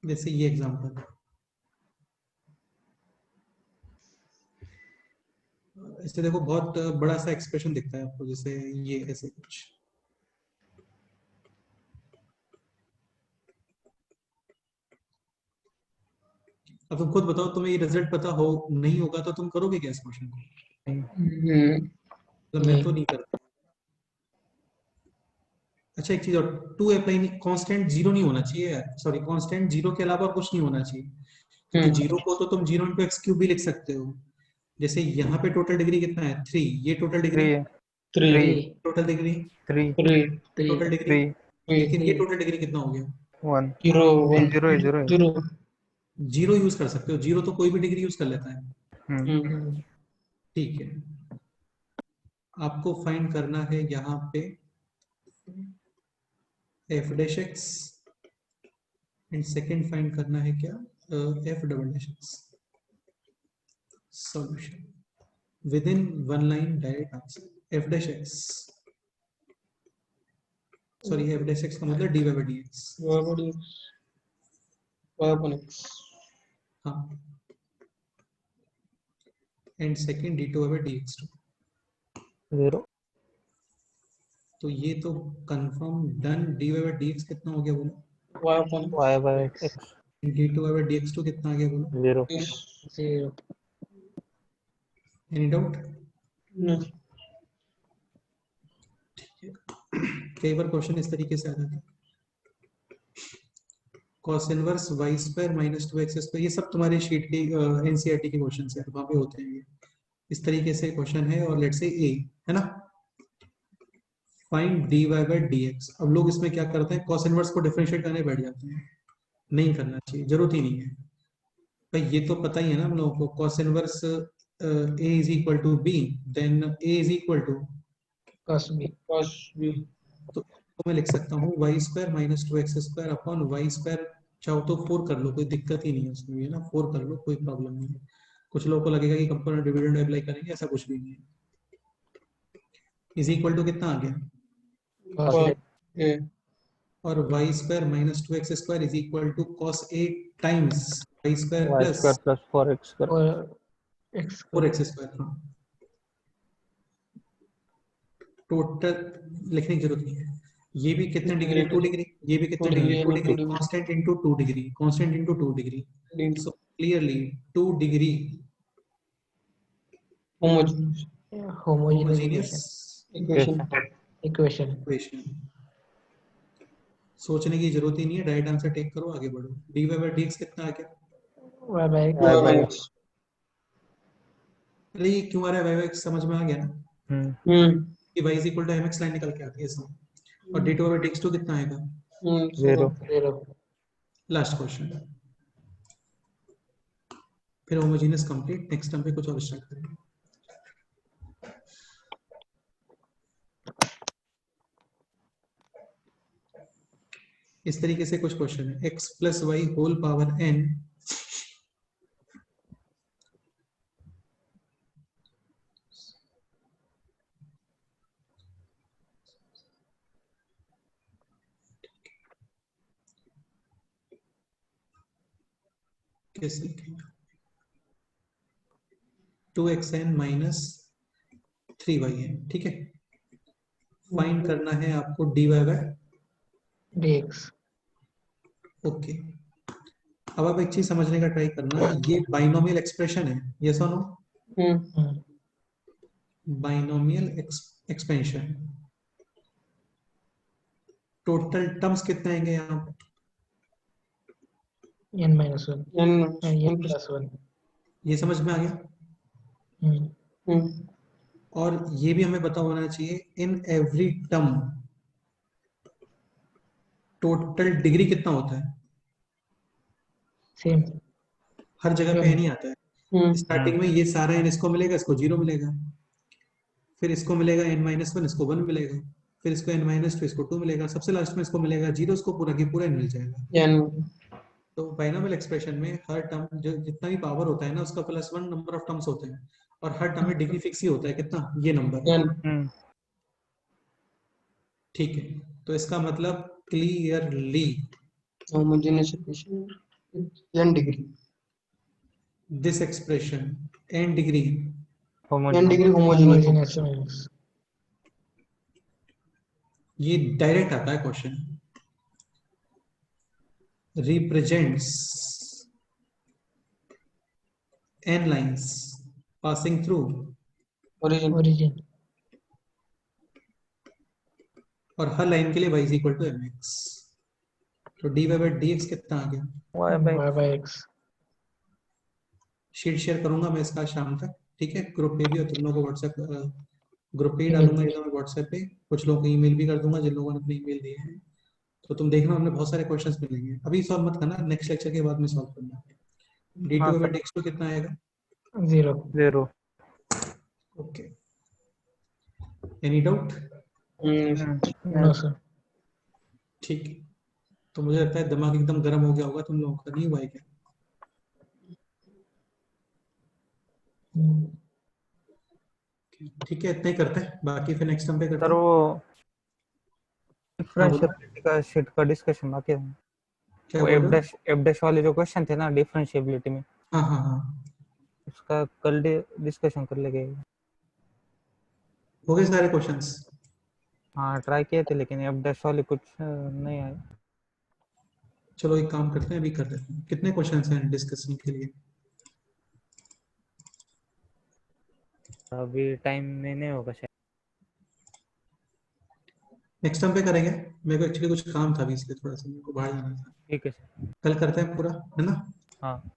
S1: जैसे ये एग्जांपल, इससे देखो बहुत बड़ा सा एक्सप्रेशन दिखता है आपको, जैसे ये ऐसे कुछ। अब तुम खुद बताओ, तुम्हें ये रिजल्ट पता हो नहीं होगा तो तुम करोगे क्या इस क्वेश्चन को? तो मैं तो नहीं करता। अच्छा एक चीज और, टू अप्लाई नहीं, कांस्टेंट जीरो नहीं होना चाहिए यार, सॉरी कांस्टेंट जीरो के अलावा कुछ नहीं होना चाहिए, क्योंकि जीरो को तो तुम 0 × x³ भी लिख सकते हो। जैसे यहाँ पे टोटल डिग्री कितना है 3, ये total degree,
S3: 3
S4: 3
S1: total degree,
S3: 3
S1: total degree,
S3: 3
S1: लेकिन ये टोटल डिग्री कितना हो गया?
S3: 1
S2: 0
S3: 0 है 0 है।
S2: 0
S1: जीरो यूज कर सकते हो, जीरो तो कोई भी डिग्री यूज कर लेता है।
S3: हम्म
S1: ठीक है, आपको फाइंड करना है यहाँ पे f dash x, and second find करना है क्या, f double dash x। Solution with in one line direct answer, f dash x, sorry f dash x का मतलब dy by dx। हाँ, and second d2 by dx2।
S3: 0
S1: तो ये तो confirm done, dy by dx कितना हो गया बोलो,
S3: y by x
S1: d2 by dx2 कितना आ गया बोलो,
S3: 0
S4: 0
S1: एनी डाउट? कई बार क्वेश्चन इस तरीके से आ जाता है, cos inverse y square minus 2x square, ये सब तुम्हारे शीट की एनसीईआरटी के क्वेश्चन है, वहां पे होते हैं ये इस तरीके से क्वेश्चन है। और लेट्स से a है ना, फाइंड dy by dx। अब लोग इसमें क्या करते हैं, cos इनवर्स को डिफरेंशिएट करने बैठ जाते हैं, नहीं करना चाहिए, जरूरत ही नहीं है भाई, ये तो पता ही है ना हम लोगों को, cos inverse a is equal to b, then a is equal to,
S4: cos b
S1: तो मैं लिख सकता हूँ y square minus 2x square upon y square, चाहो तो 4 कर लो, कोई दिक्कत ही नहीं है उसमें, है ना, 4 कर लो, कोई प्रॉब्लम नहीं है। कुछ लोगों को लगेगा कि कंपोनेंट डिविडेंड अप्लाई करेंगे, ऐसा कुछ भी नहीं है। इज इक्वल टू कितना आ गया,
S4: cos a
S1: और y square minus 2x square is equal to cos a times y square
S3: y
S1: plus
S3: square plus 4x square
S4: और x
S1: 4x स्क्वायर। हाँ, टोटल लिखने की जरूरत नहीं है। ये भी कितने डिग्री, 2 डिग्री, ये भी कितने degree, 2 degree, constant into 2 degree, constant into 2 degree, so clearly 2 degree
S4: homogeneous
S1: homogeneous
S4: equation
S1: equation. सोचने की जरूरत ही नहीं है, राइट आंसर टेक करो, आगे बढ़ो। dy by dx कितना आ गया,
S4: y by
S3: y by x
S1: अरे ये क्यों आ रहा है, y by x समझ में आ गया ना, कि y is equal to mx line निकल के आती है इसमें, और d2 by dx2 कितना आएगा,
S3: 0
S4: 0
S1: लास्ट क्वेश्चन, फिर होमोजेनियस कंप्लीट, नेक्स्ट टाइम पे कुछ और स्टार्ट करेंगे। इस तरीके से कुछ क्वेश्चन है, x plus y whole power n कैसे लिखेंगे, 2xn माइनस 3yn, ठीक है। फाइंड करना है आपको dy by
S4: dx
S1: ओके। अब आप एक चीज समझने का ट्राई करना, ये बाइनोमियल एक्सप्रेशन है, यस और no, binomial expansion, total terms कितने आएंगे यहाँ पे,
S4: n minus 1 n plus 1
S1: ये समझ में आ गया। और ये भी हमें पता होना चाहिए, इन एवरी टर्म टोटल डिग्री कितना होता है,
S4: same
S1: हर जगह पे नहीं आता है। स्टार्टिंग में ये सारा n इसको मिलेगा, इसको 0 मिलेगा, फिर इसको मिलेगा n-1, इसको 1 मिलेगा, फिर इसको n-2, इसको 2 मिलेगा, सबसे लास्ट में इसको मिलेगा 0, इसको पूरा की पूरा n मिल जाएगा। तो बाइनोमियल एक्सप्रेशन में हर टर्म जो जितना भी पावर होता है ना, उसका +1 नंबर ऑफ टर्म्स होते हैं, और हर टर्म में डिग्री फिक्स ही होता है, कितना, ये नंबर, ठीक है। तो इसका मतलब clearly
S2: homogeneous equation n degree
S1: this expression n degree
S3: homogeneous
S2: degree homogeneous
S4: homogeneous.
S1: ये डायरेक्ट आता है question. represents n lines passing through
S4: Origin.
S1: और हर लाइन के लिए y is equal to mx। तो dy by dx कितना आ गया?
S3: y by
S4: Y by x.
S1: Sheet share करूंगा मैं इसका शाम तक, ठीक है? ग्रुप पे भी और तुम लोगों को व्हाट्सएप ग्रुप पे ही डालूंगा ये तो मैं व्हाट्सएप पे, कुछ लोगों को ईमेल भी कर दूंगा जिन लोगों ने अपने ईमेल दिए हैं। तो तुम देखना हमने बहुत सारे क्वेश्चंस मिलेंगे, अभी सॉल्व मत करना, नेक्स्ट लेक्चर के बाद में सॉल्व करना। डी
S3: हाँ
S1: two
S3: sir,
S1: by x two कितना आएगा?
S4: 0.
S3: 0।
S1: Okay, any doubt?
S4: No, sir.
S1: ठीक है, तो मुझे लगता है दिमाग एकदम गर्म हो गया होगा तुम लोगों का, नहीं हुआ है क्या?
S4: Hmm.
S1: ठीक है, इतना ही करते हैं, बाकी फिर नेक्स्ट टाइम पे करते
S3: सर
S1: हैं।
S3: वो
S1: बोलो।
S3: डिफरेंशिएबिलिटी का शीट का डिस्कशन बाकी है।
S1: क्या
S3: वो
S1: बोल रहे हो?
S3: एफ डैश वाले जो क्वेश्चन थे ना डिफरेंशिएबिलिटी में,
S1: हाँ हाँ हाँ,
S3: उसका कल डिस्कशन कर लेंगे।
S1: हो गए सारे क्वेश्चंस?
S3: हाँ ट्राई किए थे लेकिन एफ डैश वाले कुछ नहीं आए।
S1: चलो एक काम करते हैं, अभी कर देते हैं। कितने क्वेश्चंस हैं डिस्कशन के लिए?
S3: अभी टाइम में नहीं होगा शायद।
S1: नेक्स्ट टाइम पे करेंगे, मेरे को एक्चुअली कुछ काम था अभी, इसलिए थोड़ा सा मेरे को बाहर जाना था।
S3: ठीक है सर।
S1: कल करते हैं पूरा, है ना?
S3: हाँ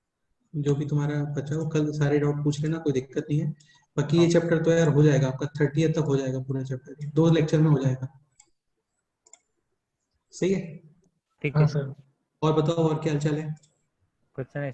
S1: जो भी तुम्हारा बचा हो कल सारे डाउट पूछ लेना, कोई दिक्कत नहीं है। बाकी
S3: हाँ
S1: ये चैप्टर तो यार हो जाएगा आपका 30th तक हो जाएगा, पूरा चैप्टर 2 लेक्चर में हो जाएगा। सही है?
S3: ठीक
S4: हाँ
S3: है
S4: सर.
S1: और बताओ और क्या हाल चाल है?
S3: कुछ नहीं।